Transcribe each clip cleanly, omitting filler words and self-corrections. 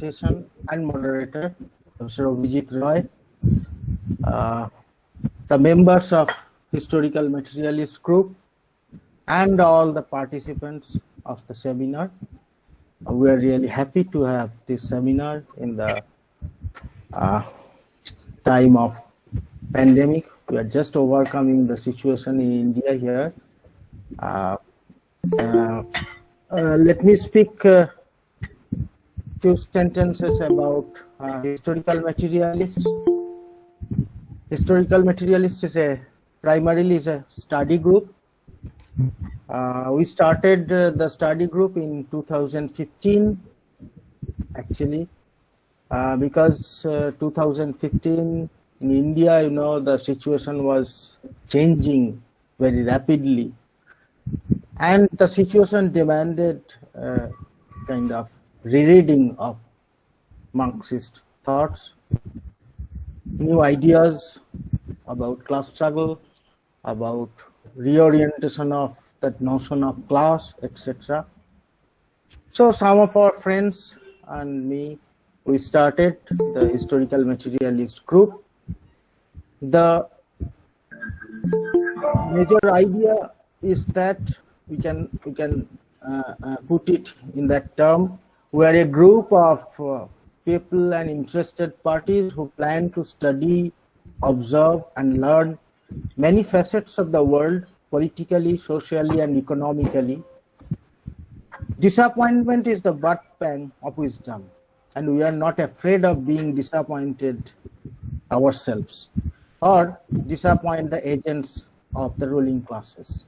session and moderator, Professor Abhijit Roy, the members of Historical Materialist Group, and all the participants of the seminar. We are really happy to have this seminar in the time of pandemic. We are just overcoming the situation in India here. Let me speak few sentences about historical materialists. Historical materialists is primarily a study group. We started the study group in 2015, actually, because 2015 in India, the situation was changing very rapidly, and the situation demanded kind of rereading of Marxist thoughts, new ideas about class struggle, about reorientation of that notion of class, etc. So some of our friends and me, we started the Historical Materialist Group. The major idea is that we can put it in that term. We are a group of people and interested parties who plan to study, observe, and learn many facets of the world, politically, socially, and economically. Disappointment is the birth pang of wisdom, and we are not afraid of being disappointed ourselves or disappoint the agents of the ruling classes.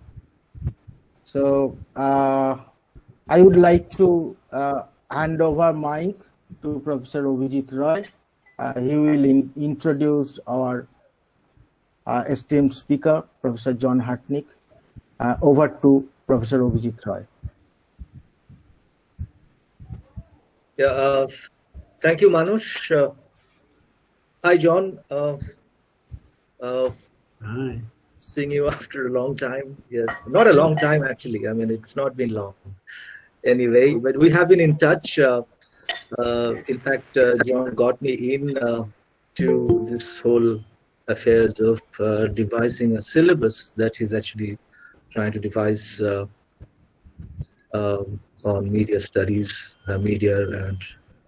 So I would like to hand over mic to Professor Abhijit Roy. He will introduce our esteemed speaker, Professor John Hutnyk. Over to Professor Abhijit Roy. Yeah, thank you, Manush. Hi, John. Hi. Seeing you after a long time. Yes, not a long time, actually. I mean, it's not been long. Anyway, but we have been in touch. In fact, John got me in to this whole affairs of devising a syllabus that he's actually trying to devise on media studies, media and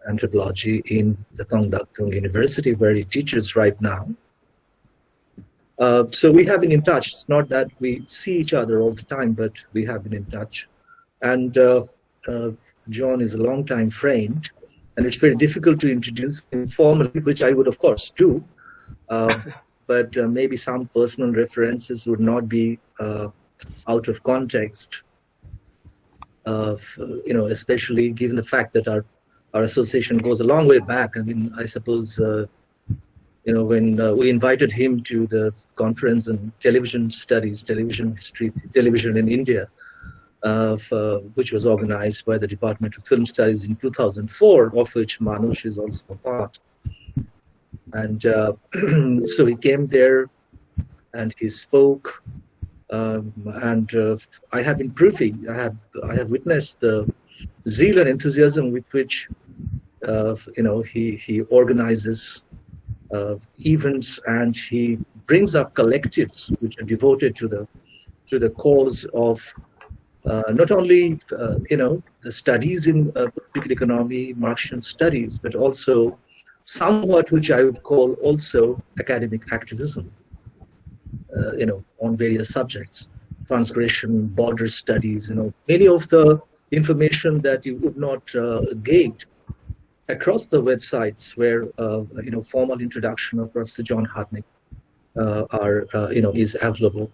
anthropology in the Thang University, where he teaches right now. So we have been in touch. It's not that we see each other all the time, but we have been in touch. And John is a long-time friend, and it's very difficult to introduce him formally, which I would, of course, do. But maybe some personal references would not be out of context, especially given the fact that our association goes a long way back. I mean, I suppose, when we invited him to the conference on television studies, television history, television in India, which was organized by the Department of Film Studies in 2004, of which Manush is also a part. And so he came there and he spoke, and I have been privy, I have witnessed the zeal and enthusiasm with which he organizes events, and he brings up collectives which are devoted to the cause of not only the studies in political economy, Marxian studies, but also somewhat which I would call also academic activism, on various subjects, transgression, border studies, many of the information that you would not get across the websites where, formal introduction of Professor John Hutnyk is available.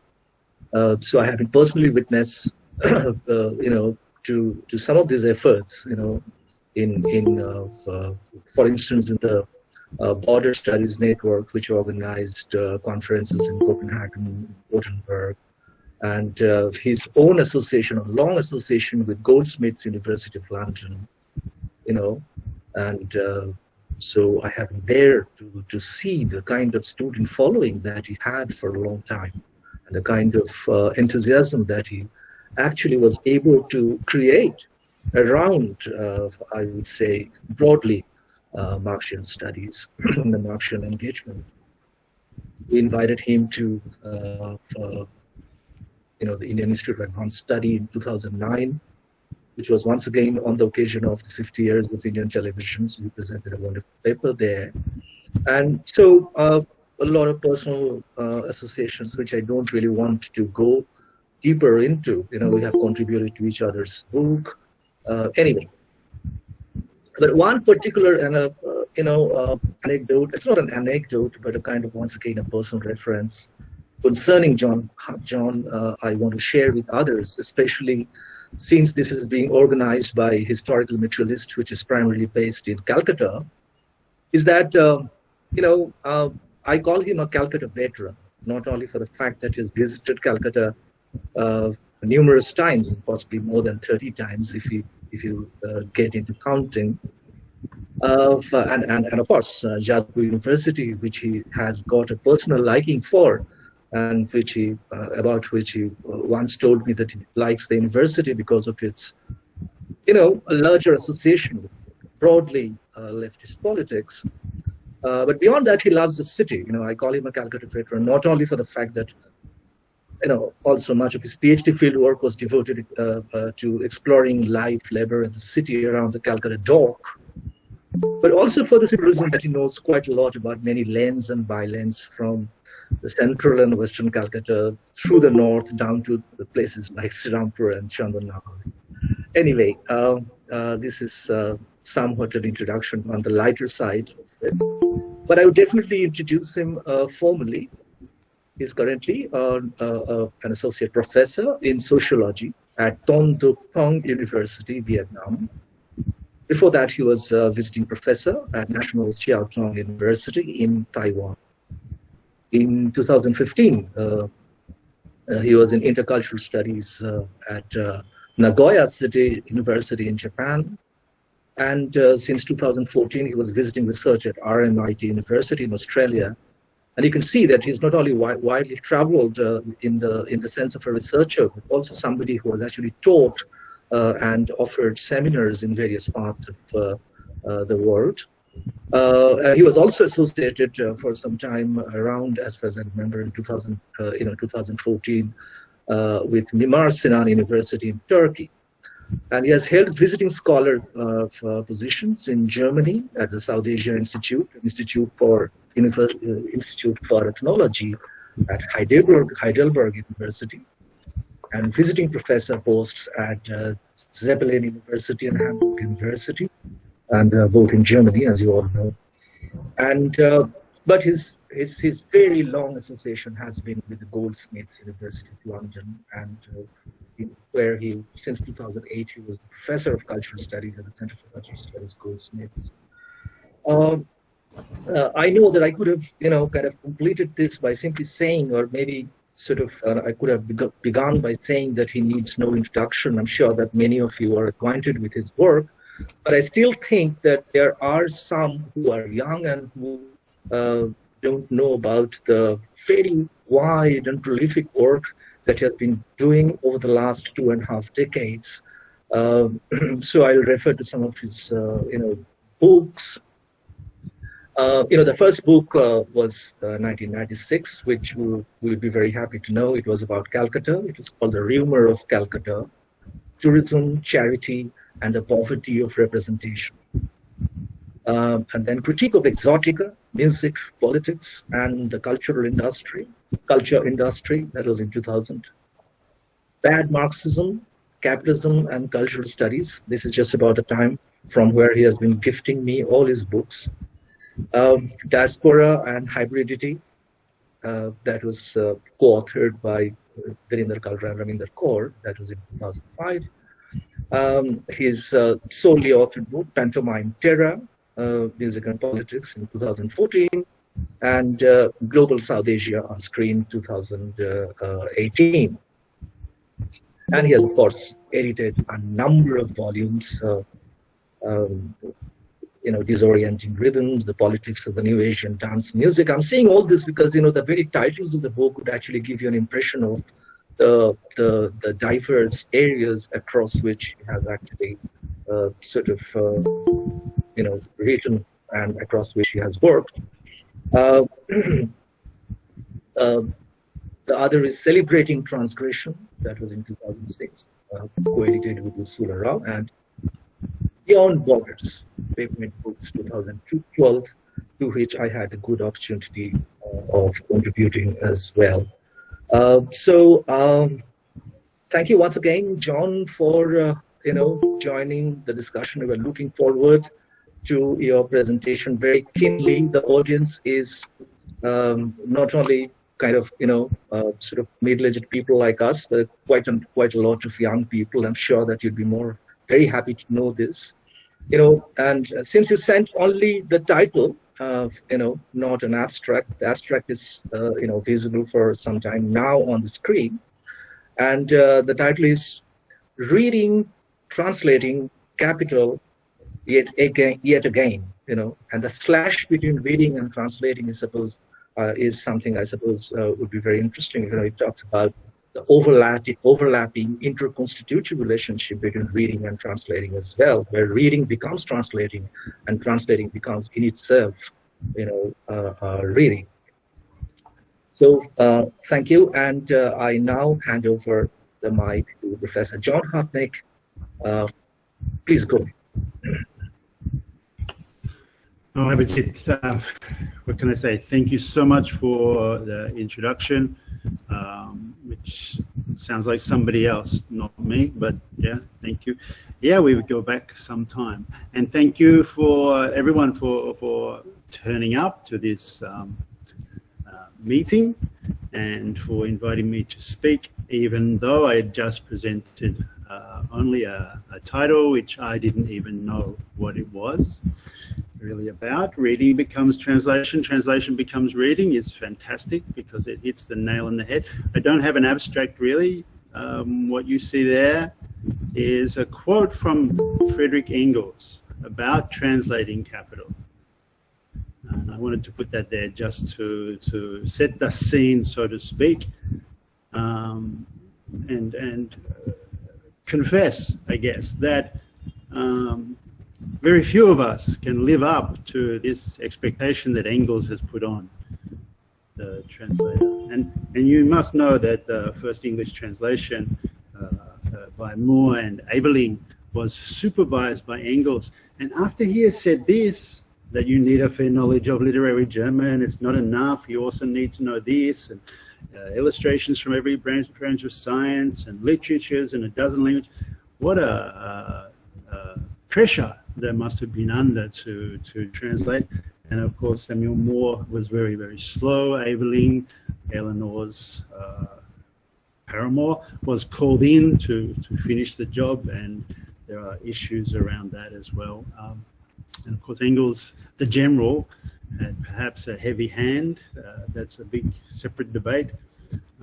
So I have been personally witness, to some of these efforts, for instance, in the Border Studies Network, which organized conferences in Copenhagen, Gothenburg, and his own association, a long association with Goldsmiths University of London, and so I have been there to see the kind of student following that he had for a long time, and the kind of enthusiasm that he actually was able to create around, I would say broadly, Marxian studies, the Marxian engagement. We invited him to the Indian Institute of Advanced Study in 2009, which was once again on the occasion of the 50 years of Indian television. So we presented a wonderful paper there. And so a lot of personal associations, which I don't really want to go deeper into. We have contributed to each other's book. Anyway, but one particular anecdote, it's not an anecdote, but a kind of, once again, a personal reference concerning John, I want to share with others, especially since this is being organized by Historical Materialists, which is primarily based in Calcutta, is that, I call him a Calcutta veteran, not only for the fact that he's visited Calcutta numerous times, possibly more than 30 times if you get into counting, and of course Jadavpur University, which he has got a personal liking for, and about which he once told me that he likes the university because of its, a larger association with broadly leftist politics. But beyond that, he loves the city. I call him a Calcutta veteran, not only for the fact that, also much of his PhD fieldwork was devoted to exploring life, labor, and the city around the Calcutta dock, but also for the simple reason that he knows quite a lot about many lanes and by-lanes from the central and western Calcutta through the north down to the places like Srirampur and Chandernagari. Anyway, this is somewhat an introduction on the lighter side of it. But I would definitely introduce him formally. He's currently an associate professor in sociology at Thang University, Vietnam. Before that, he was a visiting professor at National Chiao Tung University in Taiwan. In 2015, he was in intercultural studies at Nagoya City University in Japan. And since 2014, he was visiting research at RMIT University in Australia. And you can see that he's not only widely traveled in the sense of a researcher, but also somebody who has actually taught and offered seminars in various parts of the world. He was also associated for some time around, as far as I remember, in 2014, with Mimar Sinan University in Turkey. And he has held visiting scholar positions in Germany at the South Asia Institute for Ethnology at Heidelberg University, and visiting professor posts at Zeppelin University and Hamburg University, and both in Germany, as you all know. And but his very long association has been with the Goldsmiths University of London, and where he, since 2008, he was the professor of cultural studies at the Center for Cultural Studies, Goldsmiths. I know that I could have, kind of completed this by simply saying, or maybe sort of, I could have begun by saying that he needs no introduction. I'm sure that many of you are acquainted with his work, but I still think that there are some who are young and who don't know about the very wide and prolific work that he has been doing over the last 2.5 decades. So I'll refer to some of his, books. The first book was 1996, which we'll be very happy to know. It was about Calcutta. It was called The Rumour of Calcutta: Tourism, Charity, and the Poverty of Representation. And then Critique of Exotica, Music, Politics, and the Culture Industry, that was in 2000. Bad Marxism, Capitalism, and Cultural Studies. This is just about the time from where he has been gifting me all his books. Diaspora and Hybridity, that was co-authored by Virender Kalra and Ravinder Kaur, that was in 2005. His solely authored book, Pantomime Terra, Music and Politics, in 2014, and Global South Asia on Screen, 2018. And he has, of course, edited a number of volumes, Disorienting Rhythms, The Politics of the New Asian Dance Music. I'm saying all this because, the very titles of the book would actually give you an impression of the diverse areas across which he has actually written and across which he has worked. Uh, the other is Celebrating Transgression, that was in 2006, co-edited with Usula Rao, and Beyond Borders, Pavement Books 2012, to which I had a good opportunity of contributing as well. Thank you once again, John, for joining the discussion. We're looking forward to your presentation very keenly. The audience is not only kind of sort of middle-aged people like us, but quite a lot of young people. I'm sure that you'd be very happy to know this. And since you sent only the title, not an abstract. The abstract is, visible for some time now on the screen. And the title is Reading, Translating Capital Yet Again, and the slash between reading and translating is something I suppose would be very interesting. It talks about the overlapping interconstitutive relationship between reading and translating as well, where reading becomes translating and translating becomes in itself, reading. So thank you, and I now hand over the mic to Professor John Hutnyk. Please go. Oh, Abhijit, what can I say? Thank you so much for the introduction, which sounds like somebody else, not me, but yeah, thank you. Yeah, we would go back some time. And thank you for everyone for turning up to this meeting and for inviting me to speak, even though I had just presented only a title which I didn't even know what it was really about. Reading becomes translation, translation becomes reading is fantastic because it hits the nail on the head. I don't have an abstract really. What you see there is a quote from Friedrich Engels about translating capital. And I wanted to put that there just to set the scene, so to speak, and confess, I guess, that very few of us can live up to this expectation that Engels has put on the translator. And you must know that the first English translation by Moore and Ebeling was supervised by Engels. And after he has said this, that you need a fair knowledge of literary German, it's not enough, you also need to know this, and illustrations from every branch of science, and literatures in a dozen languages. What a pressure there must have been under to translate. And of course, Samuel Moore was very, very slow. Ebeling, Eleanor's paramour, was called in to finish the job, and there are issues around that as well. And of course, Engels, the general, had perhaps a heavy hand. That's a big separate debate.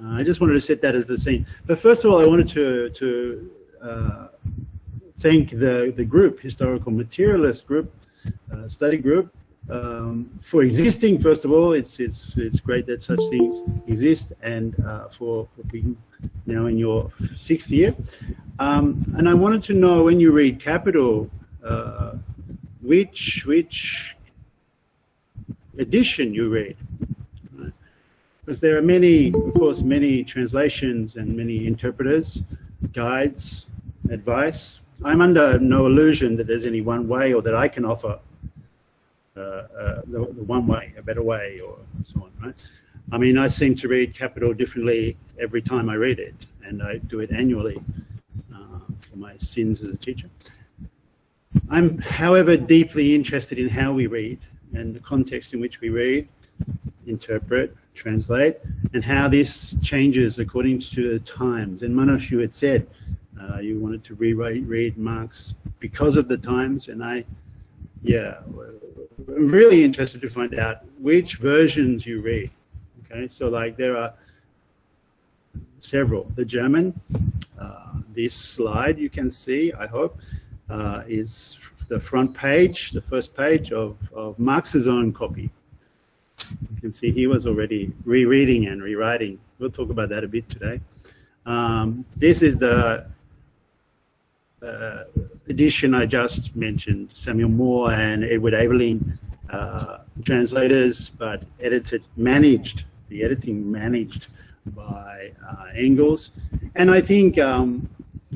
I just wanted to set that as the scene. But first of all, I wanted to thank the group, Historical Materialist group, study group, for existing. First of all, it's great that such things exist, and for being now in your 6th year. And I wanted to know, when you read Capital, which edition you read, because there are many, of course, many translations and many interpreters, guides, advice. I'm under no illusion that there's any one way, or that I can offer the one way, a better way, or so on, right? I mean, I seem to read Capital differently every time I read it, and I do it annually for my sins as a teacher. I'm, however, deeply interested in how we read and the context in which we read, interpret, translate, and how this changes according to the times. And Manoj, you had said you wanted to reread Marx because of the times, and I'm really interested to find out which versions you read. Okay, so like there are several. The German, this slide you can see, I hope, is the front page, the first page of Marx's own copy. You can see he was already rereading and rewriting. We'll talk about that a bit today. This is the edition I just mentioned, Samuel Moore and Edward Ebeling translators, but the editing managed by Engels. And I think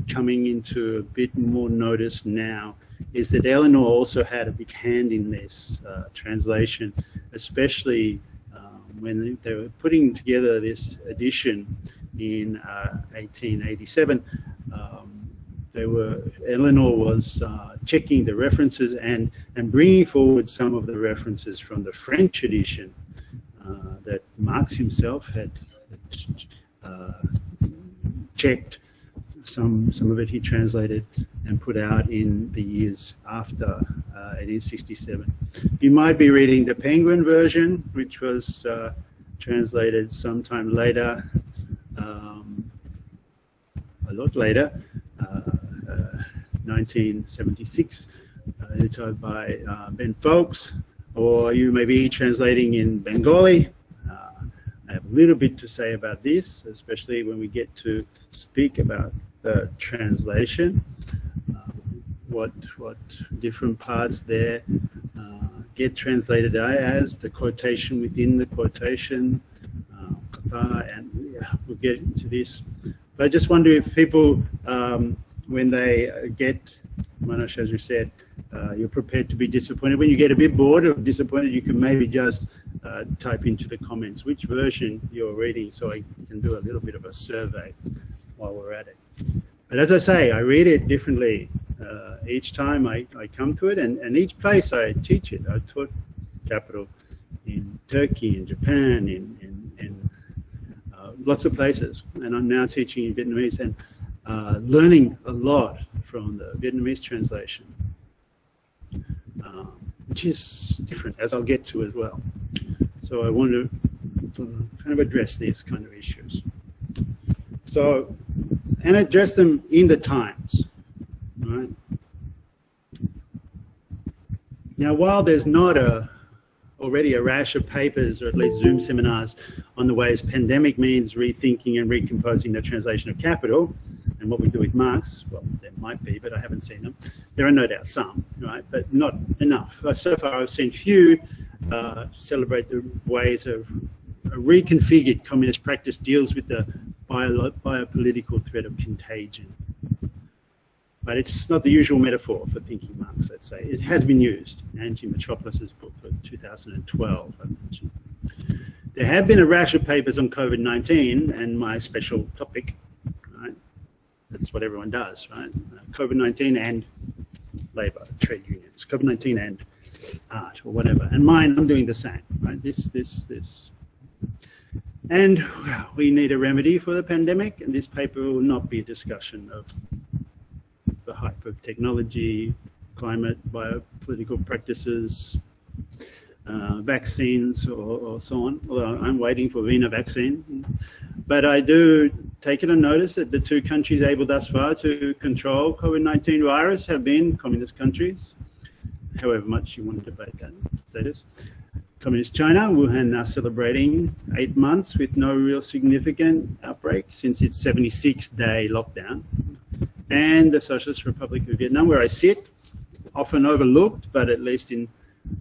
coming into a bit more notice now is that Eleanor also had a big hand in this translation, especially when they were putting together this edition in 1887. Eleanor was checking the references and bringing forward some of the references from the French edition that Marx himself had checked. Some of it he translated and put out in the years after 1867. You might be reading the Penguin version, which was translated sometime later, a lot later, 1976, edited by Ben Folks, or you may be translating in Bengali. I have a little bit to say about this, especially when we get to speak about the translation, what different parts there get translated as, the quotation within the quotation, and we'll get into this. But I just wonder if people, when they get, Manosh, as you said, you're prepared to be disappointed. When you get a bit bored or disappointed, you can maybe just type into the comments which version you're reading, so I can do a little bit of a survey while we're at it. But as I say, I read it differently each time I come to it, and each place I teach it. I taught Capital in Turkey, in Japan, in lots of places, and I'm now teaching in Vietnamese and learning a lot from the Vietnamese translation, which is different, as I'll get to as well. So I want to kind of address these kind of issues. So, and address them in the times, right? Now, while there's not already a rash of papers, or at least Zoom seminars, on the ways pandemic means rethinking and recomposing the translation of Capital, and what we do with Marx, well, there might be, but I haven't seen them. There are no doubt some, right? But not enough. So far, I've seen few celebrate the ways of a reconfigured communist practice deals with the biopolitical threat of contagion. But it's not the usual metaphor for thinking Marx, let's say. It has been used. Angie Metropolis's book of 2012, I mentioned. There have been a rash of papers on COVID-19 and my special topic, right? That's what everyone does, right? COVID-19 and labour, trade unions, COVID-19 and art or whatever. And mine, I'm doing the same, right? This. And well, we need a remedy for the pandemic, and this paper will not be a discussion of the hype of technology, climate, biopolitical practices, vaccines, or so on, although I'm waiting for Vena vaccine. But I do take it on notice that the two countries able thus far to control COVID-19 virus have been communist countries, however much you want to debate that status. Communist China, Wuhan now celebrating 8 months with no real significant outbreak since its 76-day lockdown. And the Socialist Republic of Vietnam, where I sit, often overlooked, but at least in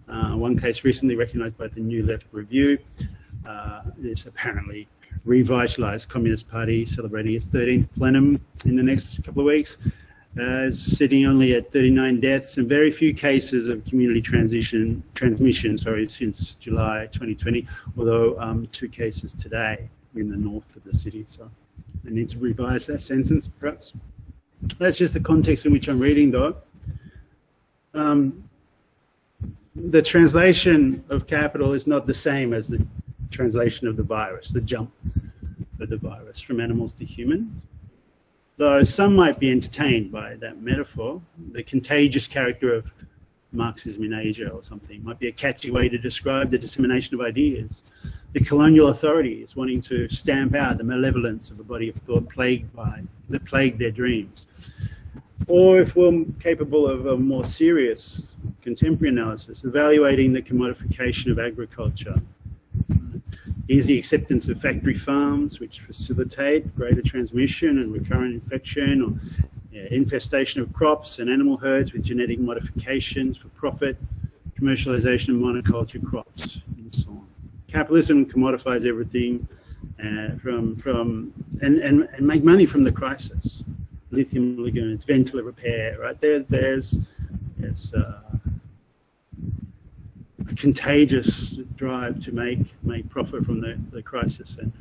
one case recently recognized by the New Left Review, this apparently revitalized Communist Party celebrating its 13th plenum in the next couple of weeks, sitting only at 39 deaths and very few cases of community transmission since July 2020, although 2 cases today in the north of the city. So I need to revise that sentence, perhaps. That's just the context in which I'm reading, though. The translation of Capital is not the same as the translation of the virus, the jump of the virus from animals to human. Though some might be entertained by that metaphor, the contagious character of Marxism in Asia or something might be a catchy way to describe the dissemination of ideas. The colonial authorities wanting to stamp out the malevolence of a body of thought that plagued their dreams. Or if we're capable of a more serious contemporary analysis, evaluating the commodification of agriculture, easy acceptance of factory farms, which facilitate greater transmission and recurrent infection, or infestation of crops and animal herds with genetic modifications for profit, commercialization of monoculture crops, and so on. Capitalism commodifies everything and make money from the crisis. Lithium lagoons, ventilator repair, right? There's a contagious drive to make profit from the crisis, and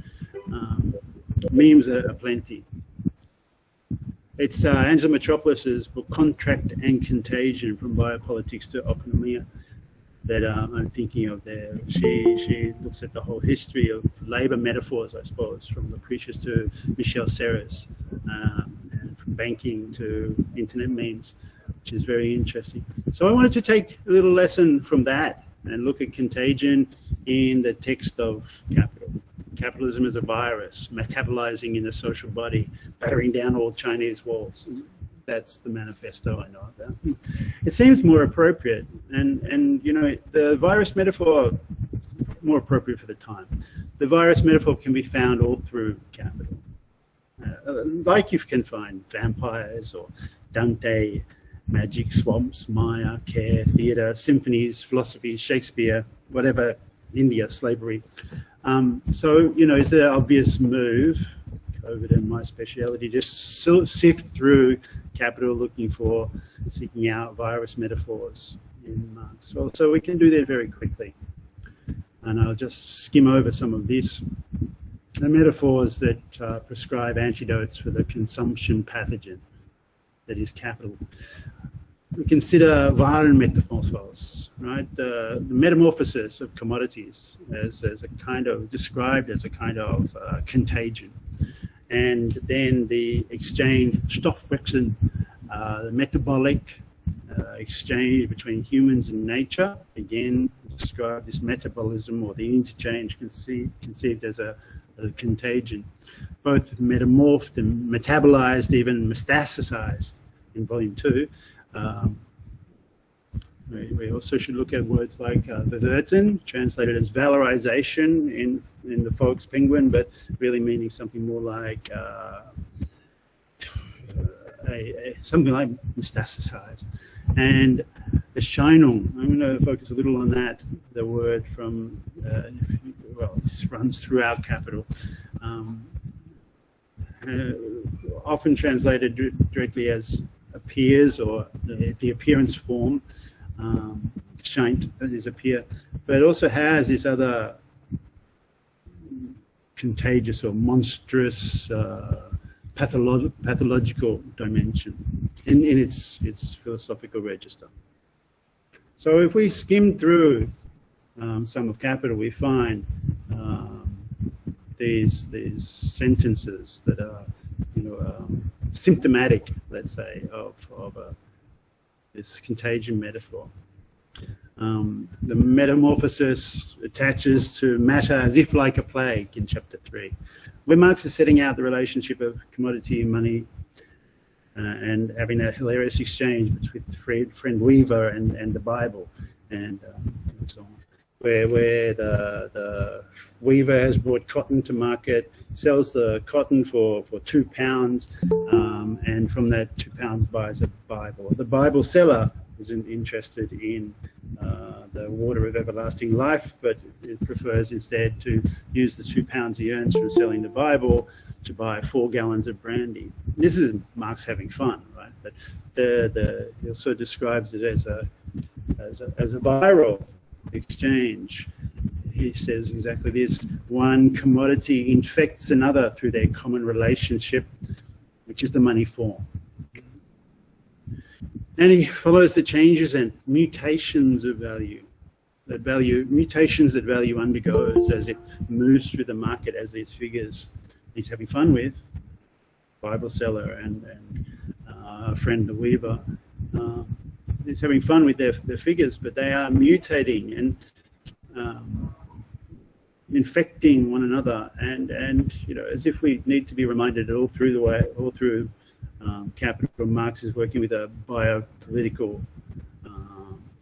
memes are plenty. It's Angela Metropolis's book Contract and Contagion, From Biopolitics to Economia, that I'm thinking of there. She looks at the whole history of labour metaphors, I suppose, from Lucretius to Michel Serres, and from banking to internet memes, which is very interesting. So I wanted to take a little lesson from that and look at contagion in the text of Capital. Capitalism is a virus, metabolizing in the social body, battering down all Chinese walls. That's the manifesto I know about. It seems more appropriate, and you know, the virus metaphor, more appropriate for the time. The virus metaphor can be found all through Capital. Like you can find vampires or Dante, magic, swamps, Maya, care, theatre, symphonies, philosophy, Shakespeare, whatever, India, slavery. So, you know, it's an obvious move, COVID and my speciality, just sift through Capital seeking out virus metaphors in Marx. Well, so we can do that very quickly. And I'll just skim over some of these. The metaphors that prescribe antidotes for the consumption pathogen that is capital. We consider Waren metamorphos, right? The metamorphosis of commodities as a kind of, described as a kind of contagion. And then the exchange, Stoffwechsel, the metabolic exchange between humans and nature, again, described this metabolism or the interchange conceived as a contagion, both metamorphed and metabolized, even metastasized in volume 2. We also should look at words like verwerten, translated as valorization in the Folks Penguin, but really meaning something more like something like metastasized. And the Scheinung, I'm going to focus a little on that, the word from, well, this runs throughout Capital. Often translated directly as appears, or the appearance form, scheint is appear, but it also has this other contagious or monstrous pathological dimension in its philosophical register. So if we skim through some of Capital, we find these sentences that are, you know, symptomatic, let's say, of this contagion metaphor. The metamorphosis attaches to matter as if like a plague in chapter 3, where Marx is setting out the relationship of commodity and money and having a hilarious exchange between friend Weaver and the Bible and so on, where the Weaver has brought cotton to market, sells the cotton for £2, and from that £2 buys a Bible. The Bible seller isn't interested in the water of everlasting life, but it prefers instead to use the £2 he earns from selling the Bible to buy 4 gallons of brandy. This is Marx having fun, right? But he also describes it as a viral exchange. He says exactly this: one commodity infects another through their common relationship, which is the money form. And he follows the changes and mutations of value, mutations that value undergoes as it moves through the market, as these figures he's having fun with, Bible seller and friend the Weaver. He's having fun with their figures, but they are mutating and infecting one another, and you know, as if we need to be reminded all through Capital, Marx is working with a biopolitical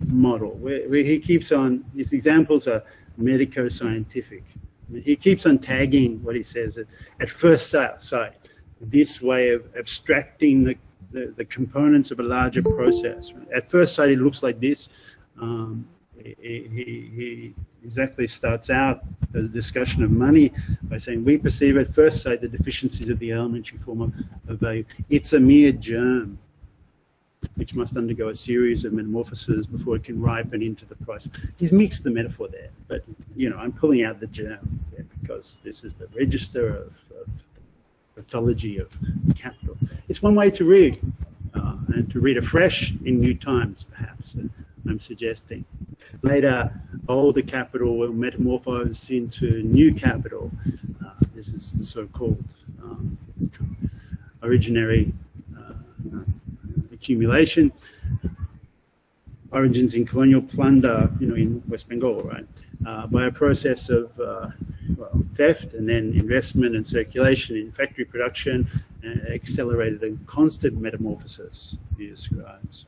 model where he keeps on, his examples are medico-scientific. He keeps on tagging what he says at first sight, this way of abstracting the components of a larger process. At first sight, it looks like this. he exactly starts out the discussion of money by saying, we perceive at first sight the deficiencies of the elementary form of value. It's a mere germ which must undergo a series of metamorphoses before it can ripen into the price. He's mixed the metaphor there, but I'm pulling out the germ there because this is the register of pathology of capital. It's one way to read, and to read afresh in new times, perhaps, I'm suggesting. Later, older capital will metamorphose into new capital. This is the so-called originary accumulation. Origins in colonial plunder, in West Bengal, right? By a process of theft and then investment and circulation in factory production, accelerated and constant metamorphosis, he describes.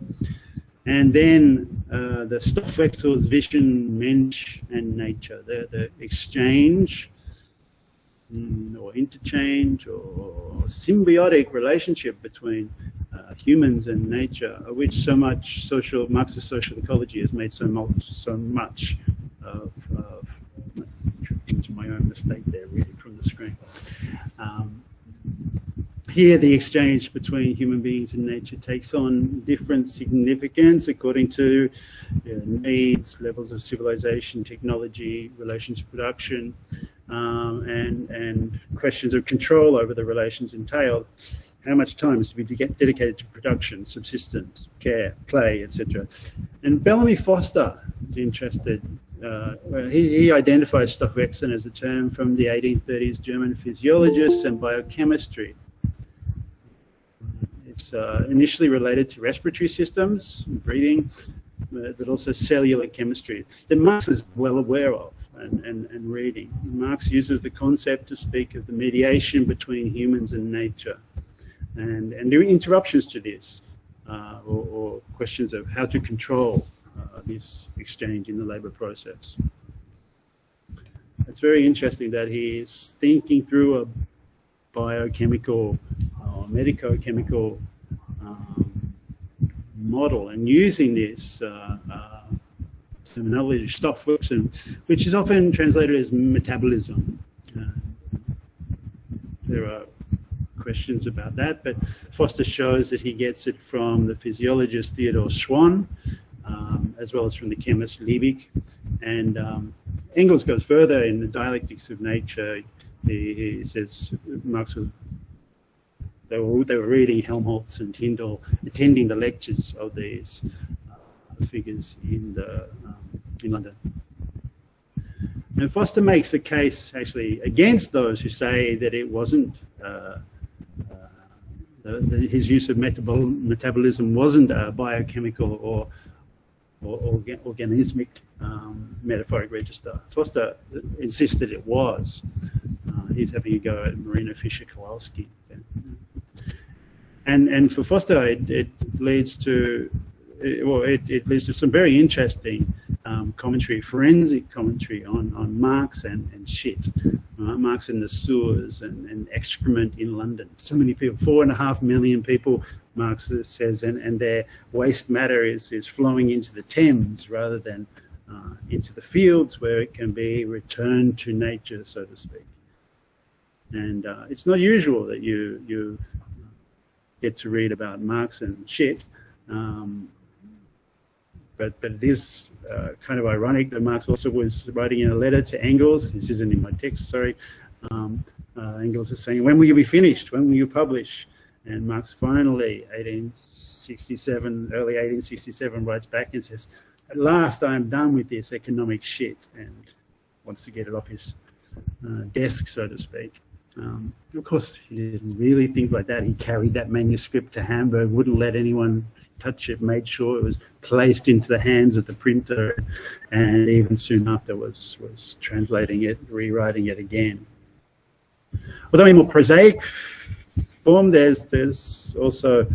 And then the Stoffwechsel's vision, Mensch, and nature, the exchange or interchange or symbiotic relationship between humans and nature, of which so much Marxist social ecology has made so much of my own mistake there, reading from the screen. Here, the exchange between human beings and nature takes on different significance according to needs, levels of civilization, technology, relation to production, and questions of control over the relations entailed. How much time is to be dedicated to production, subsistence, care, play, etc. And Bellamy Foster is interested. He identifies Stoffwechsel as a term from the 1830s German physiologists and biochemistry. It's initially related to respiratory systems, breathing, but also cellular chemistry that Marx was well aware of and reading. Marx uses the concept to speak of the mediation between humans and nature. And there are interruptions to this, or questions of how to control this exchange in the labor process. It's very interesting that he is thinking through a biochemical or medico-chemical model and using this terminology, Stoffwechsel, which is often translated as metabolism. There are questions about that, but Foster shows that he gets it from the physiologist Theodor Schwann, as well as from the chemist Liebig. And Engels goes further in the Dialectics of Nature. He says Marx was, they were reading Helmholtz and Tyndall, attending the lectures of these figures in London. And Foster makes a case actually against those who say that it wasn't his use of metabolism wasn't a biochemical or organismic metaphoric register. Foster insisted it was. He's having a go at Marina Fischer-Kowalski. And for Foster, it leads to some very interesting commentary, forensic commentary on Marx and shit. Marx in the sewers and excrement in London. So many people, 4.5 million people, Marx says, and their waste matter is flowing into the Thames rather than into the fields where it can be returned to nature, so to speak. And it's not usual that you get to read about Marx and shit. But it is kind of ironic that Marx also was writing in a letter to Engels. This isn't in my text, sorry. Engels is saying, when will you be finished? When will you publish? And Marx finally, early 1867, writes back and says, at last I am done with this economic shit, and wants to get it off his desk, so to speak. Of course, he didn't really think like that. He carried that manuscript to Hamburg, wouldn't let anyone touch it, made sure it was placed into the hands of the printer, and even soon after was translating it, rewriting it again. Although in more prosaic form, there's also,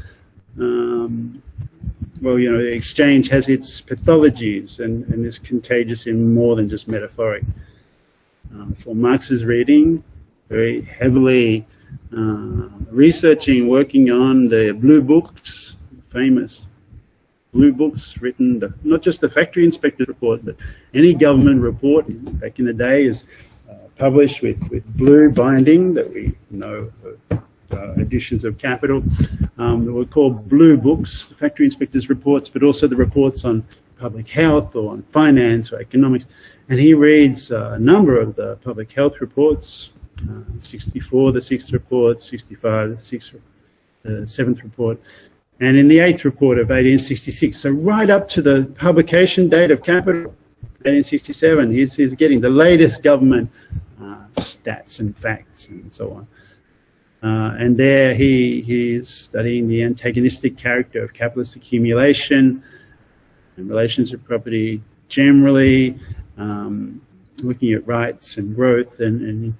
the exchange has its pathologies and is contagious in more than just metaphoric. For Marx's reading, very heavily researching, working on the blue books, famous blue books written, not just the factory inspector's report, but any government report back in the day is published with blue binding that we know editions of Capital that were called blue books, the factory inspector's reports, but also the reports on public health or on finance or economics. And he reads a number of the public health reports, 64, the 6th report, 65, the 7th report, and in the 8th report of 1866. So right up to the publication date of Capital, 1867, he's getting the latest government stats and facts and so on. And there he's studying the antagonistic character of capitalist accumulation and relations of property generally, looking at rights and growth and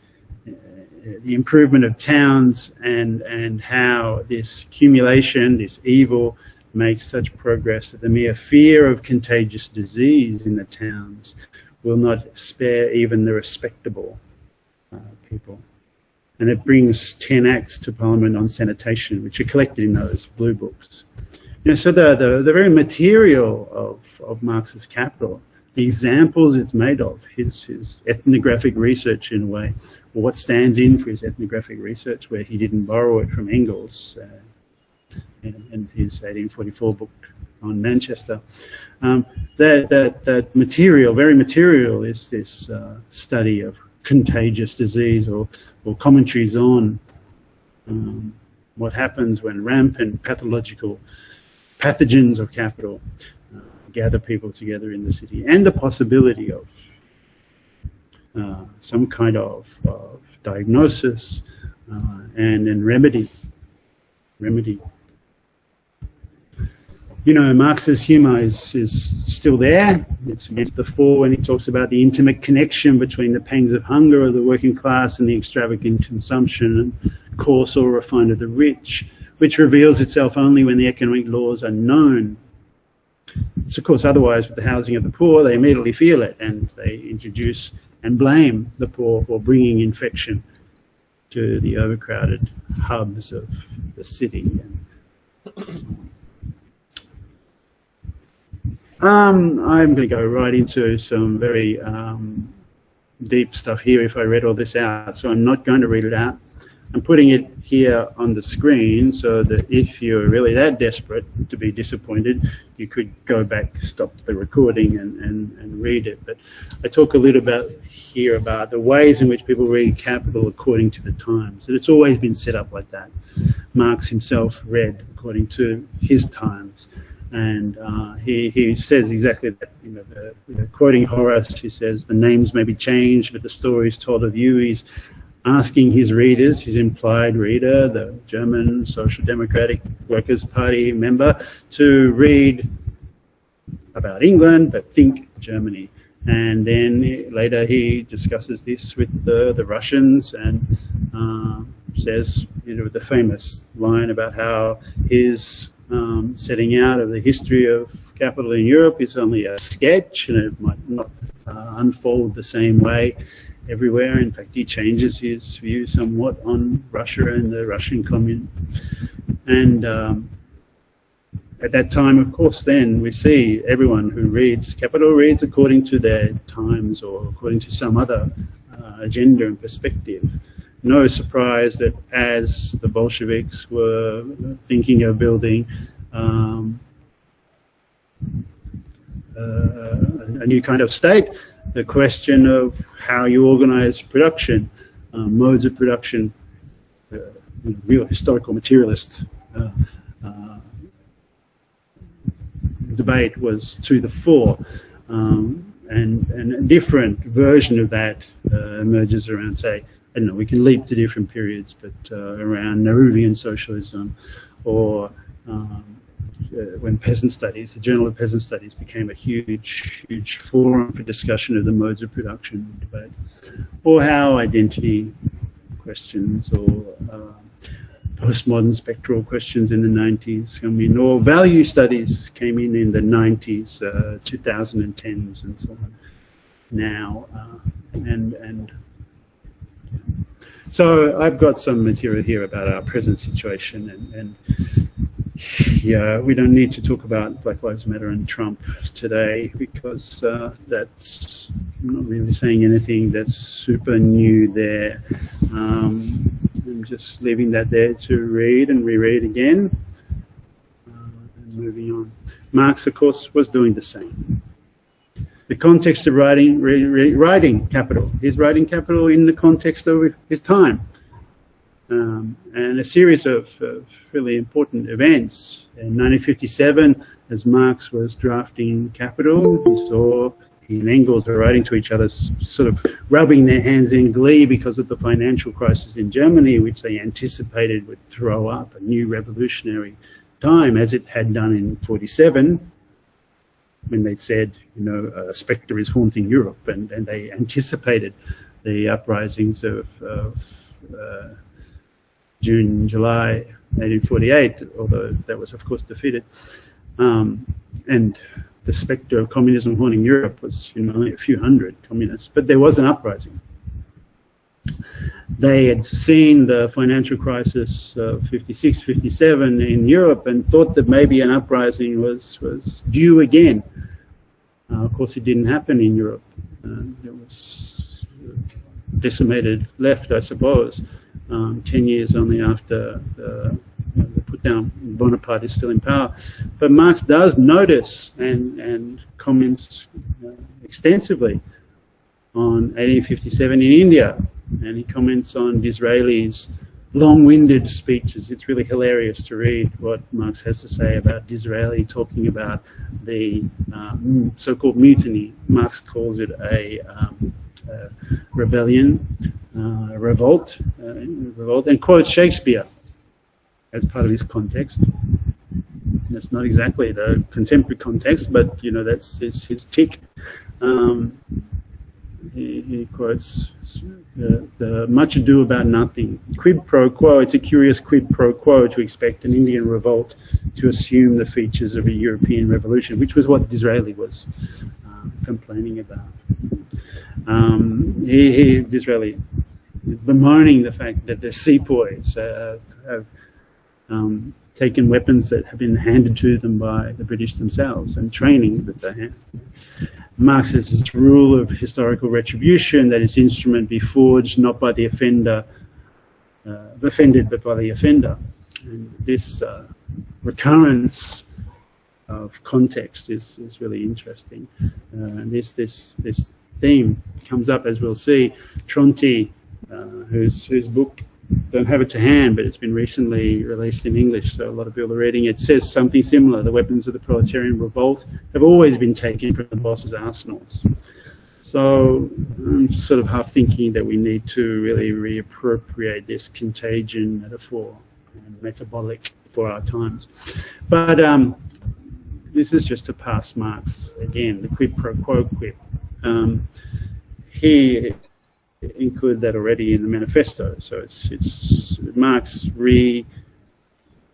the improvement of towns and how this accumulation, this evil, makes such progress that the mere fear of contagious disease in the towns will not spare even the respectable people. And it brings 10 acts to Parliament on sanitation, which are collected in those blue books. You know, so the very material of Marx's Capital, the examples it's made of, his ethnographic research in a way, or what stands in for his ethnographic research, where he didn't borrow it from Engels in his 1844 book on Manchester. That material, very material, is this study of contagious disease or commentaries on what happens when rampant pathological pathogens of capital gather people together in the city, and the possibility of some kind of diagnosis and then remedy. You know, Marx's humour is still there. It's against the fore when he talks about the intimate connection between the pangs of hunger of the working class and the extravagant consumption and coarse or refined of the rich, which reveals itself only when the economic laws are known. It's of course otherwise with the housing of the poor. They immediately feel it and they introduce and blame the poor for bringing infection to the overcrowded hubs of the city. And so on. I'm going to go right into some very deep stuff here if I read all this out, so I'm not going to read it out. I'm putting it here on the screen so that if you're really that desperate to be disappointed, you could go back, stop the recording and read it. But I talk a little bit here about the ways in which people read Capital according to the times. And it's always been set up like that. Marx himself read according to his times. And he says exactly that, you know, quoting Horace, he says, the names may be changed, but the stories told of you. He's asking his readers, his implied reader, the German Social Democratic Workers' Party member, to read about England, but think Germany. And then later he discusses this with the Russians and says, you know, the famous line about how his setting out of the history of capital in Europe is only a sketch and it might not unfold the same way everywhere. In fact, he changes his view somewhat on Russia and the Russian Commune. And at that time, of course, then we see everyone who reads Capital reads according to their times or according to some other agenda and perspective. No surprise that as the Bolsheviks were thinking of building a new kind of state, the question of how you organize production, modes of production, real historical materialist debate was to the fore. And a different version of that emerges around, say, I don't know, we can leap to different periods, but around Nehruvian socialism or when peasant studies, the Journal of Peasant Studies became a huge forum for discussion of the modes of production debate, or how identity questions or postmodern spectral questions in the 90s come in, or value studies came in the 90s, 2010s and so on now, and so I've got some material here about our present situation and yeah, we don't need to talk about Black Lives Matter and Trump today, because that's not really saying anything that's super new there. I'm just leaving that there to read and reread again. And moving on. Marx, of course, was doing the same. The context of writing Capital. He's writing Capital in the context of his time. And a series of really important events. In 1957, as Marx was drafting Capital, he saw he and Engels were writing to each other, sort of rubbing their hands in glee because of the financial crisis in Germany, which they anticipated would throw up a new revolutionary time, as it had done in 47, when they'd said, you know, a spectre is haunting Europe, and they anticipated the uprisings of June and July 1848, although that was, of course, defeated. And the spectre of communism haunting Europe was, you know, only a few hundred communists, but there was an uprising. They had seen the financial crisis of 56, 57 in Europe and thought that maybe an uprising was due again. Of course, it didn't happen in Europe. It was decimated left, I suppose. 10 years only after the put down, Bonaparte is still in power. But Marx does notice and comments extensively on 1857 in India, and he comments on Disraeli's long-winded speeches. It's really hilarious to read what Marx has to say about Disraeli talking about the so-called mutiny. Marx calls it a rebellion, revolt, and quotes Shakespeare as part of his context. That's not exactly the contemporary context, but you know, that's his tick. He quotes the much ado about nothing. Quid pro quo, it's a curious quid pro quo to expect an Indian revolt to assume the features of a European revolution, which was what Disraeli was complaining about. Disraeli is bemoaning the fact that the sepoys have taken weapons that have been handed to them by the British themselves and training that they have. Marx says it's rule of historical retribution, that its instrument be forged not by the offended, but by the offender. And this recurrence of context is really interesting. And this theme comes up, as we'll see. Tronti, whose book, don't have it to hand, but it's been recently released in English, so a lot of people are reading it, says something similar. The weapons of the proletarian revolt have always been taken from the boss's arsenals. So I'm sort of half thinking that we need to really reappropriate this contagion metaphor and metabolic for our times. But this is just to pass Marx again, the quid pro quo quip. He included that already in the manifesto. So it's Marx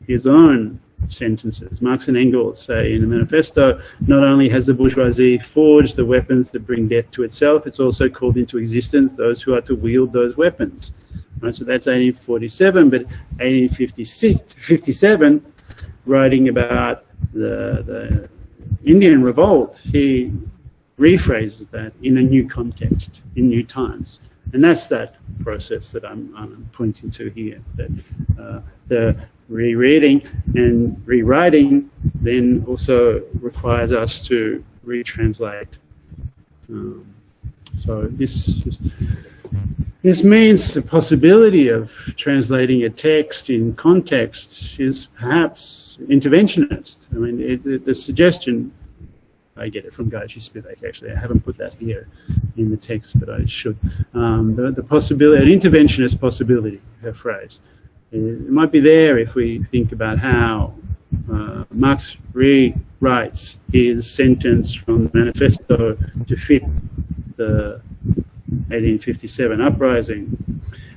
his own sentences. Marx and Engels say in the manifesto, not only has the bourgeoisie forged the weapons that bring death to itself, it's also called into existence those who are to wield those weapons. Right, so that's 1847, but 1857, writing about the Indian revolt, he rephrases that in a new context, in new times. And that's that process that I'm pointing to here, that the rereading and rewriting then also requires us to retranslate. So this means the possibility of translating a text in context is perhaps interventionist. I mean, the suggestion, I get it from Ghosh Spivak, actually. I haven't put that here in the text, but I should. The possibility, an interventionist possibility, her phrase. It might be there if we think about how Marx rewrites his sentence from the manifesto to fit the 1857 uprising,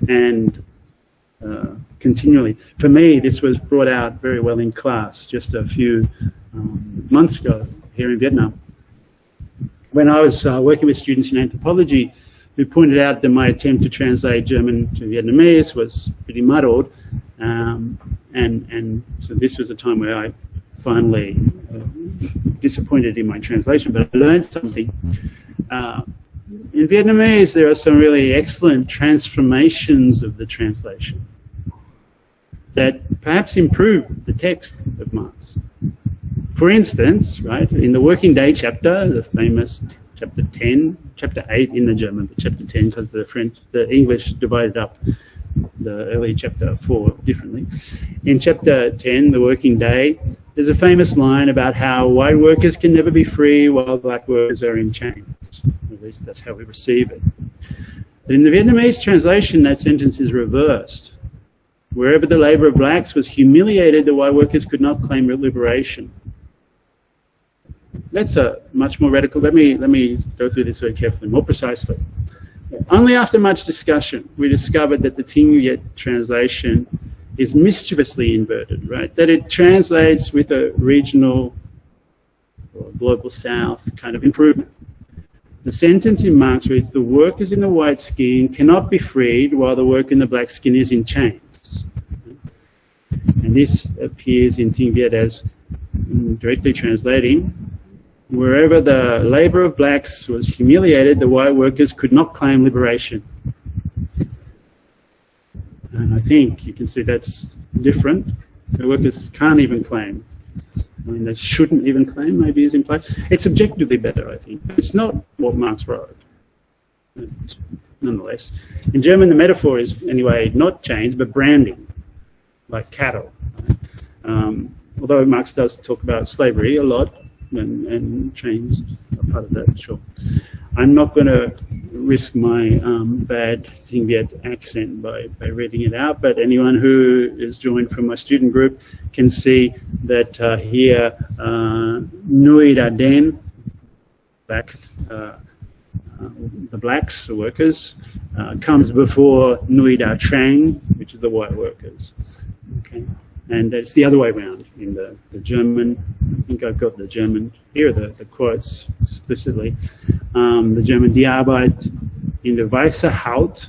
and continually. For me, this was brought out very well in class just a few months ago here in Vietnam, when I was working with students in anthropology who pointed out that my attempt to translate German to Vietnamese was pretty muddled, and and so this was a time where I finally disappointed in my translation, but I learned something. In Vietnamese, there are some really excellent transformations of the translation that perhaps improve the text of Marx. For instance, right, in the Working Day chapter, the famous chapter 10, chapter 8 in the German, but chapter 10 because the English divided up the early chapter 4 differently. In chapter 10, the Working Day, there's a famous line about how white workers can never be free while black workers are in chains. At least that's how we receive it. But in the Vietnamese translation, that sentence is reversed. Wherever the labor of blacks was humiliated, the white workers could not claim liberation. That's a much more radical. Let me go through this very carefully, more precisely. Only after much discussion, we discovered that the Thang translation is mischievously inverted, right? That it translates with a regional or global south kind of improvement. The sentence in Marx reads, the workers in the white skin cannot be freed while the worker in the black skin is in chains. And this appears in Thang Viet as directly translating, wherever the labor of blacks was humiliated, the white workers could not claim liberation. And I think you can see that's different. The workers can't even claim. I mean, they shouldn't even claim, maybe is implied. It's objectively better, I think. It's not what Marx wrote. But nonetheless. In German, the metaphor is, anyway, not chains, but branding, like cattle. Right? Although Marx does talk about slavery a lot, and chains are part of that, sure. I'm not going to risk my bad Thang Viet accent by reading it out, but anyone who is joined from my student group can see that here, Nui Da Den, back, the blacks, the workers, comes before Nui Da Trang, which is the white workers. Okay. And it's the other way around in the German. I think I've got the German here, the quotes explicitly. The German, die Arbeit in der weiße Haut,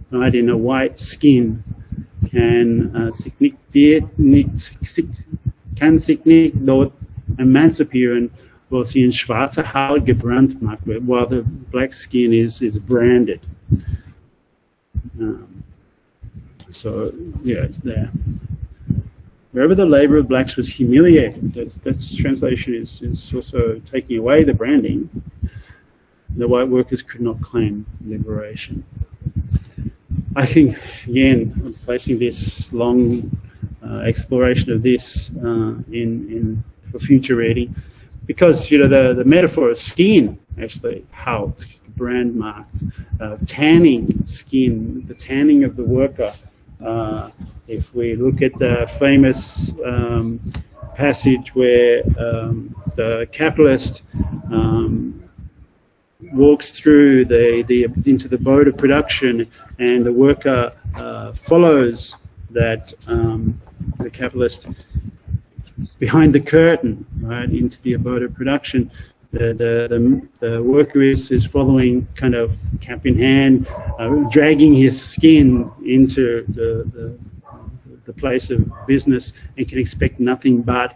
right, in a white skin, can sich nicht dort emanzipieren, wo sie in schwarzer Haut gebrannt gemacht wird, while the black skin is branded. So, yeah, it's there. Wherever the labor of blacks was humiliated, that translation is also taking away the branding, the white workers could not claim liberation. I think, again, I'm placing this long exploration of this in for future reading, because, you know, the metaphor of skin, actually, Haut, brand mark, tanning skin, the tanning of the worker. If we look at the famous passage where the capitalist walks through into the boat of production, and the worker follows that the capitalist behind the curtain, right, into the abode of production. The worker is following, kind of cap in hand, dragging his skin into the place of business, and can expect nothing but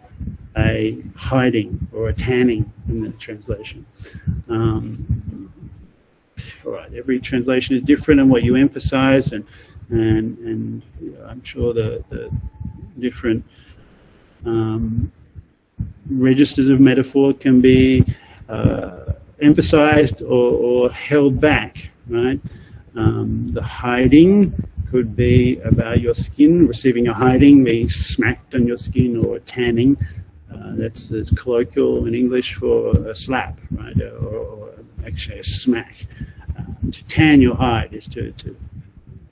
a hiding or a tanning in the translation. All right, every translation is different in what you emphasize, and I'm sure the different registers of metaphor can be emphasized or held back, right? The hiding could be about your skin, receiving a hiding, being smacked on your skin, or tanning. That's colloquial in English for a slap, right? Or actually a smack. To tan your hide is to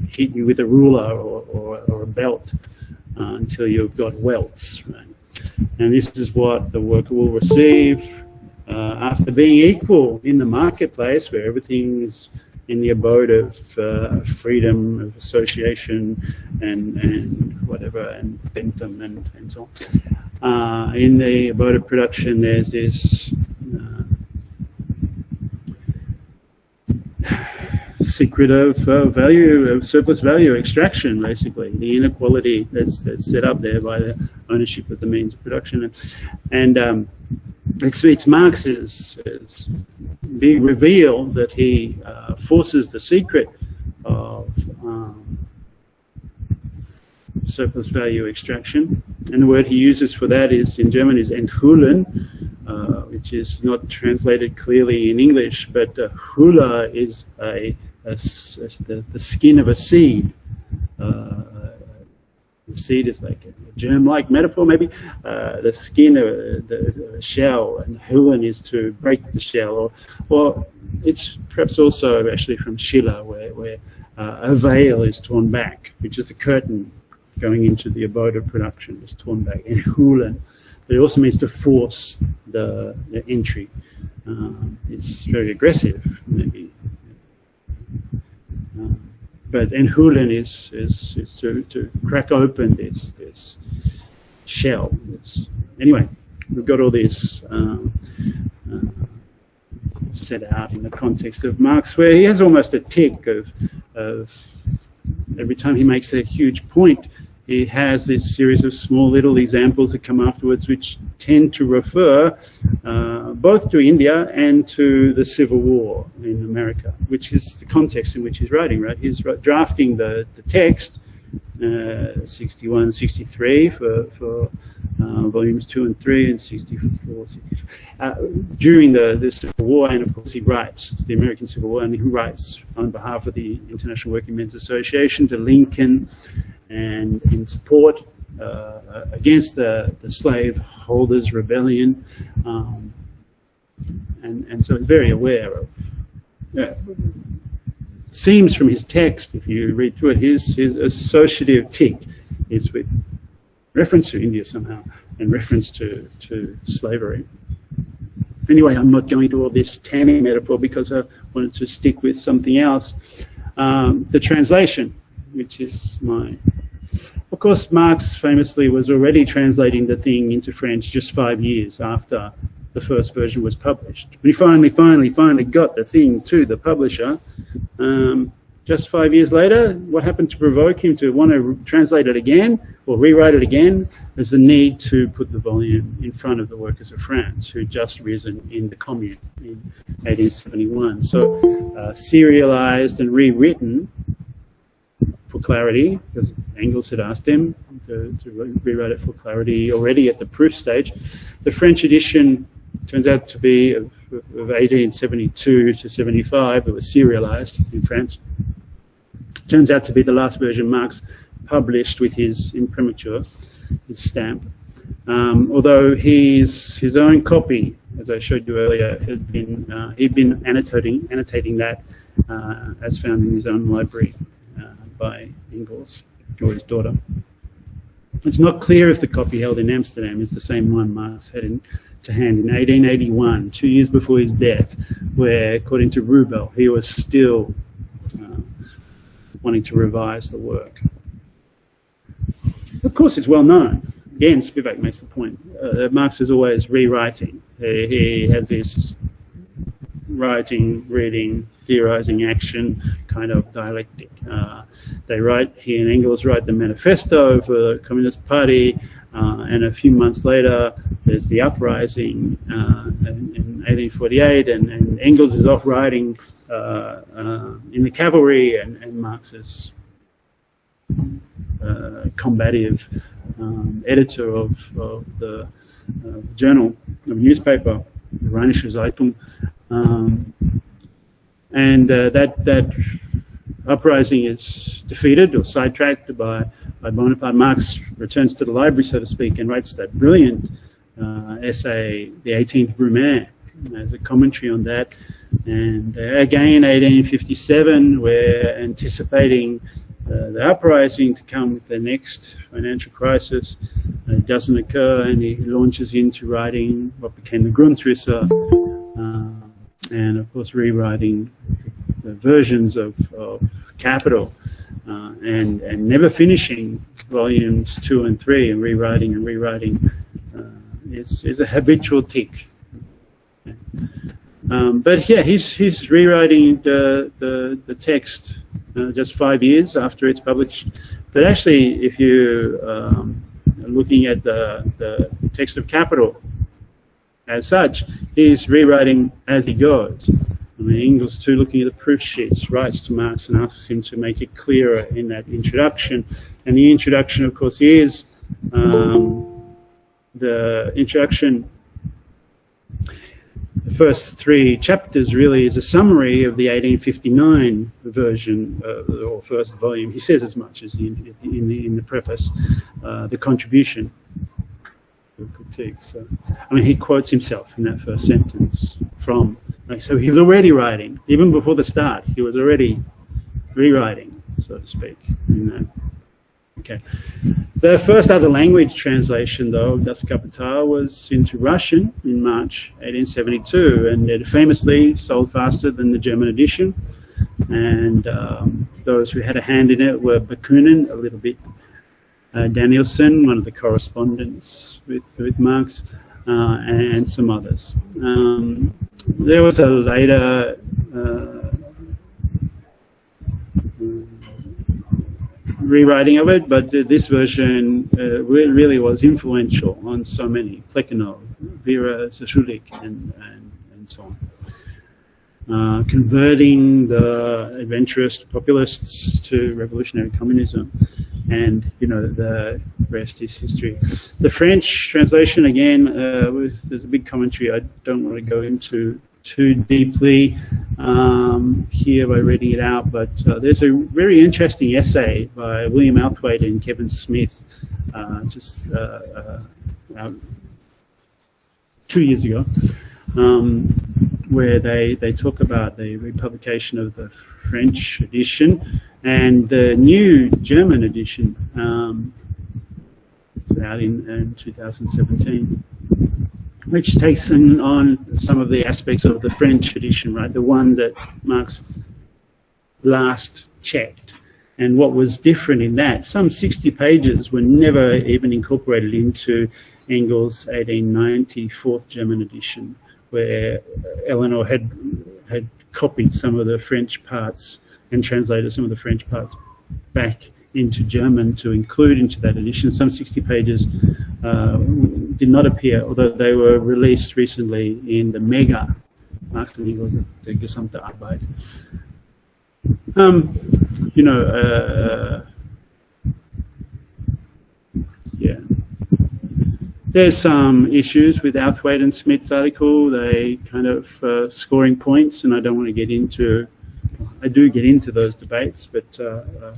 hit you with a ruler or a belt until you've got welts, right? And this is what the worker will receive after being equal in the marketplace, where everything is in the abode of freedom of association and whatever, and bentham and so on. In the abode of production, there's this secret of value, of surplus value extraction, basically, the inequality that's set up there by the ownership of the means of production. And it's Marx's big reveal that he forces the secret of surplus value extraction, and the word he uses for that is, in German, is Entholen, which is not translated clearly in English, but Hula is the skin of a seed. The seed is like a germ-like metaphor, maybe. The skin of the shell, and Hulen is to break the shell, or it's perhaps also actually from Schiller, where a veil is torn back, which is the curtain going into the abode of production, is torn back, and Hulen. But it also means to force the entry. It's very aggressive, maybe. But Enthulen is to crack open this shell. Anyway, we've got all this set out in the context of Marx, where he has almost a tick of every time he makes a huge point, he has this series of small little examples that come afterwards, which tend to refer both to India and to the Civil War in America, which is the context in which he's writing, right? He's drafting the text, 61, 63 for volumes 2 and 3, and 64, 65. During the Civil War, and of course he writes, the American Civil War, and he writes on behalf of the International Working Men's Association to Lincoln, and in support against the slaveholders' rebellion, and so very aware of. Seems from his text, if you read through it, his associative tick is with reference to India somehow, and reference to slavery. Anyway, I'm not going to all this tanning metaphor because I wanted to stick with something else. The translation, which is my... Of course, Marx famously was already translating the thing into French just 5 years after the first version was published. When he finally got the thing to the publisher, just 5 years later, what happened to provoke him to want to translate it again or rewrite it again is the need to put the volume in front of the workers of France who'd just risen in the Commune in 1871. So serialized and rewritten for clarity, because Engels had asked him to rewrite it for clarity already at the proof stage. The French edition turns out to be of 1872 to 75. It was serialized in France. Turns out to be the last version Marx published with his imprimatur, his stamp. Although his own copy, as I showed you earlier, he'd been annotating that as found in his own library by Engels or his daughter. It's not clear if the copy held in Amsterdam is the same one Marx had to hand in 1881, 2 years before his death, where, according to Rubel, he was still wanting to revise the work. Of course, it's well known. Again, Spivak makes the point that Marx is always rewriting. He has this writing, reading, theorizing action kind of dialectic. He and Engels write the manifesto for the Communist Party, and a few months later there's the uprising in 1848, and Engels is off riding in the cavalry, and Marx is combative editor of the journal, of newspaper, the Rheinische Zeitung, and that uprising is defeated or sidetracked by Bonaparte. Marx returns to the library, so to speak, and writes that brilliant essay, The 18th Brumaire, as a commentary on that. And again, 1857, we're anticipating the uprising to come with the next financial crisis. It doesn't occur, and he launches into writing what became the Grundrisse, and of course rewriting the versions of Capital, and never finishing volumes 2 and 3, and rewriting is a habitual tick. But yeah, he's rewriting the text just 5 years after it's published. But actually, if you are looking at the text of Capital as such, he's rewriting as he goes. I mean, Engels too, looking at the proof sheets, writes to Marx and asks him to make it clearer in that introduction. And the introduction, of course, is the introduction. The first 3 chapters really is a summary of the 1859 version, or first volume. He says as much as in the preface, the contribution, the critique. So, I mean, he quotes himself in that first sentence from. So he was already writing, even before the start. He was already rewriting, so to speak. Okay. The first other language translation, though, of Das Kapital was into Russian in March 1872, and it famously sold faster than the German edition. And those who had a hand in it were Bakunin, a little bit, Danielson, one of the correspondents with Marx, and some others. There was a later rewriting of it, but this version really was influential on so many. Plekhanov, Vera Zasulik, and so on. Converting the adventurous populists to revolutionary communism. And, you know, the rest is history. The French translation, again, there's a big commentary I don't want to go into too deeply here by reading it out, but there's a very interesting essay by William Althwaite and Kevin Smith just 2 years ago, where they talk about the republication of the French edition and the new German edition out in 2017, which takes on some of the aspects of the French edition, right? The one that Marx last checked. And what was different in that, some 60 pages were never even incorporated into Engels' 1890 fourth German edition, where Eleanor had copied some of the French parts and translated some of the French parts back into German to include into that edition. Some 60 pages did not appear, although they were released recently in the Mega, Marx und Engels, der gesamte Arbeit. You know, yeah. There's some issues with Althwaite and Smith's article. They kind of scoring points, and I don't want to get into. I do get into those debates, but I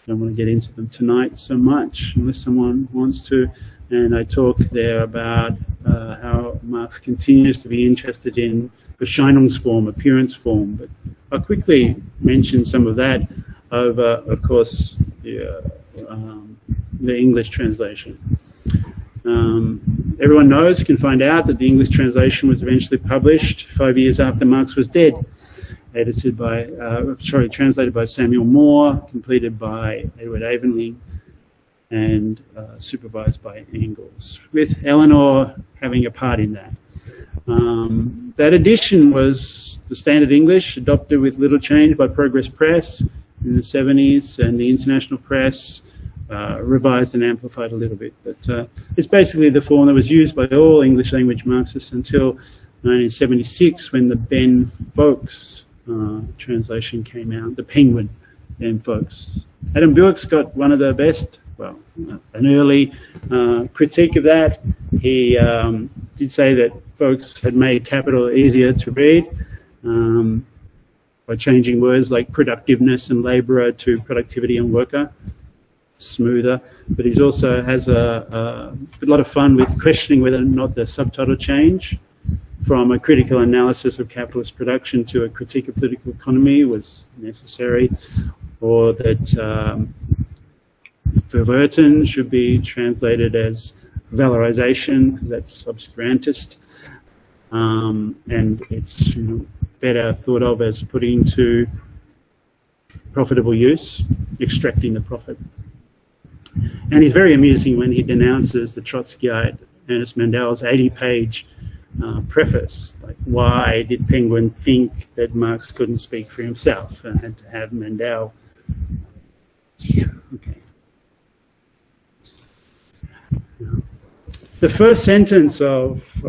don't want to get into them tonight so much, unless someone wants to. And I talk there about how Marx continues to be interested in Erscheinungsform, appearance form. But I'll quickly mention some of that over, of course, the English translation. Everyone knows, can find out that the English translation was eventually published 5 years after Marx was dead. Edited by, translated by Samuel Moore, completed by Edward Aveling, and supervised by Engels, with Eleanor having a part in that. That edition was the standard English, adopted with little change by Progress Press in the 70s, and the International Press revised and amplified a little bit. But it's basically the form that was used by all English language Marxists until 1976, when the Ben Folks translation came out, the Penguin Ben Folks. Adam Buick's got one of the best, well, an early critique of that. He did say that Folks had made capital easier to read by changing words like productiveness and labourer to productivity and worker, smoother. But he also has a lot of fun with questioning whether or not the subtitle change from a critical analysis of capitalist production to a critique of political economy was necessary, or that Verwerten should be translated as valorization, because that's obscurantist, and it's better thought of as putting to profitable use, extracting the profit. And he's very amusing when he denounces the Trotskyite Ernest Mandel's 80-page preface, like why did Penguin think that Marx couldn't speak for himself and had to have Mendel? Yeah, okay. The first sentence of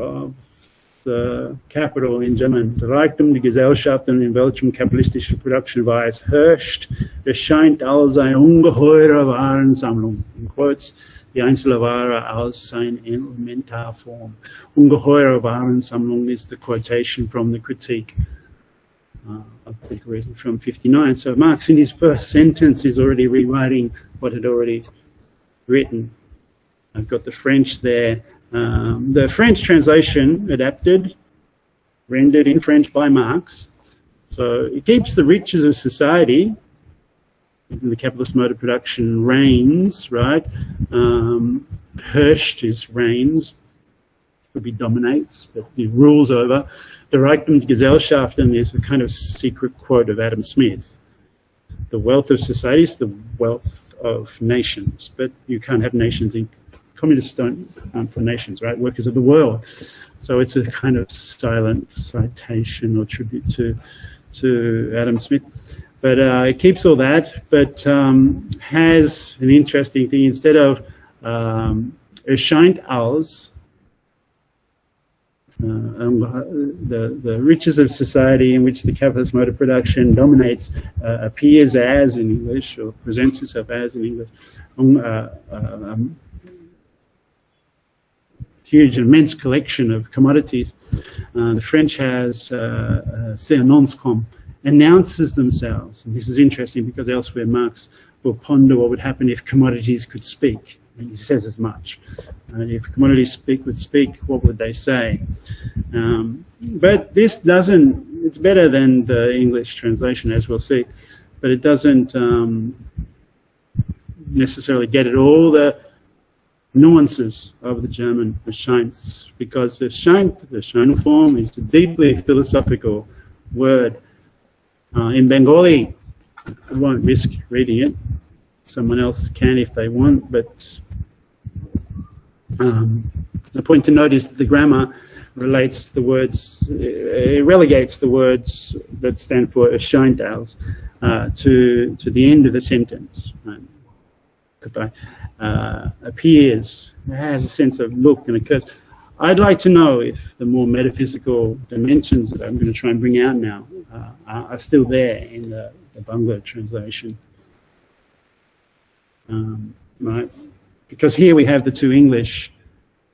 the Capital in German, der Reichtum der Gesellschaften in welchem kapitalistische Produktion war es herrscht, erscheint als eine ungeheure Warensammlung, in quotes, die einzelne Ware aus seiner Elementarform. Ungeheure Warensammlung is the quotation from the Critique of the reason from 59. So Marx in his first sentence is already rewriting what had already written. I've got the French there. The French translation adapted, rendered in French by Marx. So it keeps the riches of society, the capitalist mode of production reigns, right? Herrscht is reigns, could be dominates, but it rules over. Der Reichtum der Gesellschaften is a kind of secret quote of Adam Smith. The wealth of society is the wealth of nations, but you can't have nations in communists don't for nations, right? Workers of the world. So it's a kind of silent citation or tribute to Adam Smith. But it keeps all that, but has an interesting thing. Instead of erscheint als, the riches of society in which the capitalist mode of production dominates, appears as in English, or presents itself as in English, huge, immense collection of commodities. The French has c'est annonce comme, announces themselves. And this is interesting because elsewhere Marx will ponder what would happen if commodities could speak. And he says as much. If commodities would speak, what would they say? But this doesn't, it's better than the English translation, as we'll see, but it doesn't necessarily get at all the nuances of the German erscheint, because erscheint, the erscheinung form, is a deeply philosophical word. In Bengali, I won't risk reading it. Someone else can if they want, but the point to note is that the grammar relates the words, it relegates the words that stand for erscheint als to the end of the sentence. Right? Appears, has a sense of look and occurs. I'd like to know if the more metaphysical dimensions that I'm going to try and bring out now are still there in the Bangla translation. Right? Because here we have the two English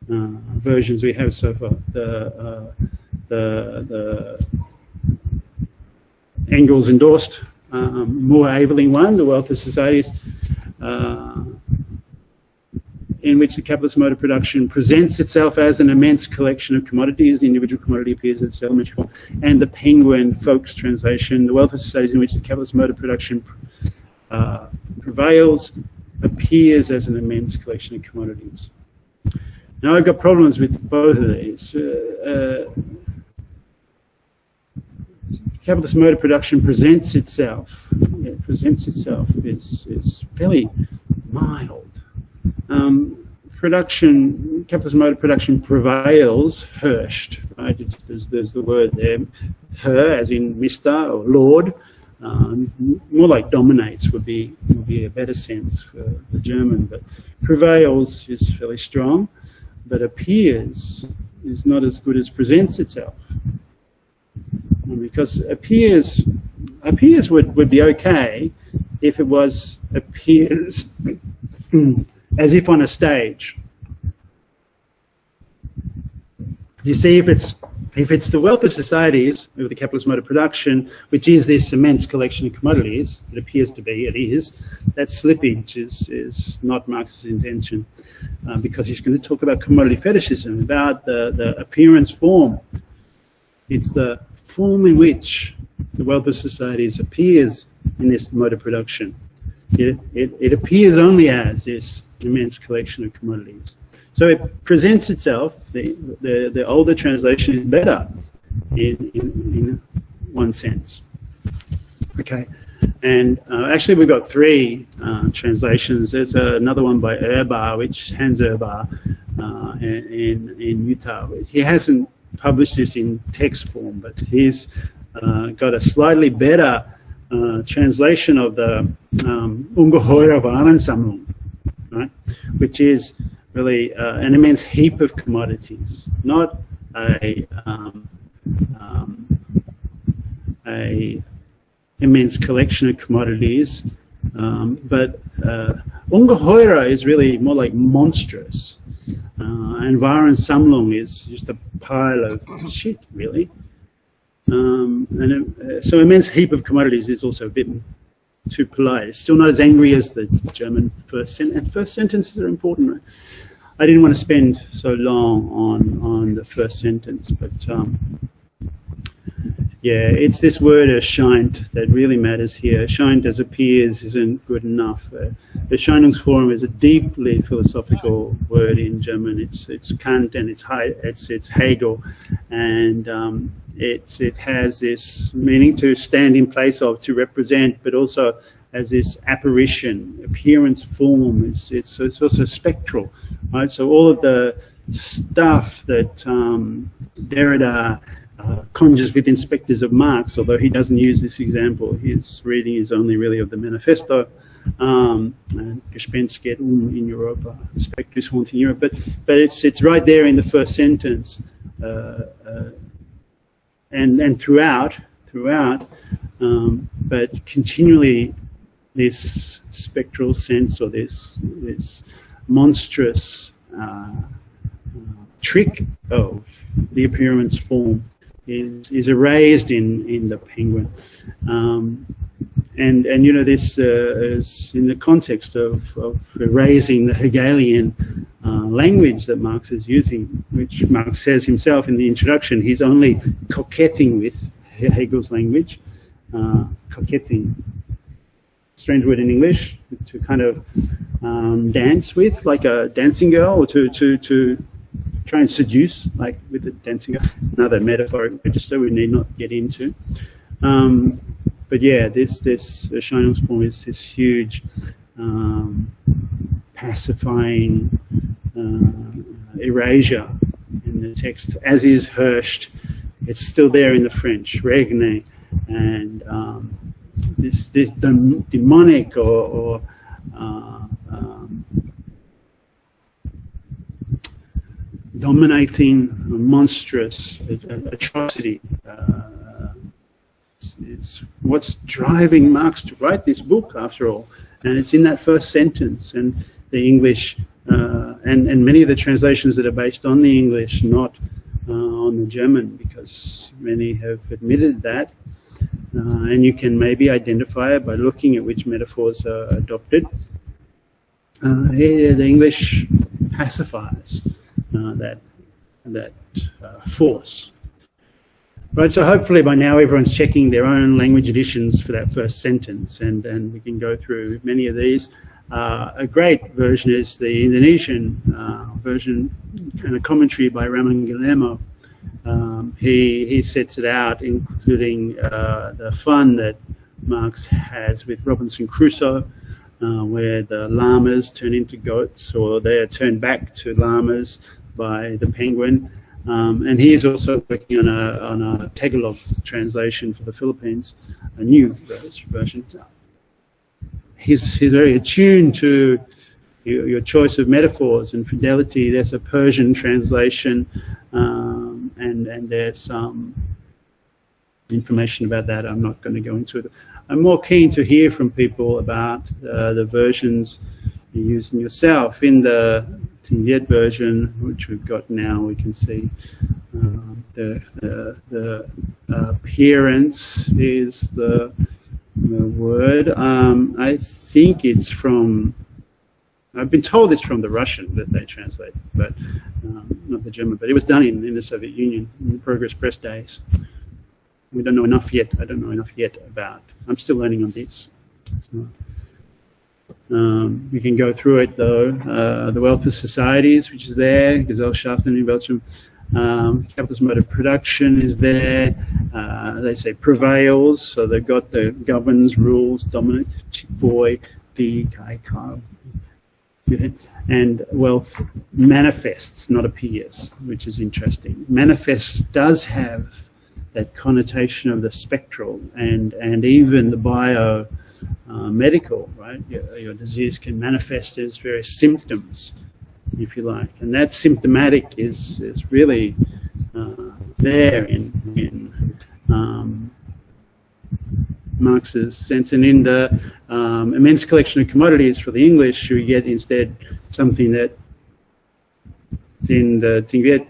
versions we have so far. The Engels endorsed, more Aveling one, the wealth of societies, in which the capitalist mode of production presents itself as an immense collection of commodities. The individual commodity appears in its elementary form. And the Penguin Folks translation, the wealth of societies in which the capitalist mode of production prevails, appears as an immense collection of commodities. Now I've got problems with both of these. Capitalist mode of production presents itself. It presents itself is fairly mild. Capitalist mode of production prevails, herrscht, right? There's the word there, her, as in Mr. or Lord. More like dominates would be a better sense for the German, but prevails is fairly strong, but appears is not as good as presents itself. Because appears would be okay if it was appears as if on a stage. You see, if it's the wealth of societies with the capitalist mode of production, which is this immense collection of commodities, it appears to be, it is, that slippage is not Marx's intention, because he's going to talk about commodity fetishism, about the appearance form. It's the form in which the wealth of societies appears in this mode of production. It appears only as this immense collection of commodities. So it presents itself, the older translation is better in one sense. Okay, and actually we've got three translations. There's another one by Hans Erbar in Utah. He hasn't published this in text form, but he's got a slightly better translation of the Ungeheure Warensammlung, right? Which is really an immense heap of commodities, not a immense collection of commodities, but Ungeheure is really more like monstrous, and Warensammlung is just a pile of shit, really. So immense heap of commodities is also a bit too polite. It's still not as angry as the German first sentence. And first sentences are important, right? I didn't want to spend so long on the first sentence, but yeah, it's this word erscheint that really matters here. Erscheint as appears isn't good enough. Erscheinungsform is a deeply philosophical word in German. It's Kant and it's Hegel, and it has this meaning to stand in place of, to represent, but also as this apparition, appearance, form. It's also spectral, right? So all of the stuff that Derrida conjures with inspectors of Marx, although he doesn't use this example. His reading is only really of the Manifesto, Gespenst geht in Europa, the spectre is haunting Europe. But it's right there in the first sentence, and throughout, but continually this spectral sense, or this monstrous trick of the appearance form is erased in the Penguin, and you know, this is in the context of erasing the Hegelian language that Marx is using, which Marx says himself in the introduction. He's only coquetting with Hegel's language, coquetting, strange word in English, to kind of dance with, like a dancing girl, or to try and seduce, like with a dancing girl. Another metaphoric register we need not get into. But yeah, this Erscheinungsform is this huge pacifying erasure in the text, as is Hirscht. It's still there in the French, Regnet, and this demonic or dominating, monstrous atrocity. It's what's driving Marx to write this book, after all, and it's in that first sentence. And the English and many of the translations that are based on the English, not on the German, because many have admitted that. And you can maybe identify it by looking at which metaphors are adopted. Here, the English pacifies that force. Right, so hopefully by now everyone's checking their own language editions for that first sentence, and we can go through many of these. A great version is the Indonesian version, kind of commentary by Ramon Guillermo. He sets it out, including the fun that Marx has with Robinson Crusoe, where the llamas turn into goats, or they are turned back to llamas by the penguin. And he is also working on a Tagalog translation for the Philippines, a new version. He's very attuned to your choice of metaphors and fidelity. There's a Persian translation, and there's some information about that. I'm not going to go into it. I'm more keen to hear from people about the versions you're using yourself. In the Tingviet version, which we've got now, we can see the appearance is the word. I think it's from, I've been told it's from the Russian that they translate, but not the German. But it was done in the Soviet Union in the Progress Press days. We don't know enough yet. I don't know enough yet about. I'm still learning on this. So, we can go through it though. The Wealth of Societies, which is there, Gesellschaften in Belgium. Capitalism mode of production is there. They say prevails, so they've got the governs, rules, dominant, boy, big, And wealth manifests, not appears, which is interesting. Manifest does have that connotation of the spectral and even the medical, right? Your disease can manifest as various symptoms, if you like, and that symptomatic is really there in Marx's sense, and in the immense collection of commodities for the English, you get instead something that in the tiếng Việt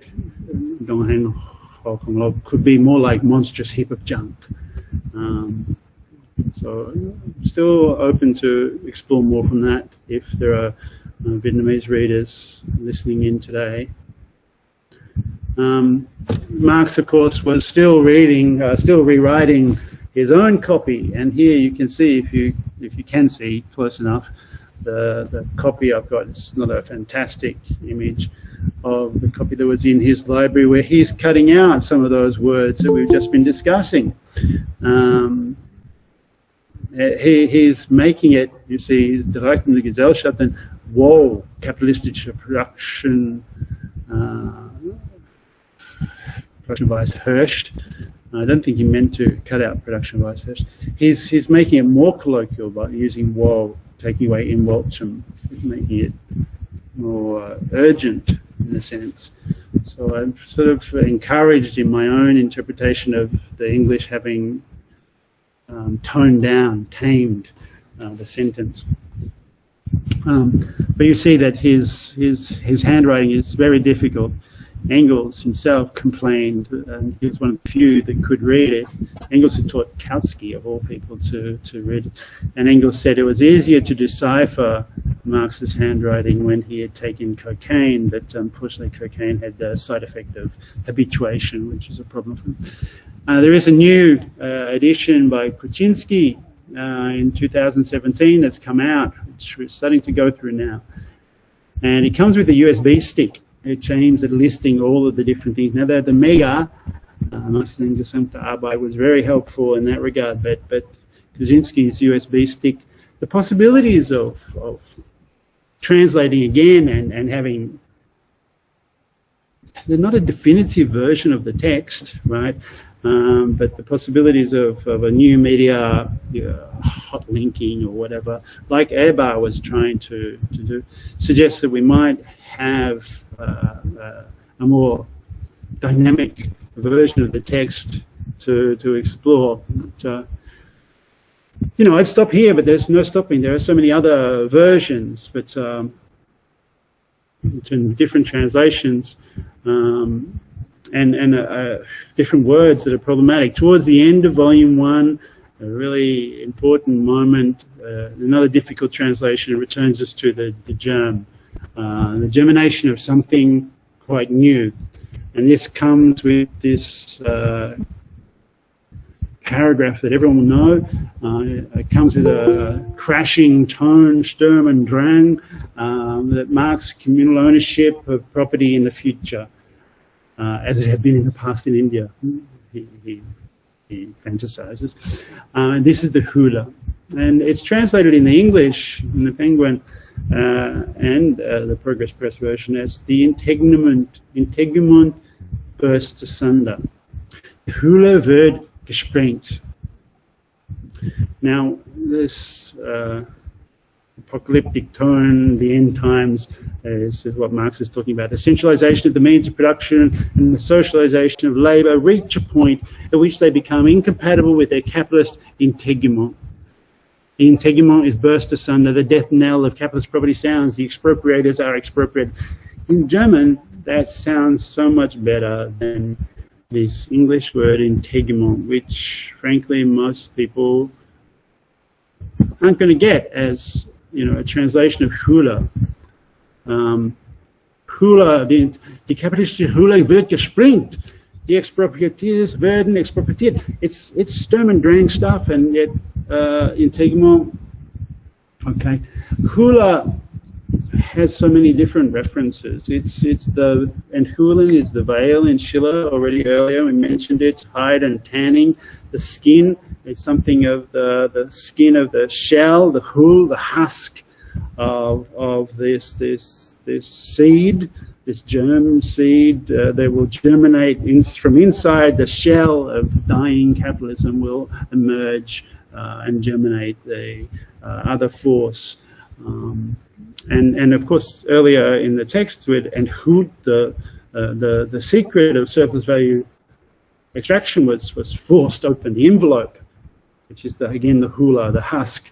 could be more like monstrous heap of junk. So still open to explore more from that if there are Vietnamese readers listening in today. Marx, of course, was still rewriting his own copy, and here you can see, if you can see close enough, the copy I've got. It's not a fantastic image of the copy that was in his library, where he's cutting out some of those words that we've just been discussing. He's making it, you see, direct in the Gesellschaft and whoa, kapitalistische Production, Productionweise herrscht. I don't think he meant to cut out Productionweise herrscht. He's making it more colloquial by using woe, taking away in welchem, making it more urgent in a sense. So I'm sort of encouraged in my own interpretation of the English having toned down, tamed the sentence. But you see that his handwriting is very difficult. Engels himself complained, and he was one of the few that could read it. Engels had taught Kautsky, of all people, to read it. And Engels said it was easier to decipher Marx's handwriting when he had taken cocaine, but unfortunately cocaine had the side effect of habituation, which is a problem for him. There is a new edition by Kuczynski in 2017 that's come out, which we're starting to go through now. And it comes with a USB stick. It aims at listing all of the different things. Now, the Mega, Marxische Gesamte Arbeit, was very helpful in that regard, but Kuczynski's USB stick, the possibilities of translating again and having, they're not a definitive version of the text, right? But the possibilities of a new media, hot linking or whatever, like Eber was trying to do, suggests that we might have a more dynamic version of the text to explore. So, I'd stop here, but there's no stopping. There are so many other versions, but in different translations. And different words that are problematic. Towards the end of Volume 1, a really important moment, another difficult translation, returns us to the germ, the germination of something quite new. And this comes with this paragraph that everyone will know. It comes with a crashing tone, Sturm und Drang, that marks communal ownership of property in the future. As it had been in the past in India, he fantasizes. This is the Hula, and it's translated in the English, in the Penguin, and the Progress Press version as the Integument bursts asunder. The Hula wird gesprengt. Now, this apocalyptic tone, the end times, is what Marx is talking about. The centralization of the means of production and the socialization of labour reach a point at which they become incompatible with their capitalist integument. The integument is burst asunder. The death knell of capitalist property sounds. The expropriators are expropriated. In German, that sounds so much better than this English word integument, which, frankly, most people aren't going to get as a translation of Hula. Hula, die kapitalistische Hula wird gesprengt. Die Expropriateurs werden expropriiert. It's Sturm und Drang stuff, and yet Integument. Okay, Hula has so many different references. And Hulen is the veil in Schiller already earlier. We mentioned it, hide and tanning. The skin is something of the skin of the shell, the hull, the husk of this seed, this germ seed that will germinate from inside the shell of dying capitalism, will emerge and germinate the other force. And of course, earlier in the text, and who the secret of surplus value extraction was forced open. The envelope, which is again the hula, the husk,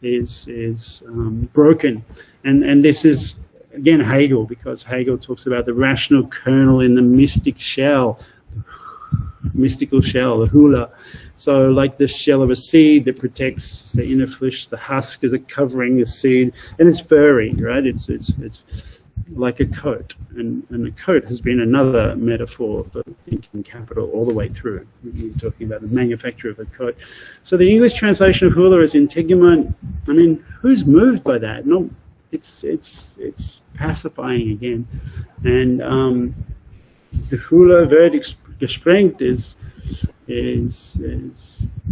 is broken, and this is again Hegel, because Hegel talks about the rational kernel in the mystical shell, the hula. So like the shell of a seed that protects the inner flesh, the husk is a covering the seed, and it's furry, right? It's like a coat, and the coat has been another metaphor for thinking capital all the way through. We're talking about the manufacture of a coat. So the English translation of hula is integument. I mean, who's moved by that? No, it's pacifying again, and the hula wird gesprengt is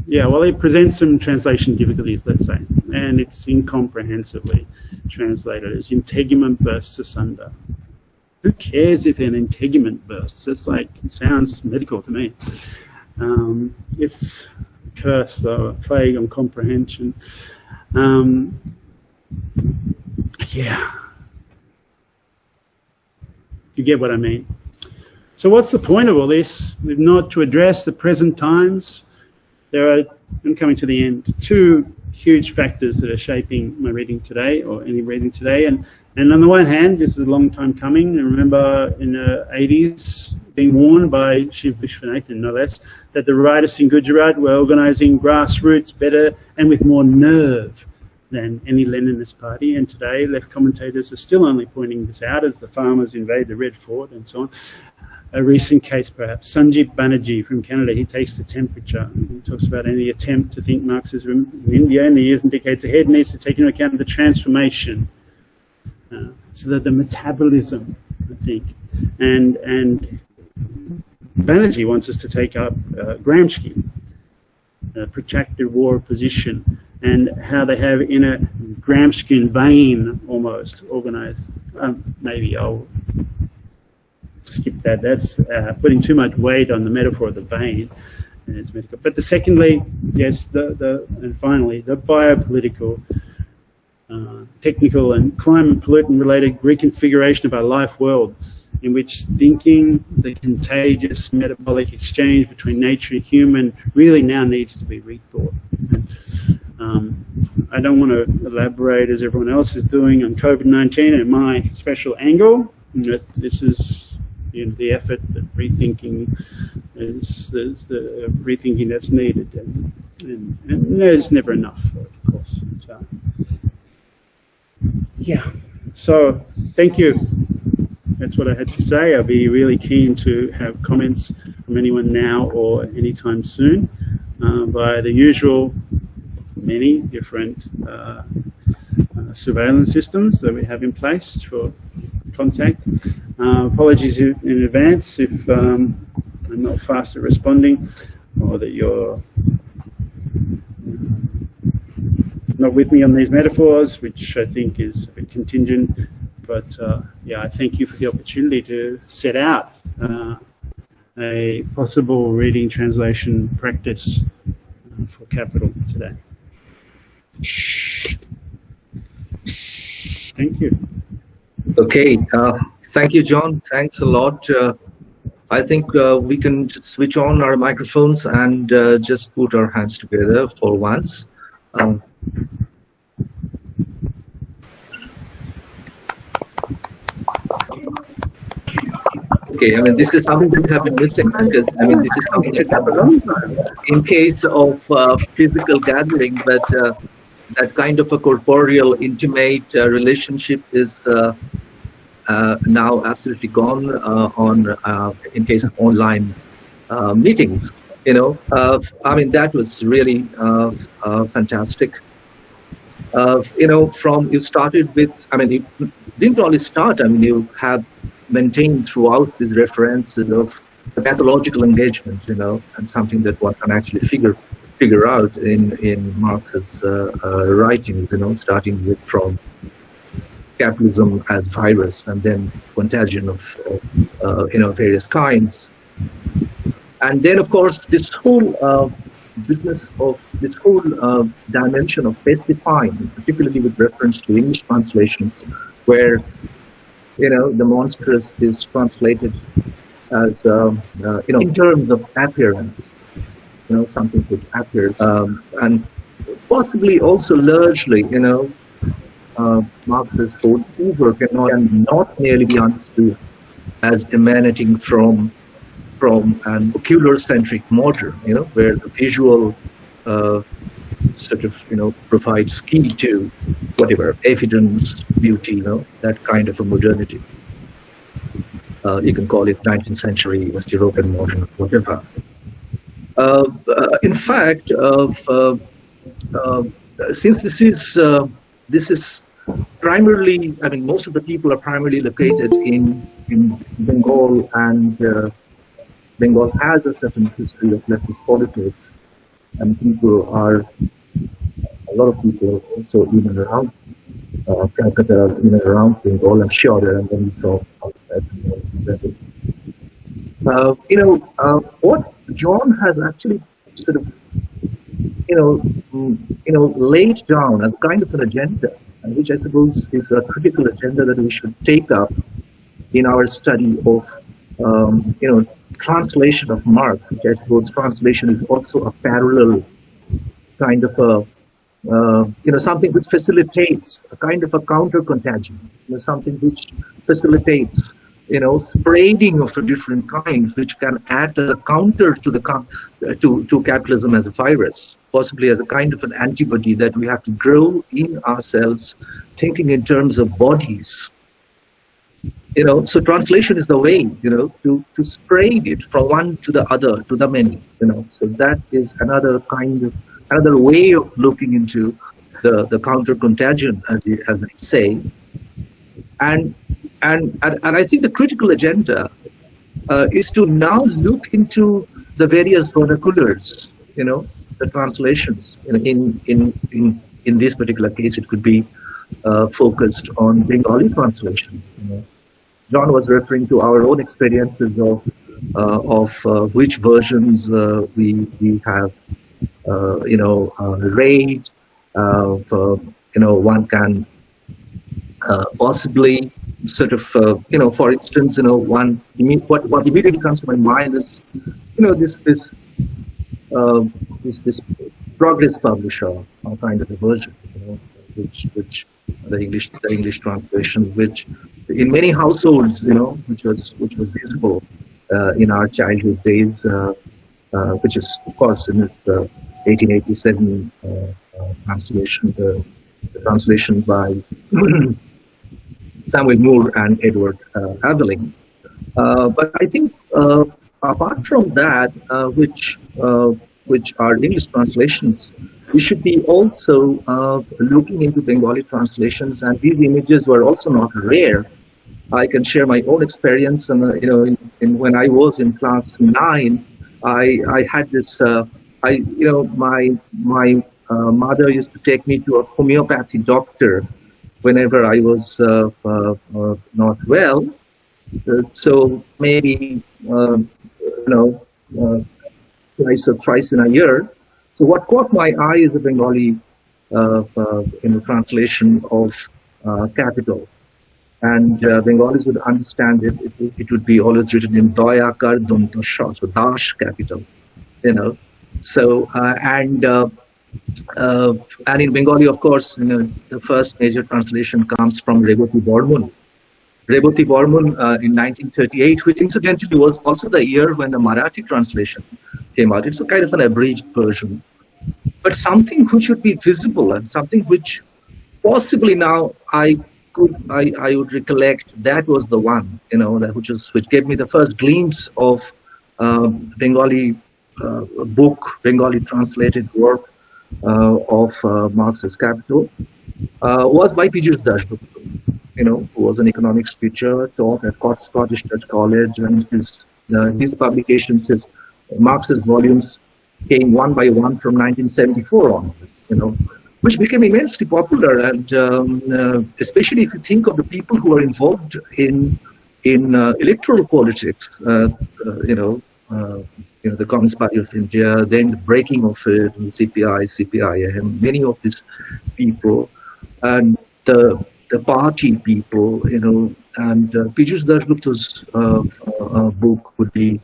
yeah, well, it presents some translation difficulties, let's say, and it's incomprehensibly translated as integument bursts asunder. Who cares if an integument bursts? It's like, it sounds medical to me. It's a curse, though, a plague on comprehension. Yeah, you get what I mean. So what's the point of all this? If not to address the present times. There are, I'm coming to the end, two huge factors that are shaping my reading today, or any reading today. And on the one hand, this is a long time coming. I remember in the 80s being warned by Shiv Vishwanathan, no less, that the rightists in Gujarat were organising grassroots better and with more nerve than any Leninist party. And today, left commentators are still only pointing this out as the farmers invade the Red Fort and so on. A recent case, perhaps, Sanjeev Banerjee from Canada, he takes the temperature. He talks about any attempt to think Marxism in India in the years and decades ahead needs to take into account the transformation, so that the metabolism, I think. And Banerjee wants us to take up Gramsci, a protracted war of position, and how they have in a Gramscian vein almost organised. Maybe I'll skip that. That's putting too much weight on the metaphor of the vein, and it's medical. But the secondly, yes, and finally, the biopolitical, technical, and climate pollutant related reconfiguration of our life world, in which thinking, the contagious metabolic exchange between nature and human, really now needs to be rethought. I don't want to elaborate as everyone else is doing on COVID-19 and my special angle. This is the effort that rethinking is the rethinking that's needed, and there's never enough, of course. So, yeah. So thank you. That's what I had to say. I'll be really keen to have comments from anyone now or anytime soon via the usual many different surveillance systems that we have in place for contact. Apologies in advance if I'm not fast at responding, or that you're not with me on these metaphors, which I think is a bit contingent. But yeah, I thank you for the opportunity to set out a possible reading translation practice for Capital today. Thank you. Okay, thank you, John. Thanks a lot. I think we can just switch on our microphones and just put our hands together for once. Okay, I mean, this is something that we have been missing, because, I mean, this is something that happens in case of physical gathering, but that kind of a corporeal, intimate relationship is now absolutely gone in case of online meetings. You know, I mean, that was really fantastic. You know, you started with, I mean, you didn't only start, I mean, you have maintained throughout these references of the pathological engagement, you know, and something that one can actually figure figure out in Marx's writings, starting with from capitalism as virus and then contagion of various kinds. And then, of course, this whole business of this whole dimension of specifying, particularly with reference to English translations, where the monstrous is translated as in terms of appearance, something which appears, and possibly also largely, Marx's whole work cannot merely be understood as emanating from an ocular-centric model, where the visual sort of, provides key to whatever, evidence, beauty, that kind of a modernity. You can call it 19th century West European modern, whatever. In fact, since this is primarily, I mean, most of the people are primarily located in Bengal, and Bengal has a certain history of leftist politics, and a lot of people also even around Kolkata, even around Bengal, I'm sure there are many from outside Bengal. What John has actually sort of, laid down as kind of an agenda, and which I suppose is a critical agenda that we should take up in our study of, translation of Marx, which I suppose translation is also a parallel kind of a, something which facilitates a kind of a counter-contagion, something which facilitates, spreading of a different kind, which can act as a counter to to capitalism as a virus, possibly as a kind of an antibody that we have to grow in ourselves, thinking in terms of bodies. So translation is the way, to spread it from one to the other, to the many, So that is another way of looking into the counter-contagion, as I say. And I think the critical agenda is to now look into the various vernaculars, the translations. In this particular case, it could be focused on Bengali translations. John was referring to our own experiences of which versions we have, read. One can possibly sort of, for instance, what immediately comes to my mind is, this progress publisher kind of a version, which the English translation, which in many households, which was visible in our childhood days, which is of course in its 1887 translation, the translation by Samuel Moore and Edward Aveling. But I think apart from that, which are English translations, we should be also looking into Bengali translations, and these images were also not rare. I can share my own experience, and when I was in class 9, I had this. My mother used to take me to a homeopathy doctor whenever I was not well. So maybe twice or thrice in a year. So what caught my eye is a Bengali translation of capital, and Bengalis would understand it. It would be always written in Doyakar Dontasha, so Dash capital, So and in Bengali, of course, the first major translation comes from Reboti Bormon. Reboti Bormon in 1938, which incidentally was also the year when the Marathi translation came out. It's a kind of an abridged version, but something which would be visible and something which possibly now I would recollect that was the one, which gave me the first glimpse of Bengali book, Bengali translated work of Marx's Capital, was by Pijus Dasgupta, who was an economics teacher, taught at Scottish Church College, and his publications, Marx's volumes came one by one from 1974 onwards, which became immensely popular, and especially if you think of the people who are involved in electoral politics, the Communist Party of India, then the breaking of it, the CPI, CPIM, many of these people, and the party people, and Piyush Dasgupta's book would be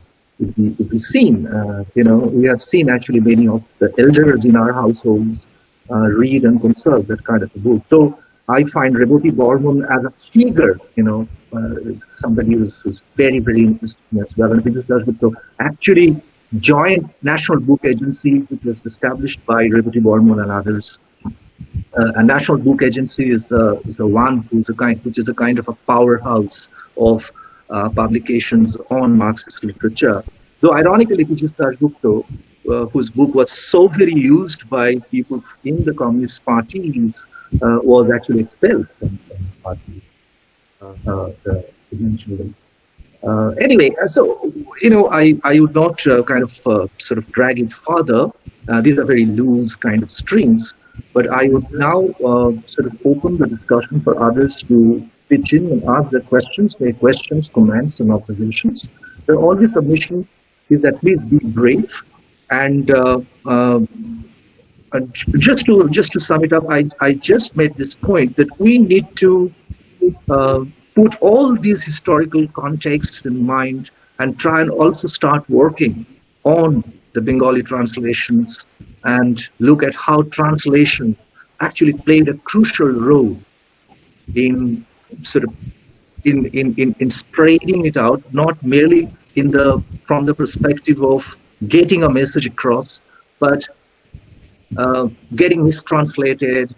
seen. We have seen actually many of the elders in our households read and consult that kind of a book. So I find Reboti Borman as a figure, somebody who's very, very interesting as well. And Piyush Dasgupta actually joined National Book Agency, which was established by Reboti Borman and others. A National Book Agency is the one which is a kind of a powerhouse of publications on Marxist literature. Though ironically, Piyush Dasgupta, whose book was so very used by people in the Communist parties, was actually expelled from his party eventually. Anyway, so I would not sort of drag it further. These are very loose kind of strings, but I would now sort of open the discussion for others to pitch in and ask their questions, make questions, comments, and observations. The only submission is that please be brave, and just to sum it up, I just made this point that we need to put all these historical contexts in mind and try and also start working on the Bengali translations and look at how translation actually played a crucial role in in spreading it out, not merely from the perspective of getting a message across, but getting mistranslated,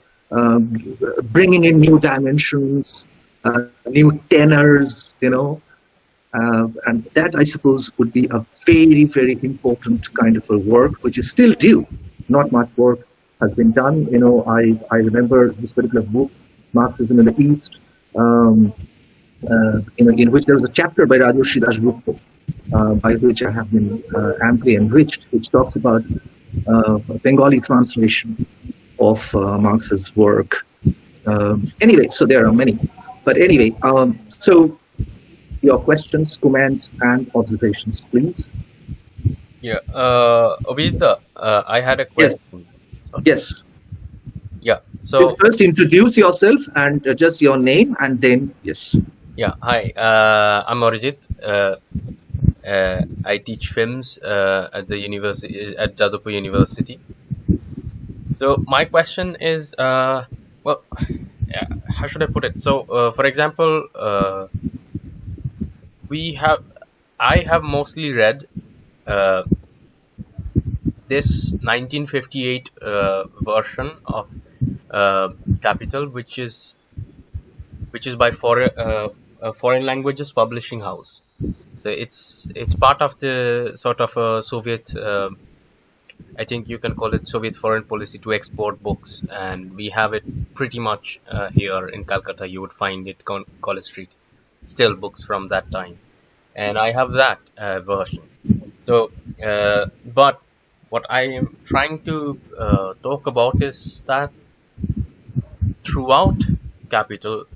bringing in new dimensions, new tenors, and that, I suppose, would be a very, very important kind of a work, which is still due. Not much work has been done. I remember this particular book, Marxism in the East, in which there was a chapter by Rajarshi Dasgupta, by which I have been amply enriched, which talks about Bengali translation of Marx's work. Anyway, so there are many. But anyway, so your questions, comments, and observations, please. Yeah, Abhijit, I had a question. Yes. Yeah. So please first introduce yourself and just your name, and then yes. Yeah. Hi. I'm Abhijit. I teach films at the university at Jadavpur University. So my question is, how should I put it? So, for example, I have mostly read this 1958 version of Capital, which is by a foreign languages publishing house. So it's part of the sort of a Soviet, I think you can call it Soviet foreign policy to export books, and we have it pretty much here in Calcutta. You would find it College Street, still books from that time, and I have that version. So, but what I am trying to talk about is that throughout Capital,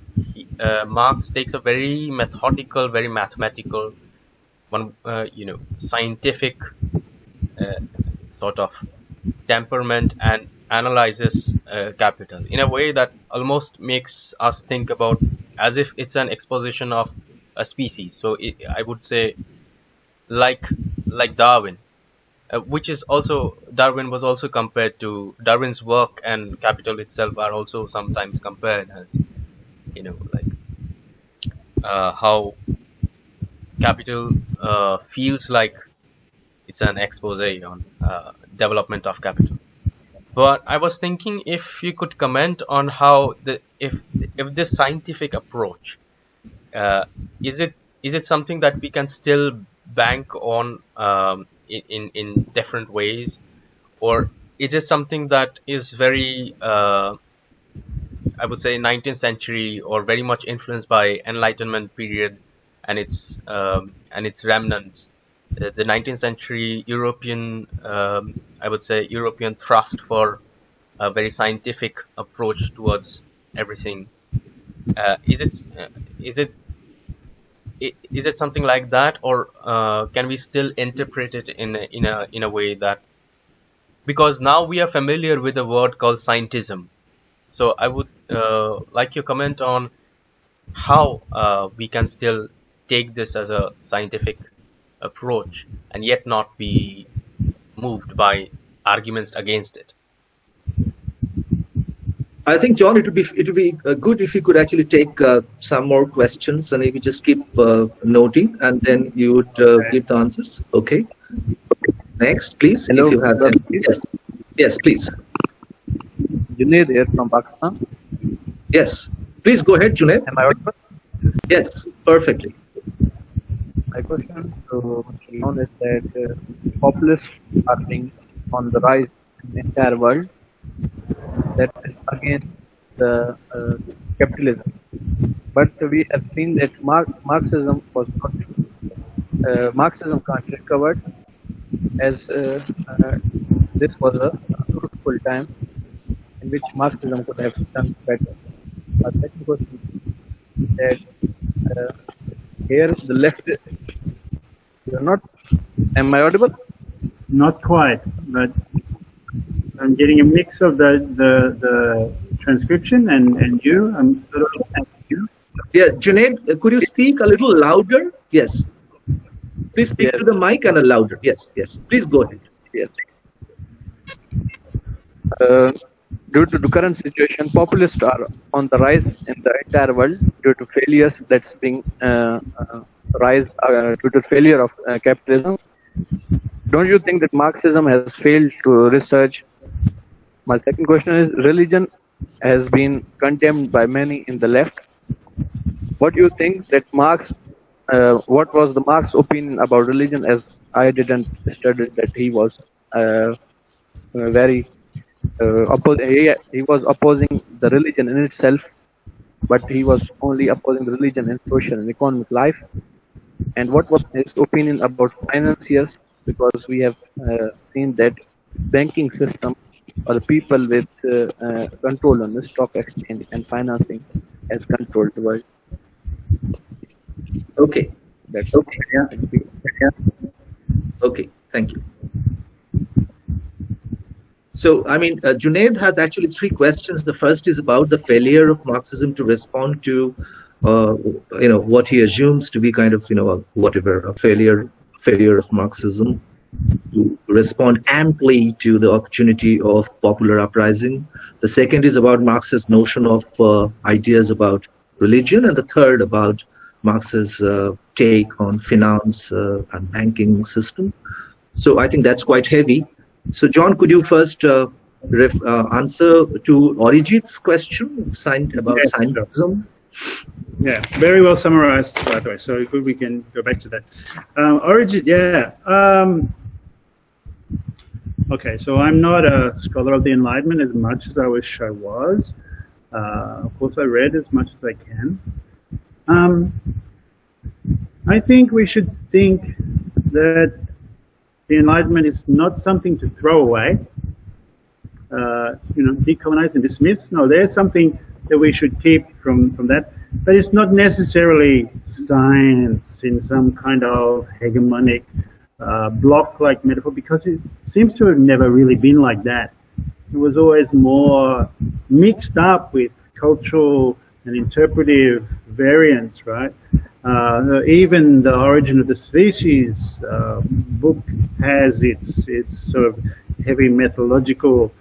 Marx takes a very methodical, very mathematical, scientific sort of temperament and analyzes Capital in a way that almost makes us think about as if it's an exposition of a species. So I would say like Darwin, which is also, Darwin was also compared to, Darwin's work and Capital itself are also sometimes compared as, how Capital feels like it's an expose on development of capital. But I was thinking if you could comment on how if this scientific approach is it something that we can still bank on in different ways, or is it something that is very I would say 19th century or very much influenced by Enlightenment period and its remnants, the 19th century European, I would say, European thrust for a very scientific approach towards everything. Is it something like that, or can we still interpret it in a way that, because now we are familiar with a word called scientism, so I would like your comment on how we can still take this as a scientific approach and yet not be moved by arguments against it. I think, John, it would be good if you could actually take some more questions and maybe just keep noting, and then you would give the answers. Okay. Next, please. Hello, if you have any. Yes. Yes, please. Junaid here from Pakistan. Yes. Please go ahead, Junaid. Am I audible? Yes, perfectly. My question to Mr. John is that populists are being on the rise in the entire world. That is against the capitalism. But we have seen that Marxism was not, Marxism can't recover, as this was a fruitful time in which Marxism could have done better. My second question is that here the left, you're not, am I audible? Not quite, but I'm getting a mix of the transcription and you. I'm sort of looking at you. Yeah, Junaid, could you speak a little louder? Yes. Please speak Yes. to the mic and a louder. Yes, yes. Please go ahead. Yes. Due to the current situation, populists are on the rise in the entire world due to failures that's being due to failure of capitalism. Don't you think that Marxism has failed to research? My second question is, religion has been condemned by many in the left. What do you think that what was the Marx opinion about religion? As I didn't study that he was very he was opposing the religion in itself, but he was only opposing the religion in social and economic life. And what was his opinion about financiers? Because we have seen that banking system or the people with control on the stock exchange and financing has controlled the world. Okay. That's Okay. yeah. Okay. Thank you. So, I mean, Junaid has actually three questions. The first is about the failure of Marxism to respond to, what he assumes to be kind of, a failure of Marxism to respond amply to the opportunity of popular uprising. The second is about Marx's notion of ideas about religion, and the third about Marx's take on finance and banking system. So I think that's quite heavy. So John, could you first answer to Abhijit's question about Yes, scientism? Yeah, very well summarized, by the way. So good, we can go back to that. Abhijit, yeah. Okay, so I'm not a scholar of the Enlightenment as much as I wish I was. Of course, I read as much as I can. I think we should think that the Enlightenment is not something to throw away, decolonize and dismiss. No, there's something that we should keep from that. But it's not necessarily science in some kind of hegemonic block-like metaphor, because it seems to have never really been like that. It was always more mixed up with cultural and interpretive variants, right? Even the Origin of the Species book has its sort of heavy methodological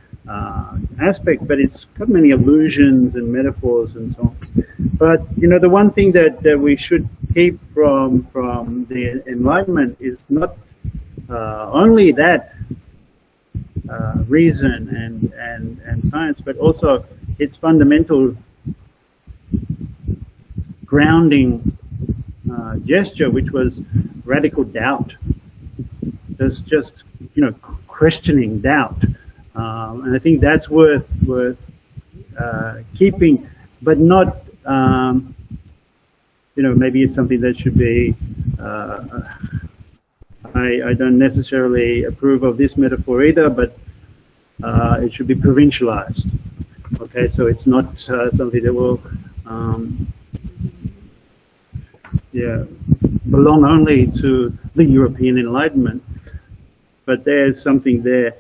aspect, but it's got many allusions and metaphors and so on. But the one thing that we should keep from the Enlightenment is not only that reason and science, but also its fundamental grounding gesture, which was radical doubt. There's just questioning doubt, and I think that's worth keeping, but not maybe it's something that should be I don't necessarily approve of this metaphor either, but it should be provincialized. Okay, so it's not something that will belong only to the European Enlightenment, but there's something there.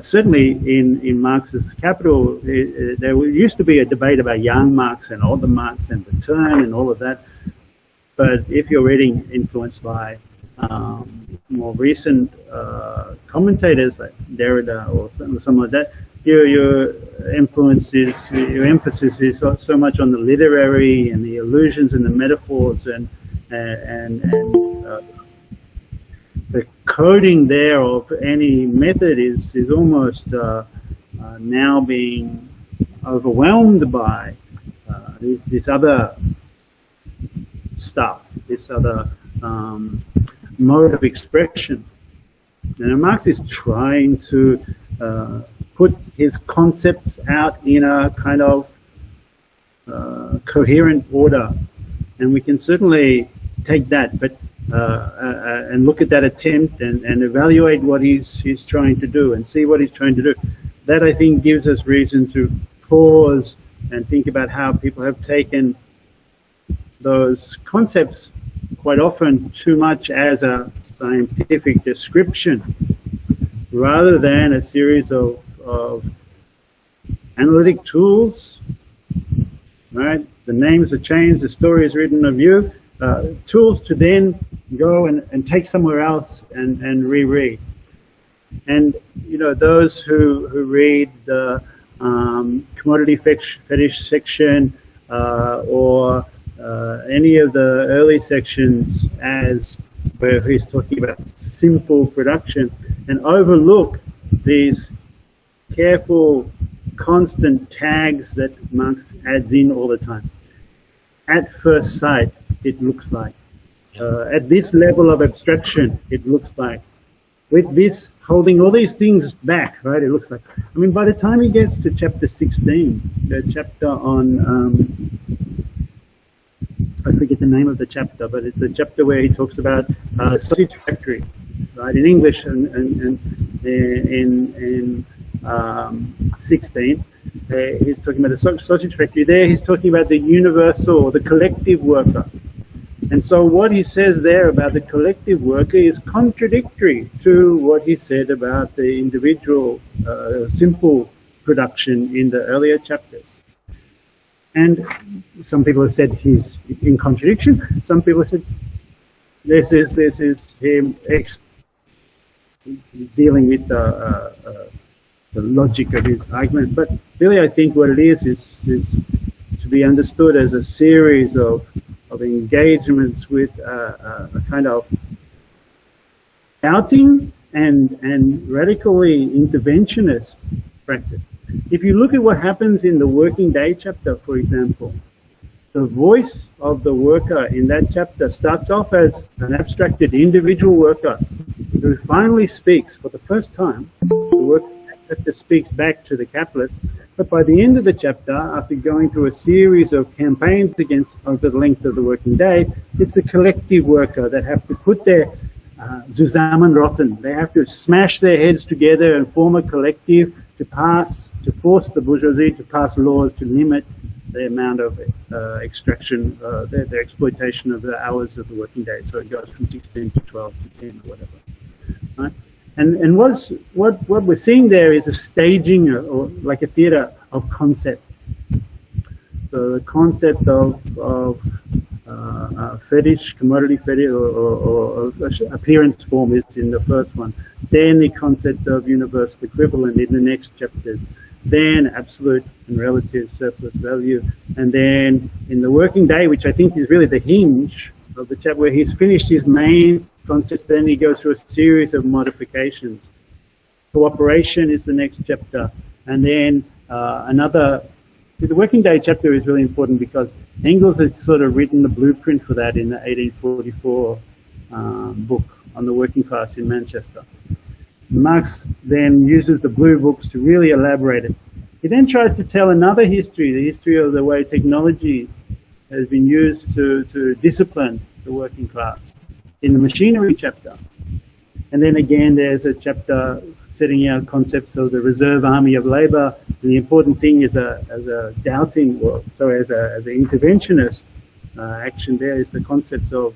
Certainly in Marx's Capital, there used to be a debate about young Marx and older Marx and the turn and all of that. But if you're reading influenced by more recent commentators like Derrida or something like that, your emphasis is so much on the literary and the allusions and the metaphors and the coding there of any method is almost now being overwhelmed by this other stuff, this other mode of expression. And Marx is trying to put his concepts out in a kind of coherent order, and we can certainly take that, but and look at that attempt and evaluate what he's trying to do and see what he's trying to do. That, I think, gives us reason to pause and think about how people have taken those concepts quite often too much as a scientific description rather than a series of analytic tools, right? The names are changed, the story is written of you, tools to then go and take somewhere else and reread. And, you know, those who read the commodity fetish section or any of the early sections as where he's talking about simple production and overlook these careful, constant tags that Marx adds in all the time. At first sight, it looks like. At this level of abstraction, it looks like. With this, holding all these things back, right, it looks like. I mean, by the time he gets to chapter 16, the chapter on, I forget the name of the chapter, but it's a chapter where he talks about sausage factory, right, in English, and in 16, he's talking about the sausage factory. There he's talking about the universal or the collective worker. And so what he says there about the collective worker is contradictory to what he said about the individual simple production in the earlier chapters. And some people have said he's in contradiction. Some people have said this is him dealing with the logic of his argument. But really, I think what it is to be understood as a series of engagements with a kind of doubting and radically interventionist practice. If you look at what happens in the working day chapter, for example, the voice of the worker in that chapter starts off as an abstracted individual worker who finally speaks for the first time. The worker speaks back to the capitalist. But by the end of the chapter, after going through a series of campaigns over the length of the working day, it's the collective worker that have to put their Zusammenrotten. They have to smash their heads together and form a collective to force the bourgeoisie to pass laws to limit the amount of extraction, their exploitation of the hours of the working day. So it goes from 16 to 12 to 10 or whatever. Right? And what we're seeing there is a staging or like a theater of concepts. So the concept of fetish, commodity fetish, or appearance form is in the first one. Then the concept of universal equivalent in the next chapters. Then absolute and relative surplus value. And then in the working day, which I think is really the hinge of the chapter, where he's finished his main concepts, then he goes through a series of modifications. Cooperation is the next chapter. And then the working day chapter is really important because Engels had sort of written the blueprint for that in the 1844 book on the working class in Manchester. Marx then uses the blue books to really elaborate it. He then tries to tell another history, the history of the way technology has been used to discipline the working class in the machinery chapter. And then again, there's a chapter setting out concepts of the reserve army of labor. And the important thing is as a doubting, or sorry, as an interventionist action there is the concepts of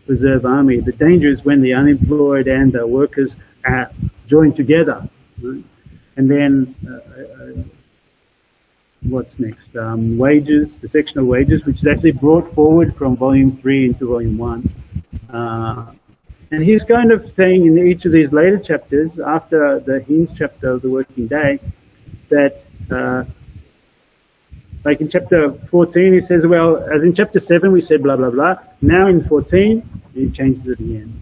reserve army. The danger is when the unemployed and the workers are joined together. Right? And then what's next? Wages, the section of wages, which is actually brought forward from volume 3 into volume 1. And he's kind of saying in each of these later chapters, after the Hinge chapter of the working day, that like in chapter 14, he says, well, as in chapter 7, we said blah, blah, blah. Now in 14, he changes it again.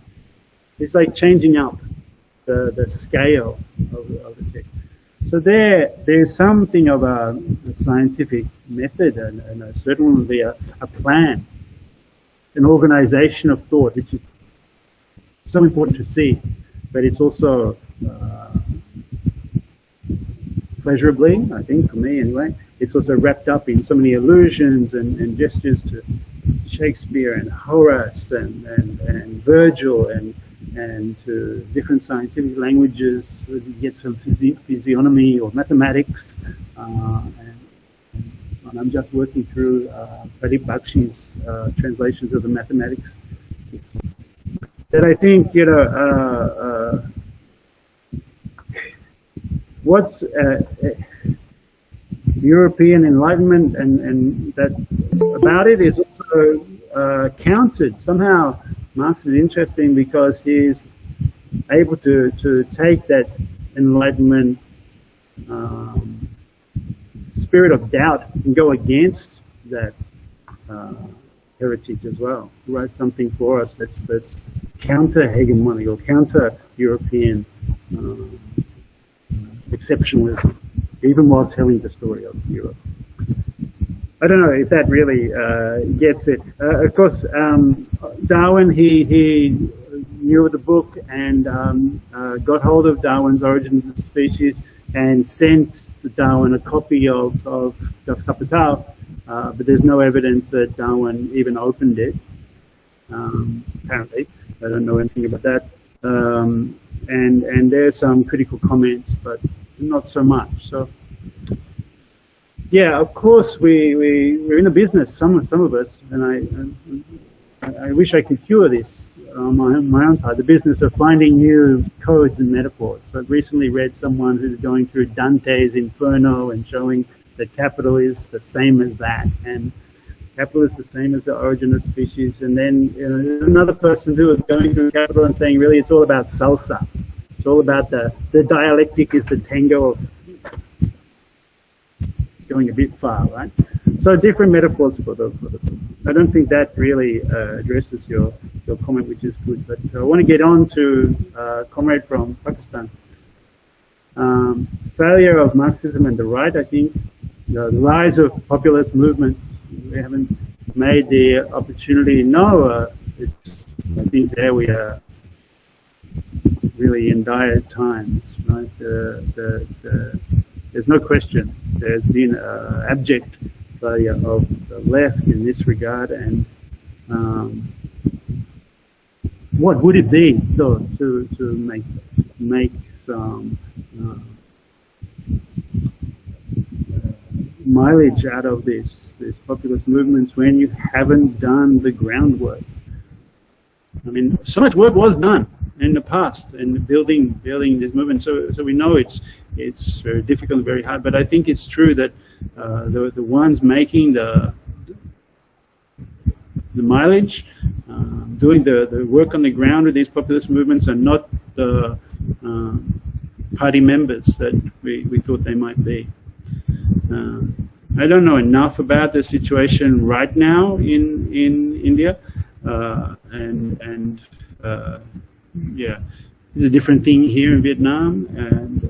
It's like changing up the scale of the text. So there's something of a scientific method and certainly a plan, an organization of thought, which is so important to see, but it's also pleasurably, I think, for me anyway, it's also wrapped up in so many allusions and gestures to Shakespeare and Horace and Virgil and to different scientific languages. You get some physiognomy or mathematics. And I'm just working through Pradip Bakshi's translations of the mathematics. That I think, what's European Enlightenment and that about it is also countered. Somehow Marx is interesting because he's able to take that Enlightenment spirit of doubt and go against that heritage as well. He writes something for us that's counter-hegemonic or counter-European exceptionalism, even while telling the story of Europe. I don't know if that really gets it. Of course, Darwin, he knew of the book and got hold of Darwin's Origin of the Species and sent Darwin a copy of Das Kapital, but there's no evidence that Darwin even opened it, apparently. I don't know anything about that. And there's some critical comments, but not so much. So, yeah, of course we're in a business. Some of us, and I wish I could cure this on my own part. The business of finding new codes and metaphors. I've recently read someone who's going through Dante's Inferno and showing that capital is the same as that, and capital is the same as the Origin of Species. And then there's another person who is going through capital and saying, really, it's all about salsa. It's all about the dialectic is the tango of going a bit far, right? So different metaphors for the book. I don't think that really addresses your comment, which is good. But I want to get on to a comrade from Pakistan. Failure of Marxism and the right, I think. The rise of populist movements. We haven't made the opportunity. No, I think there we are really in dire times, right? There's no question. There's been abject failure of the left in this regard, and what would it be though to make some mileage out of these populist movements when you haven't done the groundwork? I mean, so much work was done in the past in building this movement. So we know it's very difficult and very hard. But I think it's true that the ones making the mileage, doing the work on the ground with these populist movements, are not the party members that we thought they might be. I don't know enough about the situation right now in India, yeah, it's a different thing here in Vietnam, and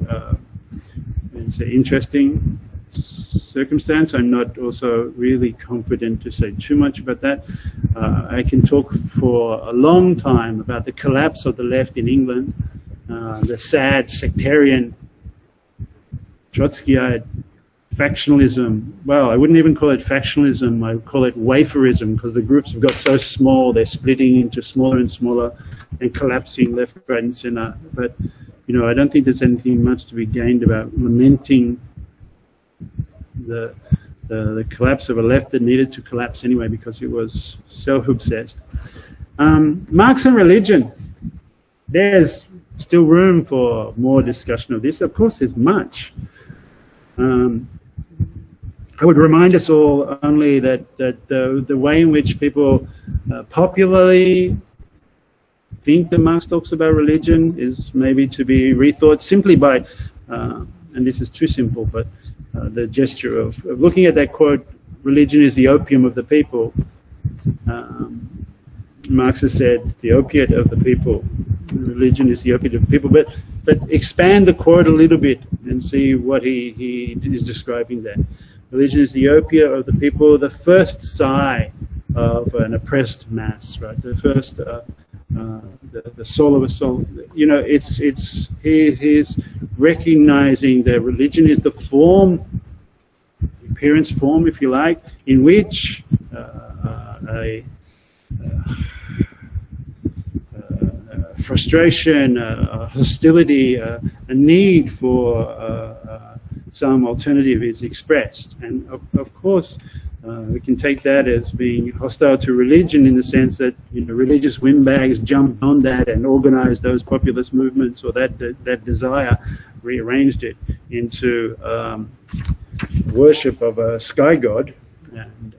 it's an interesting circumstance. I'm not also really confident to say too much about that. I can talk for a long time about the collapse of the left in England, the sad sectarian Trotskyite factionalism. Well, I wouldn't even call it factionalism. I would call it waferism, because the groups have got so small, they're splitting into smaller and smaller and collapsing left, right, and center. But, you know, I don't think there's anything much to be gained about lamenting the collapse of a left that needed to collapse anyway because it was self-obsessed. Marx and religion. There's still room for more discussion of this. Of course, there's much. I would remind us all only that the way in which people popularly think that Marx talks about religion is maybe to be rethought simply by, and this is too simple, but the gesture of looking at that quote, religion is the opium of the people. Marx has said, the opiate of the people. Religion is the opiate of the people. But expand the quote a little bit and see what he is describing there. Religion is the opiate of the people, the first sigh of an oppressed mass, right? The first, the soul of a soul. You know, he's recognizing that religion is the form, appearance form, if you like, in which frustration, hostility, a need for some alternative is expressed. And of course, we can take that as being hostile to religion in the sense that, you know, religious windbags jumped on that and organized those populist movements, or that desire, rearranged it into worship of a sky god. And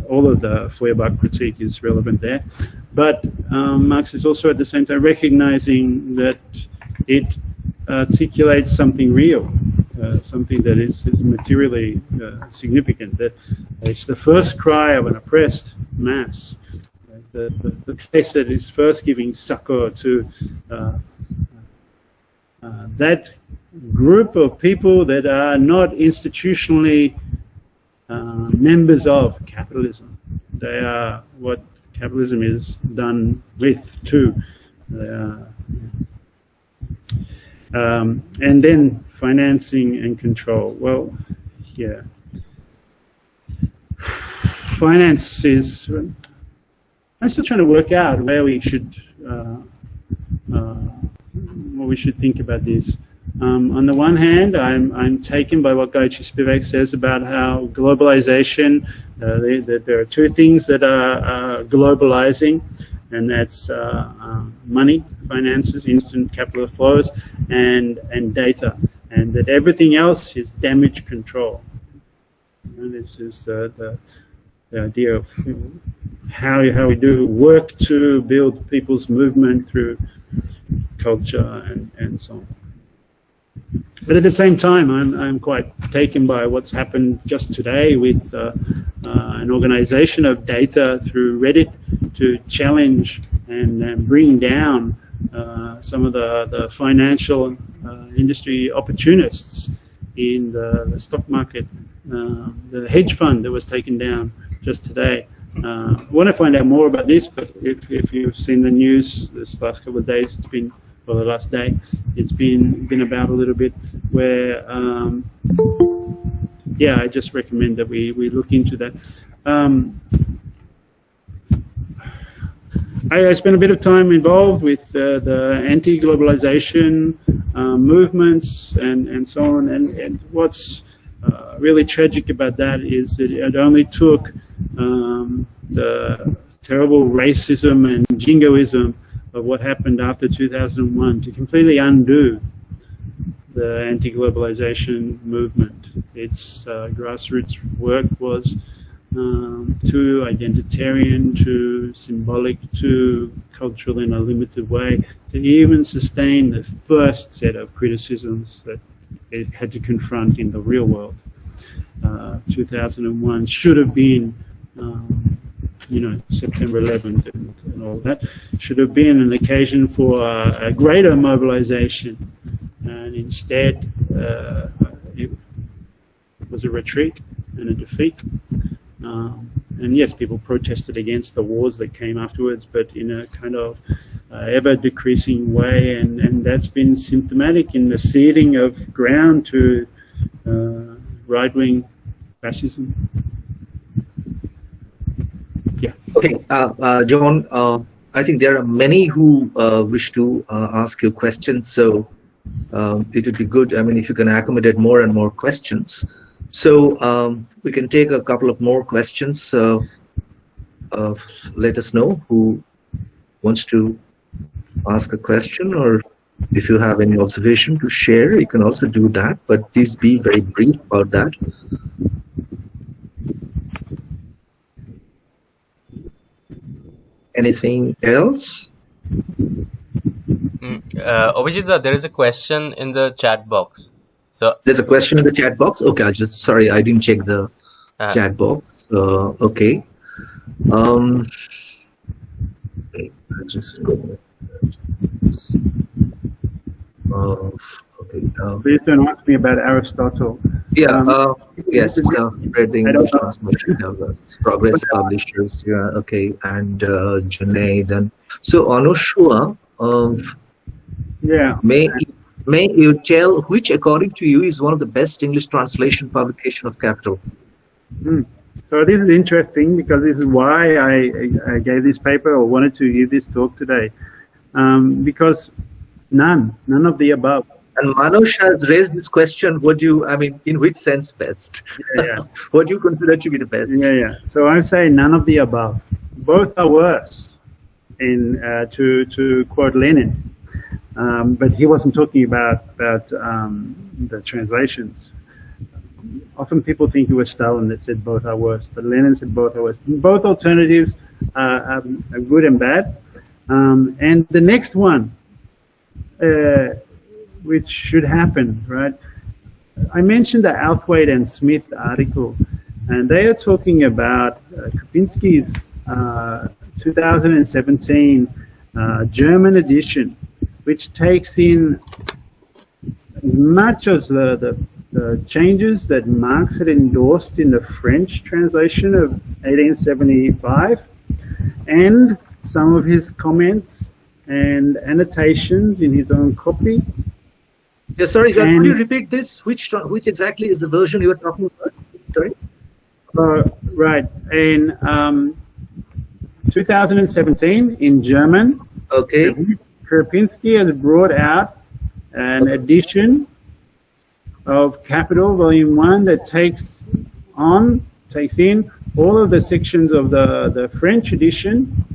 all of the Feuerbach critique is relevant there. But Marx is also at the same time recognizing that it articulates something real, something that is materially significant, that it's the first cry of an oppressed mass, the place that is first giving succor to that group of people that are not institutionally members of capitalism. They are what capitalism is done with too. And then financing and control. Well, yeah. Finance is, I'm still trying to work out where we should, what we should think about this. On the one hand, I'm taken by what Ghosh Spivak says about how globalization, that there are two things that are globalizing, and that's money, finances, instant capital flows, and data, and that everything else is damage control. And this is the idea of how we do work to build people's movement through culture and so on. But at the same time, I'm quite taken by what's happened just today with an organization of data through Reddit to challenge and bring down some of the financial industry opportunists in the stock market. The hedge fund that was taken down just today. I want to find out more about this, but if you've seen the news this last couple of days, it's been, well, the last day, it's been about a little bit where, yeah, I just recommend that we look into that. I spent a bit of time involved with the anti-globalization movements and so on, and what's really tragic about that is that it only took the terrible racism and jingoism of what happened after 2001 to completely undo the anti-globalization movement. Its grassroots work was too identitarian, too symbolic, too cultural in a limited way to even sustain the first set of criticisms that it had to confront in the real world. 2001 should have been, you know, September 11th and all that, should have been an occasion for a greater mobilization. And instead, it was a retreat and a defeat. And yes, people protested against the wars that came afterwards, but in a kind of ever-decreasing way, and that's been symptomatic in the ceding of ground to right-wing fascism. Yeah. Okay, John, I think there are many who wish to ask you questions, so it would be good, I mean, if you can accommodate more and more questions. So we can take a couple of more questions. Let us know who wants to ask a question, or if you have any observation to share, you can also do that, but please be very brief about that. Anything else? Abhijit, there is a question in the chat box. So there's a question in the chat box. Okay, I didn't check the chat box. Okay. Just go. Okay. Please don't ask me about Aristotle. Yeah. Yes. Read the English translation. Progress Publishers. Yeah. Okay. And Junaid. Then. So Anushua. Yeah. May you tell which, according to you, is one of the best English translation publication of Capital? So this is interesting, because this is why I gave this paper, or wanted to give this talk today, because none of the above. And Manush has raised this question. In which sense best? Yeah. What do you consider to be the best? Yeah. So I'm saying none of the above. Both are worse. To quote Lenin. But he wasn't talking about the translations. Often people think it was Stalin that said both are worse, but Lenin said both are worse. Both alternatives are good and bad. And the next one, which should happen, right? I mentioned the Althwaite and Smith article, and they are talking about Krupinski's 2017 German edition, which takes in much of the changes that Marx had endorsed in the French translation of 1875, and some of his comments and annotations in his own copy. Yeah, sorry, John, could you repeat this? Which exactly is the version you were talking about? Sorry? Right. In 2017, in German, okay, Krupinski has brought out an edition of Capital, Volume 1, that takes in all of the sections of the French edition,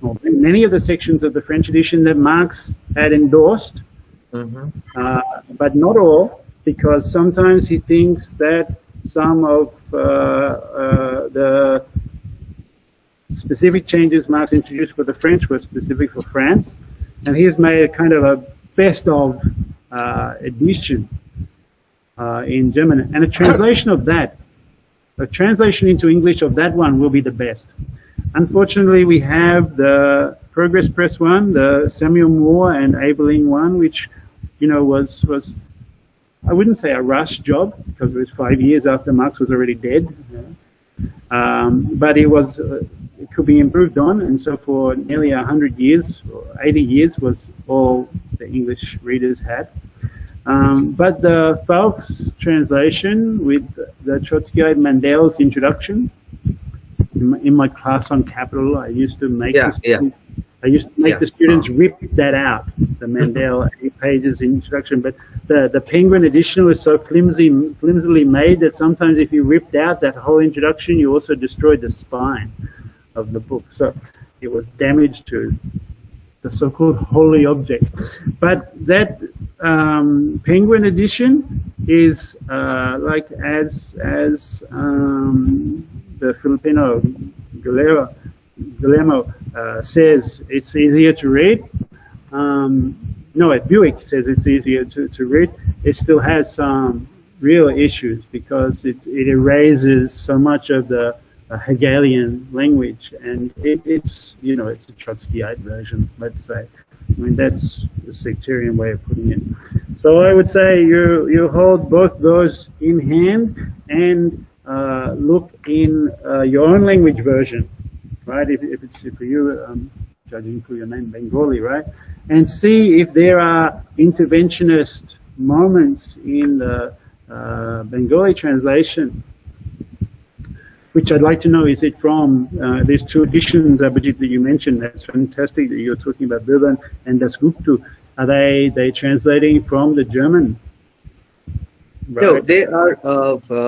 or many of the sections of the French edition that Marx had endorsed, but not all, because sometimes he thinks that some of the specific changes Marx introduced for the French were specific for France, and he has made a kind of a best of edition in German, and a translation of that, a translation into English of that one will be the best. Unfortunately, we have the Progress Press one, the Samuel Moore and Abeling one, which, was I wouldn't say a rush job, because it was 5 years after Marx was already dead, but it was. It could be improved on, and so for nearly 100 years, or 80 years, was all the English readers had. But the Falk's translation with the Trotskyite Mandel's introduction, in my class on Capital, I used to make the students rip that out, the Mandel 8 pages introduction. But the Penguin edition was so flimsily made that sometimes if you ripped out that whole introduction, you also destroyed the spine of the book. So it was damage to the so-called holy object. But that Penguin edition is like as the Filipino Guillermo says, it's easier to read. Buick says it's easier to read. It still has some real issues, because it erases so much of the Hegelian language, and it's a Trotskyite version, let's say. I mean, that's the sectarian way of putting it. So I would say you hold both those in hand, and look in your own language version, right? If for you, judging for your name, Bengali, right? And see if there are interventionist moments in the Bengali translation, which I'd like to know, is it from these two editions, Abhijit, that you mentioned? That's fantastic that you're talking about Birban and Dasgupta. Are they translating from the German? Right. No,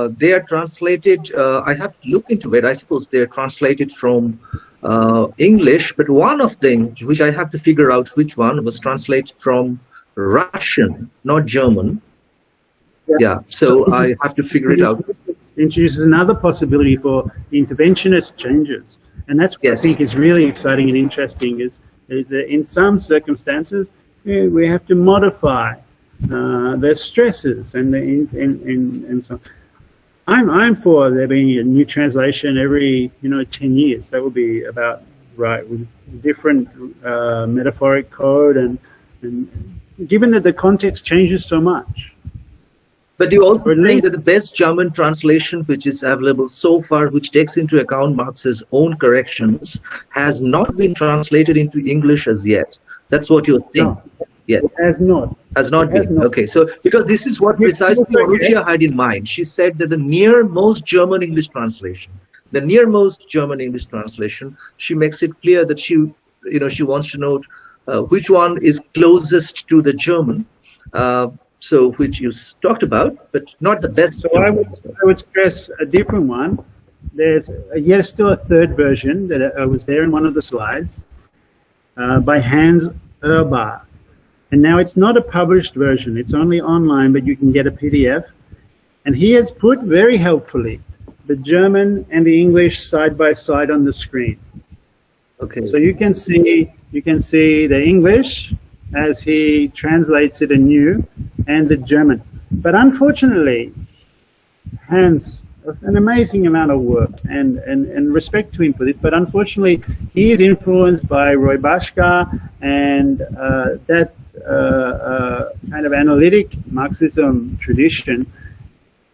they are translated. I have to look into it. I suppose they are translated from English, but one of them, which I have to figure out which one, was translated from Russian, not German. Yeah, so I have to figure it out. Introduces another possibility for interventionist changes, and that's what I think is really exciting and interesting. Is that in some circumstances we have to modify the stresses and so on. I'm for there being a new translation every 10 years. That would be about right, with different metaphoric code and given that the context changes so much. But you also think that the best German translation which is available so far, which takes into account Marx's own corrections, has not been translated into English as yet. That's what you're saying. No, yes. It has not. Has not been. Not. Okay, so because this is what precisely Arushia had in mind. She said that the nearmost German English translation, she makes it clear that she wants to note which one is closest to the German. So which you talked about, but not the best. So I would stress a different one. There's yet still a third version that was there in one of the slides by Hans Urbar. And now it's not a published version. It's only online, but you can get a PDF. And he has put very helpfully the German and the English side by side on the screen. Okay. So you can see the English as he translates it anew, and the German. But unfortunately, Hans, an amazing amount of work, and respect to him for this, but unfortunately, he is influenced by Roy Bashka and that kind of analytic Marxism tradition.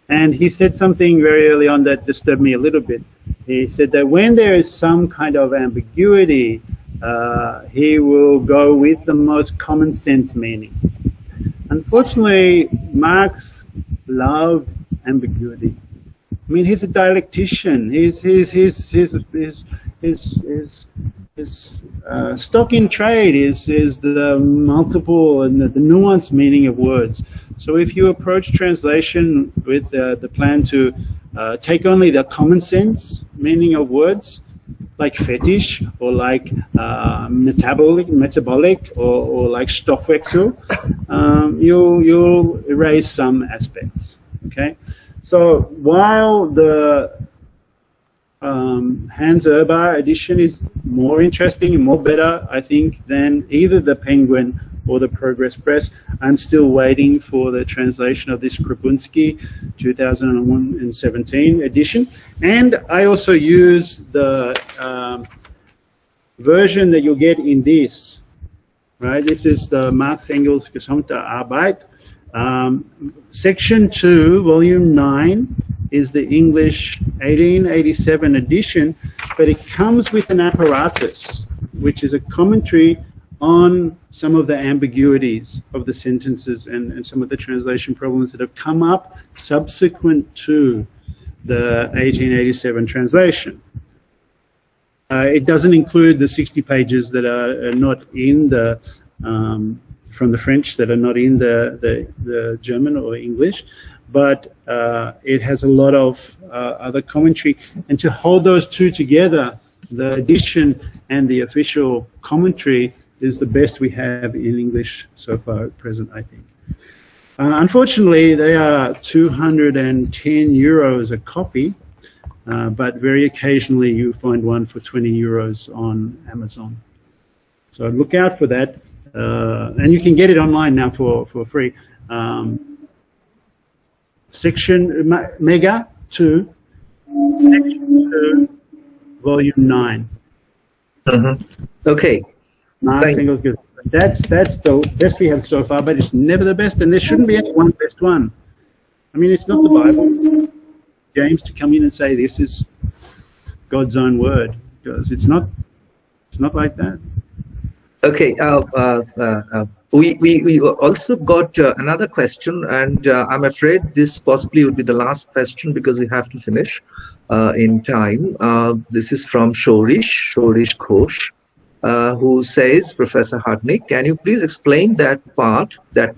And he said something very early on that disturbed me a little bit. He said that when there is some kind of ambiguity, he will go with the most common sense meaning. Unfortunately, Marx loved ambiguity. I mean, he's a dialectician. His stock in trade is the multiple and the nuanced meaning of words. So if you approach translation with the plan to take only the common sense meaning of words, like fetish or like metabolic or like Stoffwechsel, you'll erase some aspects. Okay, so while the Hans Urbar edition is more interesting and more better, I think, than either the Penguin or the Progress Press, I'm still waiting for the translation of this Krupinski 2017 edition. And I also use the version that you'll get in this, right? This is the Marx Engels Gesamte Arbeit. Section 2, volume 9, is the English 1887 edition, but it comes with an apparatus, which is a commentary on some of the ambiguities of the sentences and some of the translation problems that have come up subsequent to the 1887 translation. It doesn't include the 60 pages that are not in the from the French, that are not in the German or English, but it has a lot of other commentary. And to hold those two together, the edition and the official commentary, is the best we have in English so far at present, I think. Unfortunately, they are 210 euros a copy, but very occasionally you find one for 20 euros on Amazon. So look out for that. And you can get it online now for free. Section Mega 2, Section 2, Volume 9. Okay. That's the best we have so far, but it's never the best, and there shouldn't be any one best one. I mean, it's not the Bible, James, to come in and say this is God's own word, because it's not like that. Okay, we also got another question, and I'm afraid this possibly would be the last question because we have to finish in time. This is from Shorish Ghosh, who says, Professor Hutnyk, can you please explain that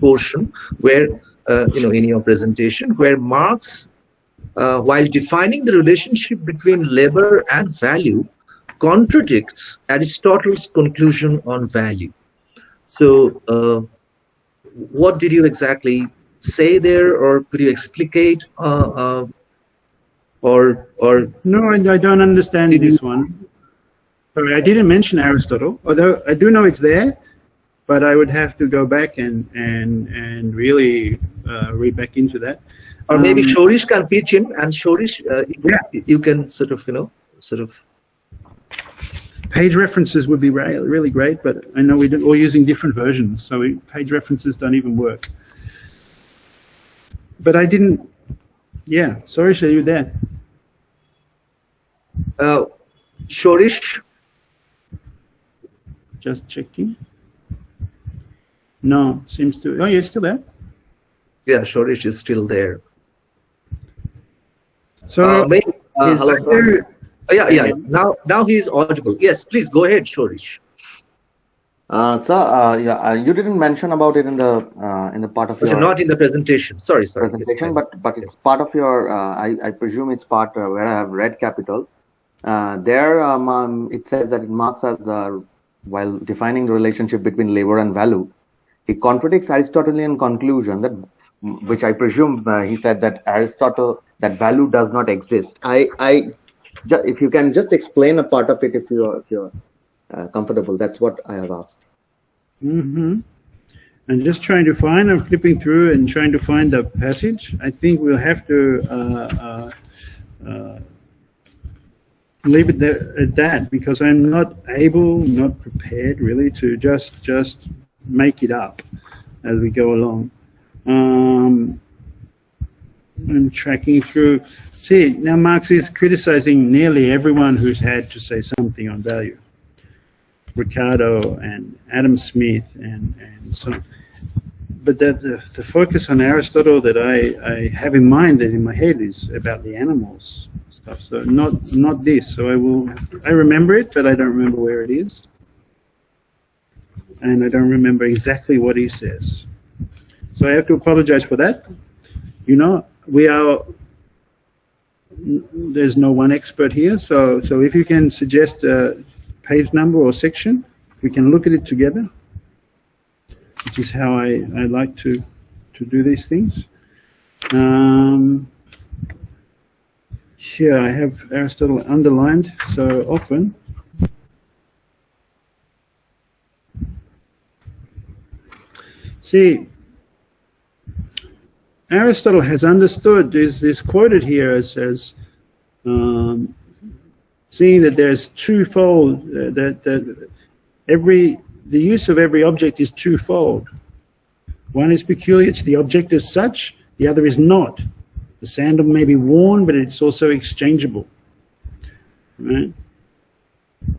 portion where, in your presentation, where Marx, while defining the relationship between labor and value, contradicts Aristotle's conclusion on value. So, what did you exactly say there, or could you explicate, or No, I don't understand this one. Sorry, I didn't mention Aristotle, although I do know it's there, but I would have to go back and really read back into that. or maybe Shorish can pitch in, and Shorish, you can sort of. Page references would be really great, but I know we're all using different versions, so page references don't even work. But I didn't. Yeah, sorry, are you there? Shorish. Just checking. No, seems to. Oh, you're still there. Yeah, Shorish is still there. So, hello. Yeah. Now he is audible. Yes, please go ahead, Shorish. You didn't mention about it in the part of your not in the presentation. Sorry. presentation, but it's part of your. I presume it's part where I have read Capital. There, it says that Marx has, while defining the relationship between labor and value, he contradicts Aristotelian conclusion that, which I presume he said that that value does not exist. If you can just explain a part of it, if you're comfortable, that's what I have asked. I'm just trying to find. I'm flipping through and trying to find the passage. I think we'll have to leave it there at that, because I'm not prepared really to just make it up as we go along. I'm tracking through. See, now Marx is criticizing nearly everyone who's had to say something on value. Ricardo and Adam Smith and so on. But the focus on Aristotle that I have in mind and in my head is about the animals stuff. So not this. So I remember it, but I don't remember where it is. And I don't remember exactly what he says. So I have to apologize for that. There's no one expert here, so if you can suggest a page number or section, we can look at it together, which is how I like to do these things. Here I have Aristotle underlined so often. See, Aristotle has understood, is quoted here as seeing that there's twofold, that the use of every object is twofold. One is peculiar to the object as such, the other is not. The sandal may be worn, but it's also exchangeable. Right?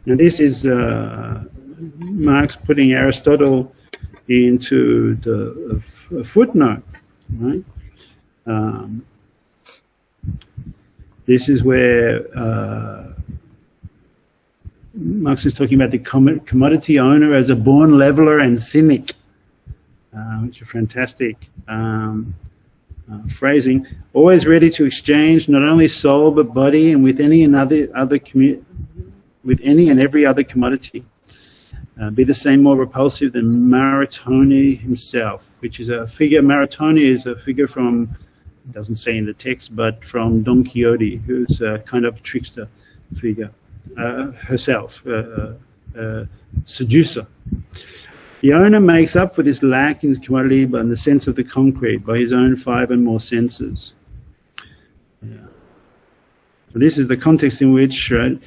Now this is Marx putting Aristotle into the footnote, right? This is where Marx is talking about the commodity owner as a born leveler and cynic, which is fantastic phrasing. Always ready to exchange not only soul but body, and with any and every other commodity. Be the same more repulsive than Maritone himself, which is a figure. Maritone is a figure from, it doesn't say in the text, but from Don Quixote, who's a kind of trickster figure herself, seducer. The owner makes up for this lack in his commodity by the sense of the concrete, by his own 5 and more senses. So this is the context in which, right,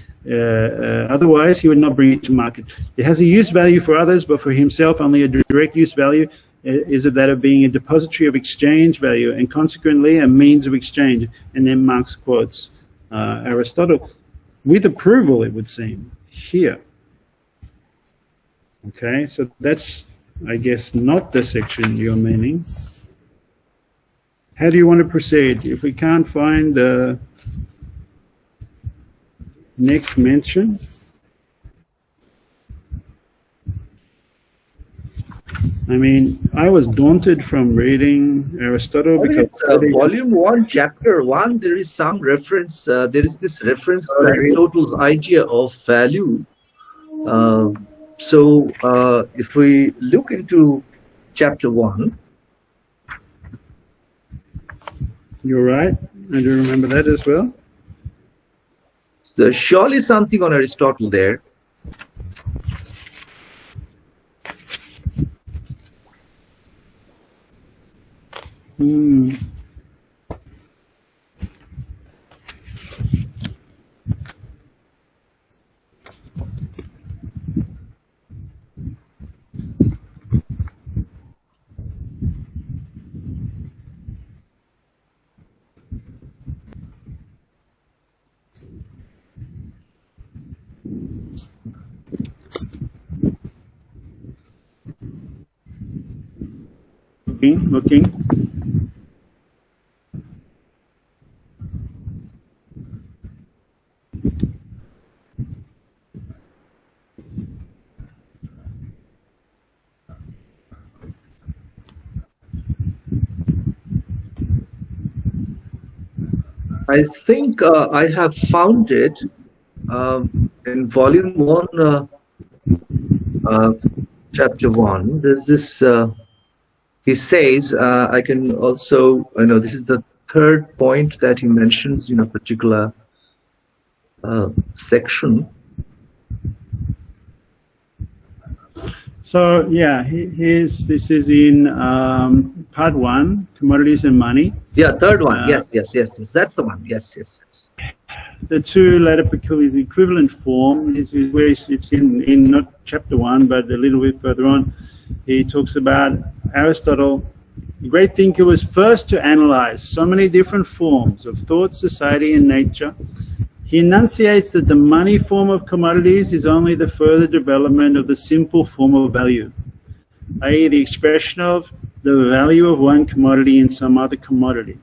otherwise he would not bring it to market. It has a use value for others, but for himself only a direct use value is of that of being a depository of exchange value, and consequently a means of exchange. And then Marx quotes Aristotle with approval, it would seem, here. Okay, so that's I guess not the section you're meaning. How do you want to proceed? If we can't find the next mention, I mean, I was daunted from reading Aristotle I think because it's volume 1, chapter 1. There is some reference. There is this reference to Aristotle's idea of value. So if we look into chapter 1. You're right. I do remember that as well. So surely something on Aristotle there. Looking. I think I have found it in volume 1, chapter 1. There's this, he says, I can also, I know this is the third point that he mentions in a particular section. So yeah, this is in part 1, commodities and money. Yeah, third one. Yes. That's the one. Yes. The two latter peculiars equivalent form is where it's in not chapter 1, but a little bit further on. He talks about Aristotle, the great thinker, was first to analyze so many different forms of thought, society, and nature. He enunciates that the money form of commodities is only the further development of the simple form of value, i.e. the expression of the value of one commodity in some other commodity.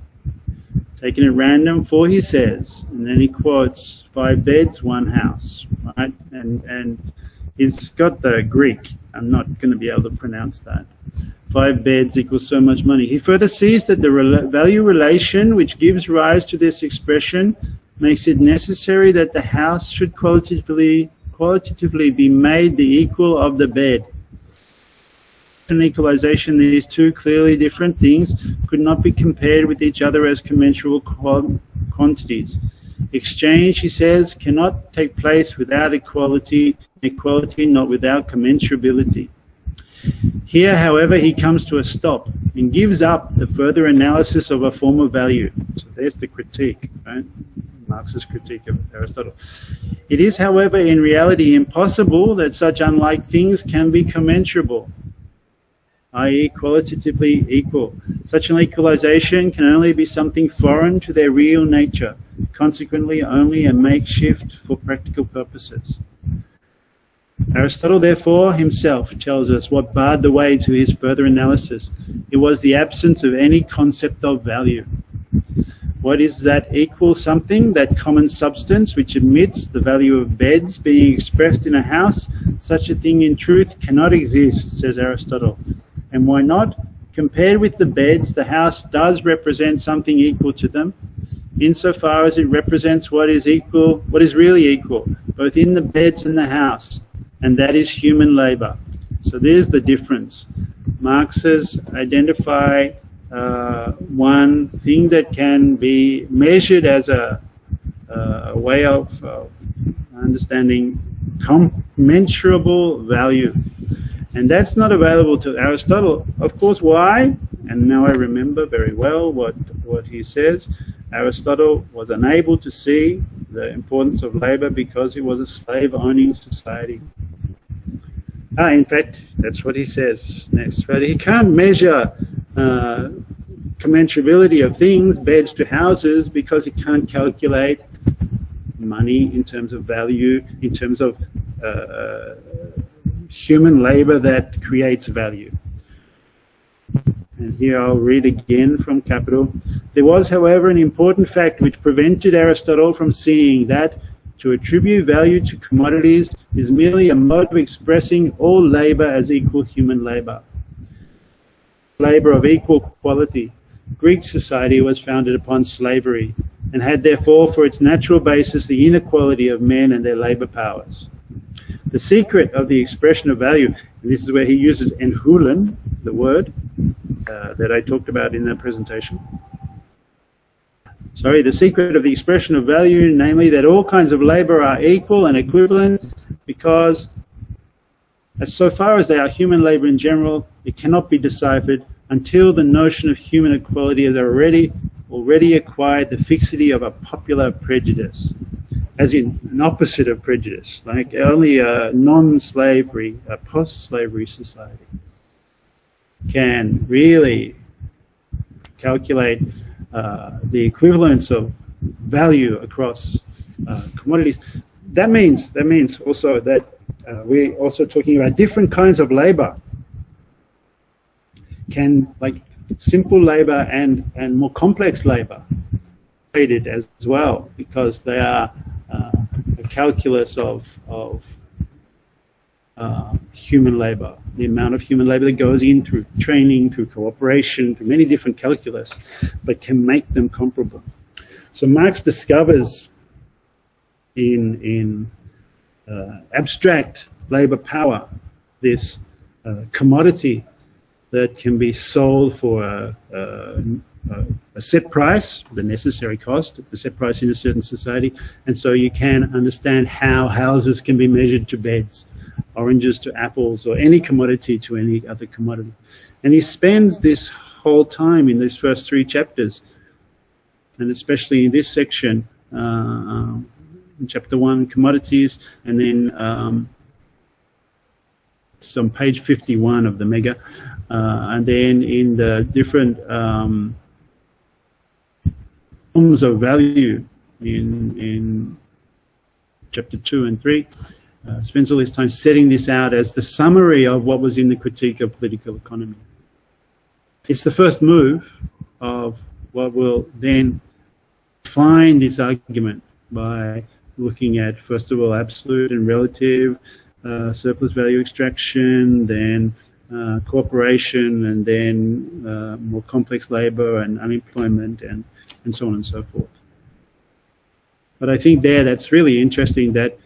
Taken at random, for he says, and then he quotes 5 beds, 1 house, right? And he's got the Greek. I'm not going to be able to pronounce that. 5 beds equals so much money. He further sees that the value relation which gives rise to this expression makes it necessary that the house should qualitatively be made the equal of the bed. An equalization, these two clearly different things could not be compared with each other as commensurable quantities. Exchange, he says, cannot take place without equality not without commensurability. Here, however, he comes to a stop and gives up the further analysis of a form of value. So there's the critique, right? Marxist critique of Aristotle. It is, however, in reality impossible that such unlike things can be commensurable, i.e. qualitatively equal. Such an equalization can only be something foreign to their real nature, consequently only a makeshift for practical purposes. Aristotle, therefore, himself tells us what barred the way to his further analysis. It was the absence of any concept of value. What is that equal something, that common substance which admits the value of beds being expressed in a house? Such a thing in truth cannot exist, says Aristotle. And why not? Compared with the beds, the house does represent something equal to them, insofar as it represents what is really equal, both in the beds and the house, and that is human labor. So there's the difference. Marxists identify one thing that can be measured as a way of understanding commensurable value. And that's not available to Aristotle. Of course, why? And now I remember very well what he says. Aristotle was unable to see the importance of labor because he was a slave-owning society. In fact, that's what he says next. But he can't measure commensurability of things, beds to houses, because he can't calculate money in terms of value, in terms of human labor that creates value. And here I'll read again from Capital. There was, however, an important fact which prevented Aristotle from seeing that to attribute value to commodities is merely a mode of expressing all labor as equal human labor. Labor of equal quality. Greek society was founded upon slavery and had therefore for its natural basis the inequality of men and their labor powers. The secret of the expression of value, and this is where he uses enhulen, the word that I talked about in the presentation. Sorry, the secret of the expression of value, namely that all kinds of labor are equal and equivalent because as so far as they are human labor in general, it cannot be deciphered until the notion of human equality has already acquired the fixity of a popular prejudice, as in an opposite of prejudice, like only a non-slavery, a post-slavery society can really calculate the equivalence of value across commodities. That means also that we're also talking about different kinds of labor. Can, like, simple labor and more complex labor traded as well, because they are a calculus of human labor, the amount of human labor that goes in through training, through cooperation, through many different calculus, but can make them comparable. So Marx discovers in abstract labor power this commodity that can be sold for a set price, the necessary cost, the set price in a certain society. And so you can understand how houses can be measured to beds, oranges to apples, or any commodity to any other commodity. And he spends this whole time in these first 3 chapters, and especially in this section, in chapter 1, commodities, and then some page 51 of the Mega, and then in the different forms of value in chapter 2 and 3, spends all his time setting this out as the summary of what was in the Critique of Political Economy. It's the first move of what will then find this argument by looking at, first of all, absolute and relative surplus value extraction, then cooperation, and then more complex labor and unemployment, and so on and so forth. But I think that's really interesting, that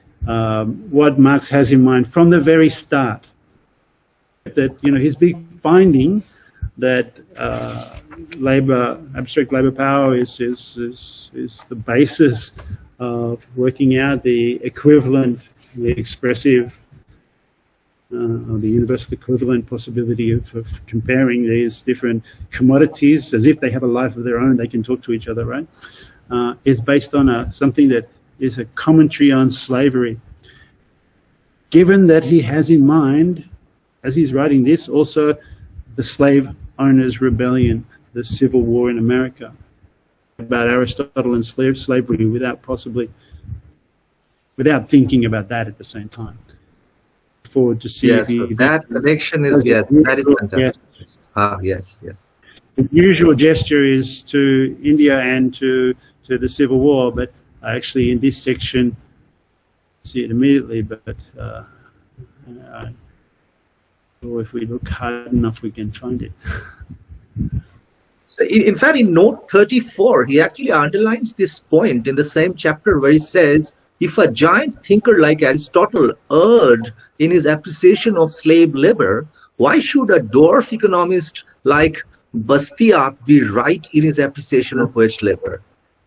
what Marx has in mind from the very start, that his big finding that abstract labor power is the basis of working out the equivalent, the expressive, or the universal equivalent possibility of comparing these different commodities as if they have a life of their own, they can talk to each other, right? Is based on something that is a commentary on slavery. Given that he has in mind, as he's writing this, also the slave owners' rebellion, the Civil War in America, about Aristotle and slavery without thinking about that at the same time. Forward to see that connection is, that is fantastic. Yes. The usual gesture is to India and to the Civil War, but actually in this section, see it immediately, but or if we look hard enough, we can find it. So in fact, in note 34, he actually underlines this point in the same chapter where he says, if a giant thinker like Aristotle erred in his appreciation of slave labor, why should a dwarf economist like Bastiat be right in his appreciation of wage labor?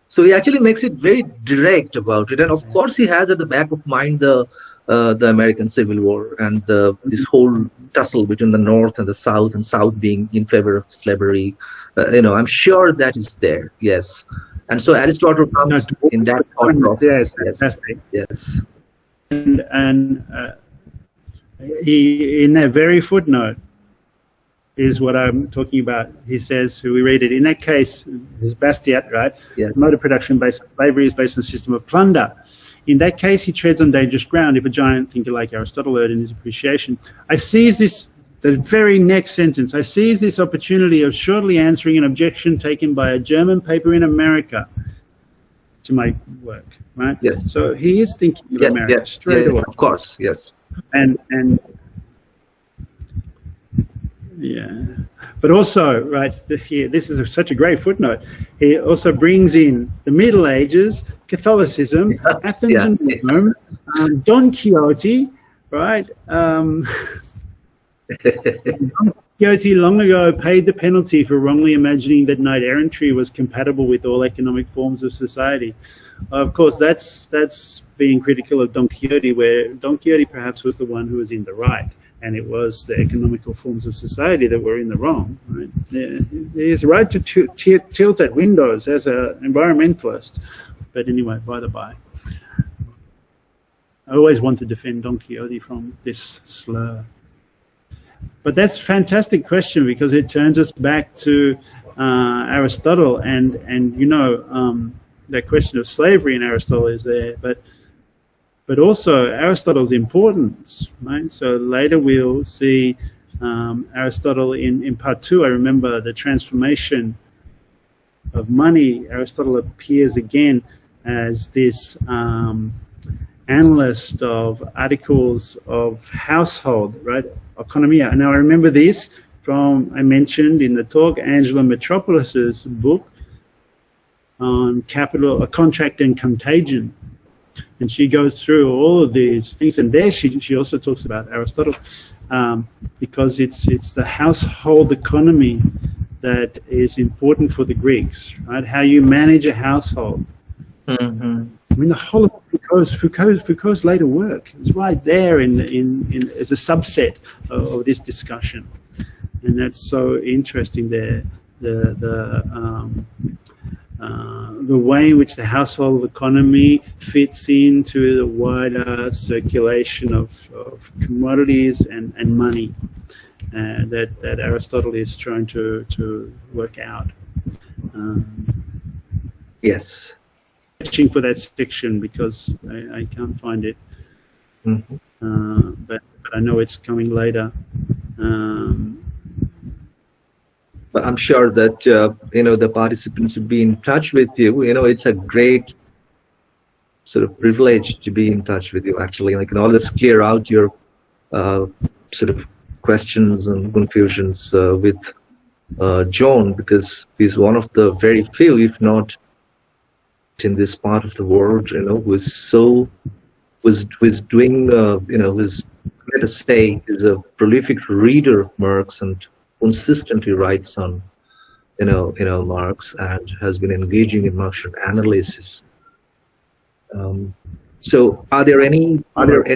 So he actually makes it very direct about it. And of course, he has at the back of mind the American Civil War and this whole tussle between the North and the South being in favor of slavery. I'm sure that is there, yes. And so Aristotle comes in that thought process. Yes. And he, in that very footnote, is what I'm talking about. He says, we read it, in that case, is Bastiat, right? Yes. Mode of production based on slavery is based on a system of plunder. in that case, he treads on dangerous ground if a giant thinker like Aristotle erred in his appreciation. I seize this, the very next sentence, I seize this opportunity of shortly answering an objection taken by a German paper in America to my work, right? Yes. So he is thinking of Yes, America yes, straight yes, away. of course, yes. And yeah, but also, right here, this is such a great footnote. He also brings in the Middle Ages, Catholicism, Athens and Rome, Don Quixote, right? Don Quixote long ago paid the penalty for wrongly imagining that knight-errantry was compatible with all economic forms of society. Of course, that's being critical of Don Quixote, where Don Quixote perhaps was the one who was in the right, and it was the economical forms of society that were in the wrong. Right? He is right to tilt at windows as an environmentalist. But anyway, by the by. I always want to defend Don Quixote from this slur. But that's a fantastic question, because it turns us back to Aristotle, and you know, that question of slavery in Aristotle is there, but also Aristotle's importance, right? So later we'll see Aristotle in part 2. I remember the transformation of money. Aristotle appears again as this analyst of articles of household, right? Economia. Now I remember this from, I mentioned in the talk, Angela Metropolis's book on capital, contract and contagion. And she goes through all of these things, and there she also talks about Aristotle, because it's the household economy that is important for the Greeks, right? How you manage a household. Mm-hmm. I mean, the whole of Foucault's later work is right there in as a subset of this discussion, and that's so interesting. There, the way in which the household economy fits into the wider circulation of commodities and money that Aristotle is trying to work out. Yes. Searching for that section because I can't find it. Mm-hmm. But I know it's coming later. But I'm sure that you know, the participants will be in touch with you. You know, it's a great sort of privilege to be in touch with you. Actually, I can always clear out your sort of questions and confusions with John, because he's one of the very few, if not in this part of the world, you know, who is doing, you know, let us say, is a prolific reader of Marx and consistently writes on, you know, Marx, and has been engaging in Marxian analysis. So, are there any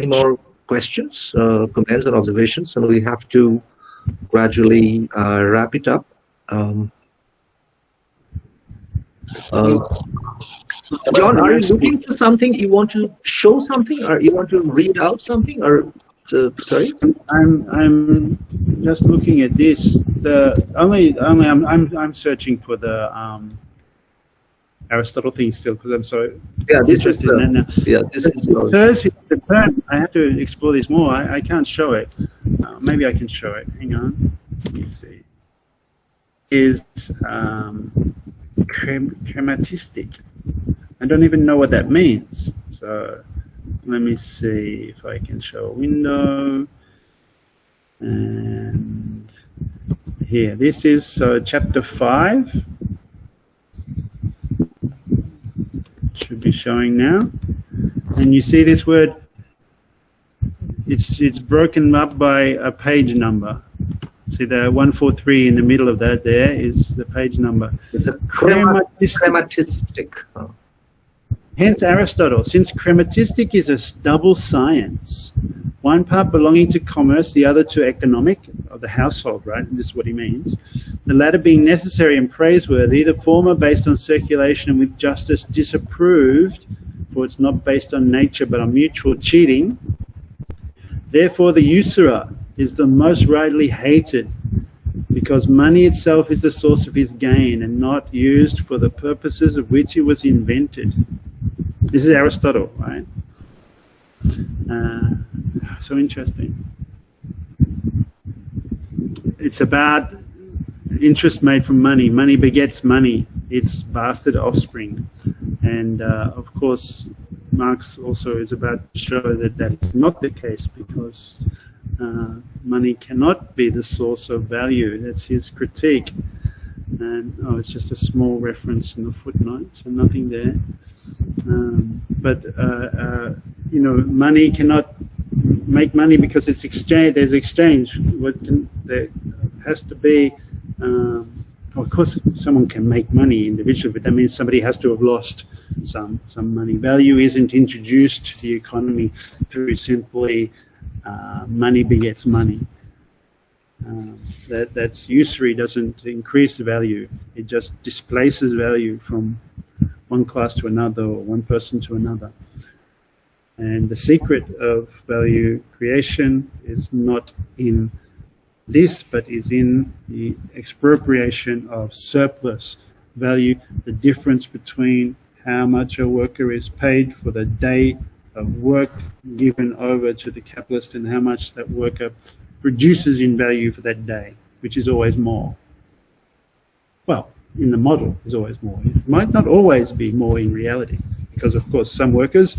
more questions, comments, and observations? And we have to gradually wrap it up. John, are you looking for something? You want to show something, or you want to read out something, or sorry? I'm just looking at this. I'm searching for the Aristotle thing still, because I'm so interested in that now. Yeah, this is the term. I have to explore this more. I can't show it. Maybe I can show it. Hang on. Let me see. Is chromatistic. I don't even know what that means. So let me see if I can show a window. And here, this is chapter 5. Should be showing now. And you see this word, it's broken up by a page number. See the 143 in the middle of that there is the page number. It's a chromatistic. Oh. Hence Aristotle, since chromatistic is a double science, one part belonging to commerce, the other to economic, of the household, right? And this is what he means. The latter being necessary and praiseworthy, the former based on circulation and with justice disapproved, for it's not based on nature but on mutual cheating. Therefore the usurer is the most rightly hated, because money itself is the source of his gain and not used for the purposes of which it was invented. This is Aristotle, right? So interesting. It's about interest made from money. Money begets money. It's bastard offspring. And of course, Marx also is about to show that that's not the case, because money cannot be the source of value. That's his critique. And it's just a small reference in the footnote, so nothing there. You know, money cannot make money because it's exchange. There's exchange. There has to be. Of course, someone can make money individually, but that means somebody has to have lost some money. Value isn't introduced to the economy through simply money begets money. That's usury, doesn't increase the value. It just displaces value from one class to another, or one person to another. And the secret of value creation is not in this, but is in the expropriation of surplus value, the difference between how much a worker is paid for the day of work given over to the capitalist and how much that worker produces in value for that day, which is always more. Well, in the model is always more. It might not always be more in reality, because of course some workers,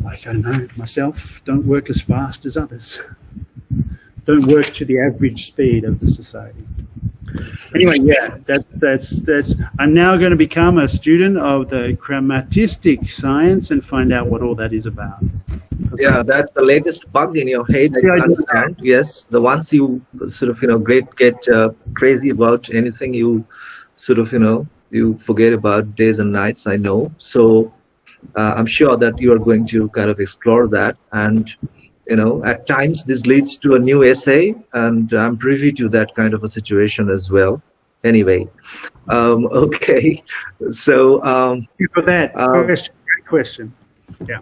like I know myself, don't work as fast as others. Don't work to the average speed of the society. Anyway, yeah, that's. I'm now going to become a student of the chromatistic science and find out what all that is about. Yeah, that's the latest bug in your head. I understand. Yes, the ones you sort of get crazy about anything, you sort of you forget about days and nights. I know. So I'm sure that you are going to kind of explore that, and at times this leads to a new essay, and I'm privy to that kind of a situation as well. Anyway, okay, so thank you for that great question. Yeah.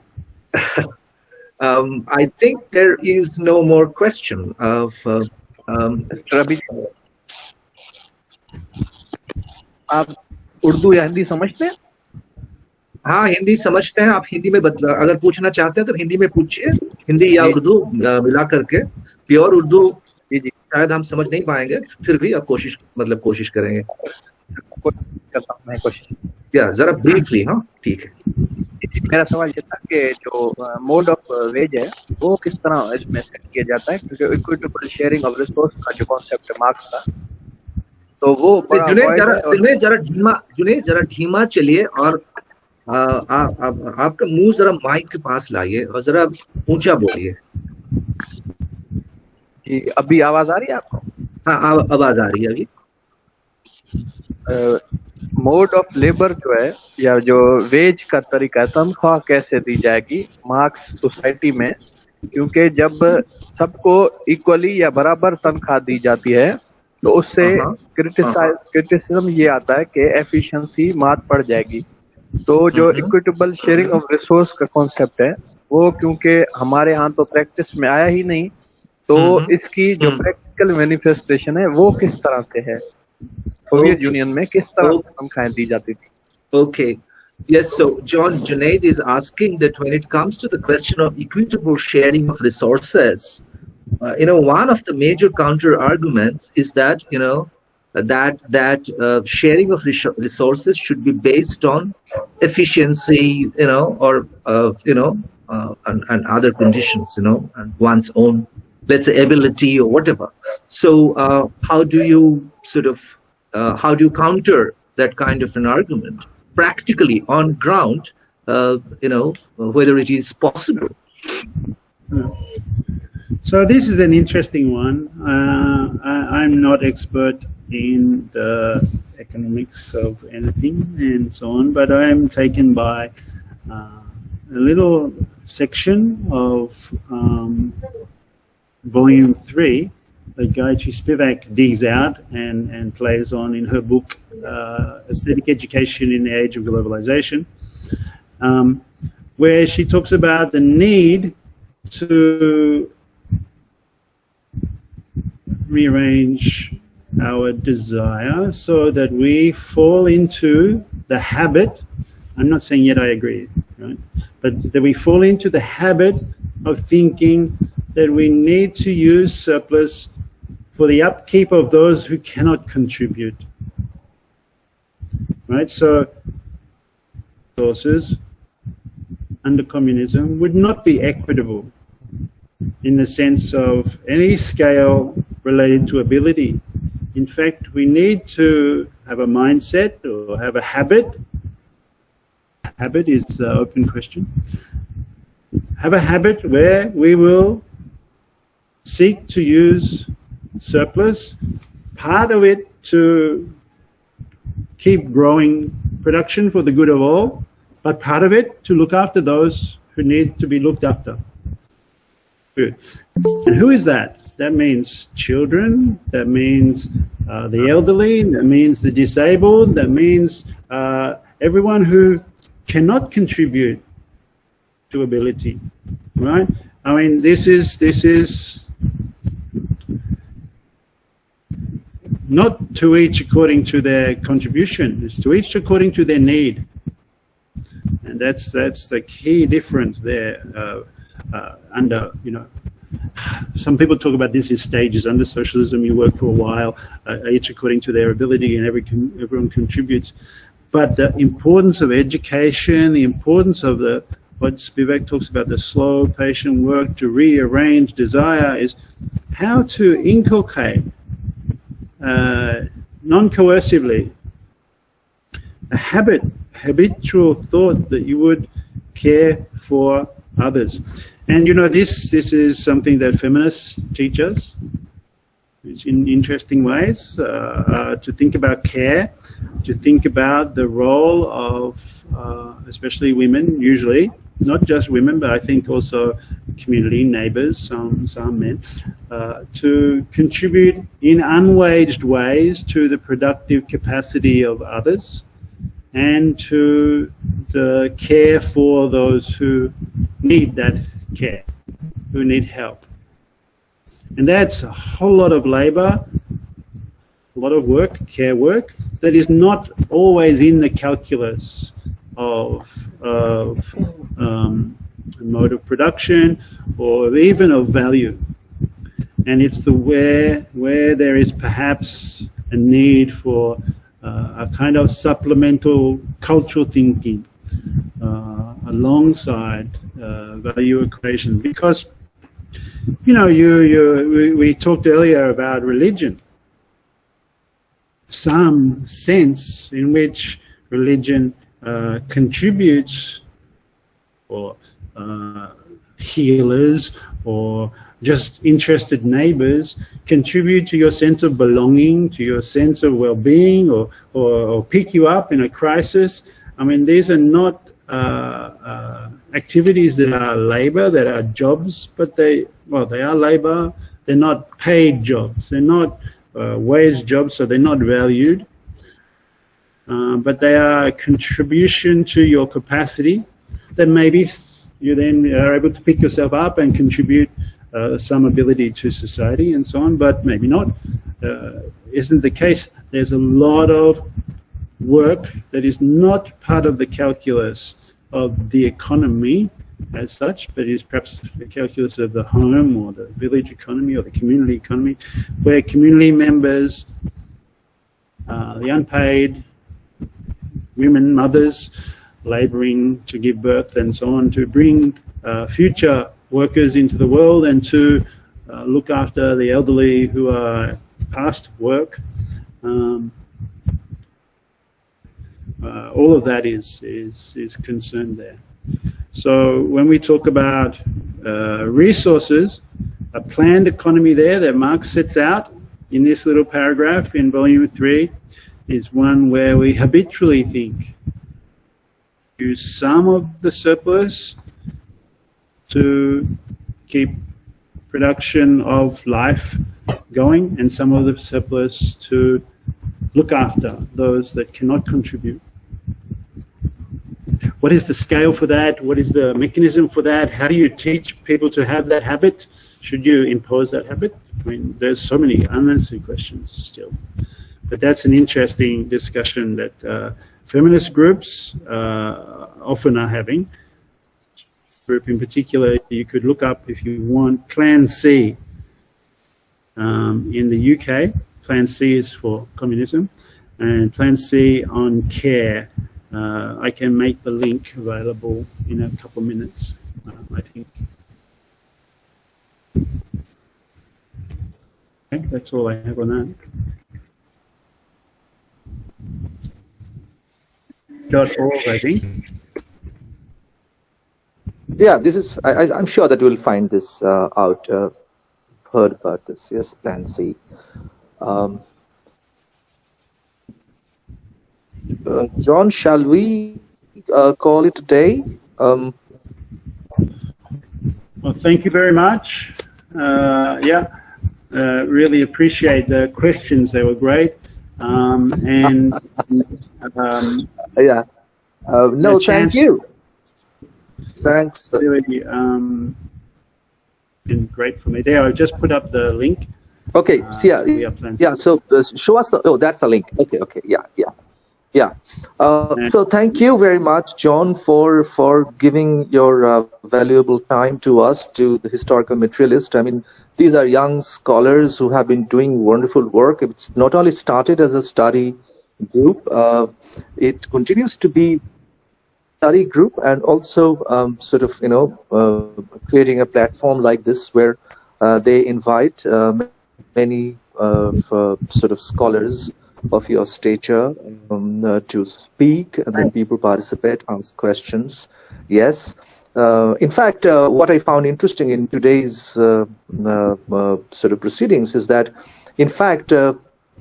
I think there is no more question of Mr. Abhijit, आप उर्दू या हिंदी समझते हैं? हाँ, हिंदी समझते हैं. आप हिंदी में अगर पूछना चाहते हैं तो हिंदी में पूछिए. हिंदी या उर्दू मिला करके. प्योर उर्दू शायद हम समझ नहीं पाएंगे, फिर भी आप कोशिश करेंगे. या जरा ब्रीफली. हाँ, ठीक है. मेरा सवाल ये था कि जो मोड ऑफ वेज है वो किस तरह इसमें सेट किया जाता है, क्योंकि इक्विटेबल शेयरिंग ऑफ रिसोर्स का जो कॉन्सेप्ट है मार्क्स का, तो वो जुनेद जरा धीमा चलिए और आपका मुंह जरा माइक के पास लाइए और जरा ऊंचा बोलिए. जी, अभी आवाज आ रही है आपको? हाँ, आवाज आ रही है अभी. मोड ऑफ लेबर जो है, या जो वेज का तरीका, तनख्वाह कैसे दी जाएगी मार्क्स सोसाइटी में, क्योंकि जब सबको इक्वली या बराबर तनख्वाह दी जाती है तो उससे क्रिटिसिज्म ये आता है कि एफिशिएंसी मात पड़ जाएगी. तो जो इक्विटेबल शेयरिंग ऑफ रिसोर्स का कॉन्सेप्ट है वो क्योंकि हमारे यहाँ तो प्रैक्टिस में आया ही नहीं, तो इसकी जो प्रैक्टिकल मैनिफेस्टेशन है वो किस तरह से है, सोवियत यूनियन में किस तरह तनख्वाहें दी जाती थी? Okay. Yes, so Junaid is asking that when it comes to the question of equitable sharing of resources, one of the major counter arguments is that sharing of resources should be based on efficiency, or and other conditions, and one's own, let's say, ability or whatever. So how do you counter that kind of an argument practically on ground, whether it is possible? So this is an interesting one. I'm not expert in the economics of anything and so on, but I am taken by a little section of volume 3 that Gayatri Spivak digs out and plays on in her book, Aesthetic Education in the Age of Globalization, where she talks about the need to rearrange our desire so that we fall into the habit, I'm not saying yet I agree, right? But that we fall into the habit of thinking that we need to use surplus for the upkeep of those who cannot contribute. Right? So, resources under communism would not be equitable in the sense of any scale related to ability. In fact, we need to have a mindset or have a habit. Habit is the open question. Have a habit where we will seek to use surplus, part of it to keep growing production for the good of all, but part of it to look after those who need to be looked after. Good. And who is that? That means children, that means the elderly, that means the disabled, that means everyone who cannot contribute to ability, right? I mean, this is not to each according to their contribution, it's to each according to their need. And that's the key difference there. Under, you know, some people talk about this in stages. Under socialism, you work for a while, each according to their ability, and everyone contributes. But the importance of education, the importance of what Spivak talks about, the slow, patient work to rearrange desire, is how to inculcate non-coercively a habitual thought that you would care for others. And you know, this is something that feminists teach us. It's in interesting ways to think about care, to think about the role of especially women, usually, not just women, but I think also community, neighbours, some men, to contribute in unwaged ways to the productive capacity of others and to the care for those who need that care, who need help. And that's a whole lot of labour, a lot of work, care work, that is not always in the calculus of mode of production or even of value. And it's the where there is perhaps a need for a kind of supplemental cultural thinking alongside value equation. Because, you know, we talked earlier about religion. Some sense in which religion contributes, or healers, or just interested neighbors contribute to your sense of belonging, to your sense of well-being, or pick you up in a crisis. I mean, these are not activities that are labor, that are jobs, but they are labor. They're not paid jobs. They're not wage jobs, so they're not valued. But they are a contribution to your capacity that maybe you then are able to pick yourself up and contribute some ability to society and so on, but maybe not. Isn't the case. There's a lot of work that is not part of the calculus of the economy as such, but is perhaps the calculus of the home or the village economy or the community economy, where community members, the unpaid, women, mothers, labouring to give birth and so on, to bring future workers into the world and to look after the elderly who are past work. All of that is concerned there. So when we talk about resources, a planned economy there that Marx sets out in this little paragraph in volume 3 is one where we habitually think, use some of the surplus to keep production of life going and some of the surplus to look after those that cannot contribute. What is the scale for that? What is the mechanism for that? How do you teach people to have that habit? Should you impose that habit? I mean, there's so many unanswered questions still. But that's an interesting discussion that feminist groups often are having. group in particular, you could look up, if you want, Plan C. In the UK, Plan C is for communism, and Plan C on care. I can make the link available in a couple of minutes, I think. Okay, that's all I have on that. .org, I think. Yeah, this is. I'm sure that you'll find this out. Heard about this. Yes, Plan C. John, shall we call it a day? Well, thank you very much. Really appreciate the questions. They were great. Yeah. No, thank you. Thanks. Really been great for me. There, I just put up the link. Okay. Yeah. So show us the. Oh, that's the link. Okay. Yeah. So thank you very much, John, for giving your valuable time to us, to the historical materialist. I mean, these are young scholars who have been doing wonderful work. It's not only started as a study group, it continues to be study group, and also creating a platform like this where they invite many scholars of your stature to speak, and then people participate, ask questions. Yes. In fact, what I found interesting in today's proceedings is that, in fact,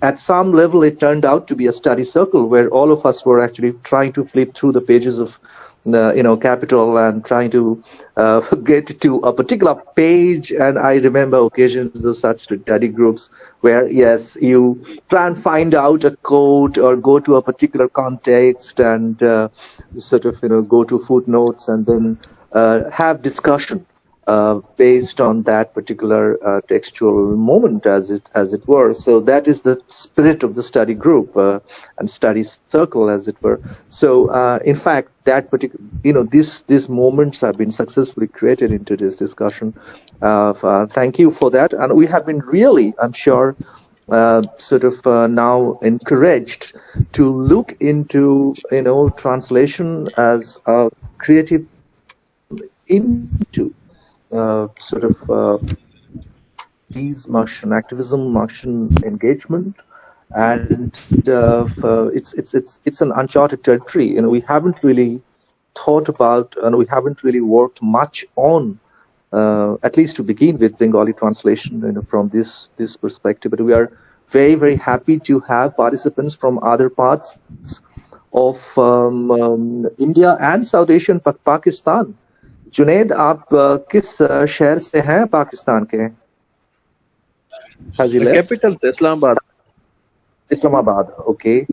at some level, it turned out to be a study circle where all of us were actually trying to flip through the pages of, Capital and trying to get to a particular page. And I remember occasions of such study groups where, yes, you try and find out a quote or go to a particular context and go to footnotes and then have discussion based on that particular textual moment, as it were. So that is the spirit of the study group and study circle, as it were. So in fact, that particular, these moments have been successfully created into this discussion. Thank you for that, and we have been really, I'm sure, now encouraged to look into translation as a creative into peace, Marxian activism, Marxian engagement, and it's an uncharted territory. We haven't really thought about, and we haven't really worked much on, at least to begin with, Bengali translation, from this perspective. But we are very, very happy to have participants from other parts of India and South Asian Pakistan. Junaid, आप किस शहर से हैं पाकिस्तान के? Capital Islamabad. Islamabad, okay.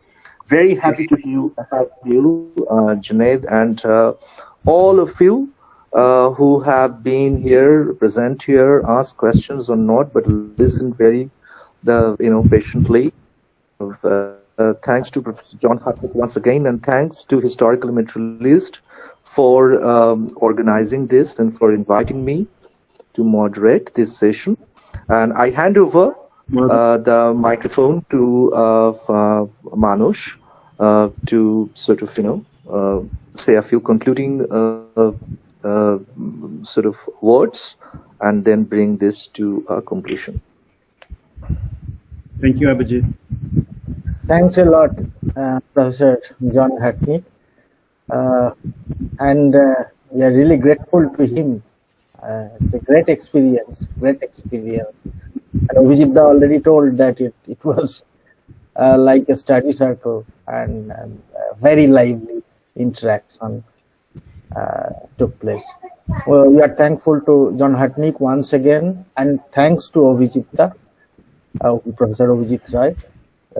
Very happy to have you, Junaid, and all of you who have been here, present here, ask questions or not, but listen very, patiently. Thanks to Professor John Hutnyk once again, and thanks to Historical Materialist for organizing this and for inviting me to moderate this session. And I hand over the microphone to Manush to say a few concluding words, and then bring this to a completion. Thank you, Abhijit. Thanks a lot, Professor John Hutnyk, and we are really grateful to him. It's a great experience. And Abhijit already told that it was like a study circle, and very lively interaction took place. Well, we are thankful to John Hutnyk once again, and thanks to Abhijit, Professor Abhijit Roy.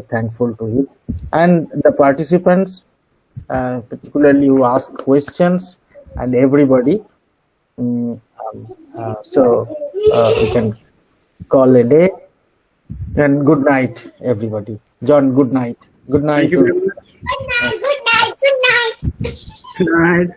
Thankful to him and the participants, particularly who asked questions, and everybody. So we can call a day, and good night, everybody. John, good night. Good night. Thank you very much. Good night. Good night. Good night.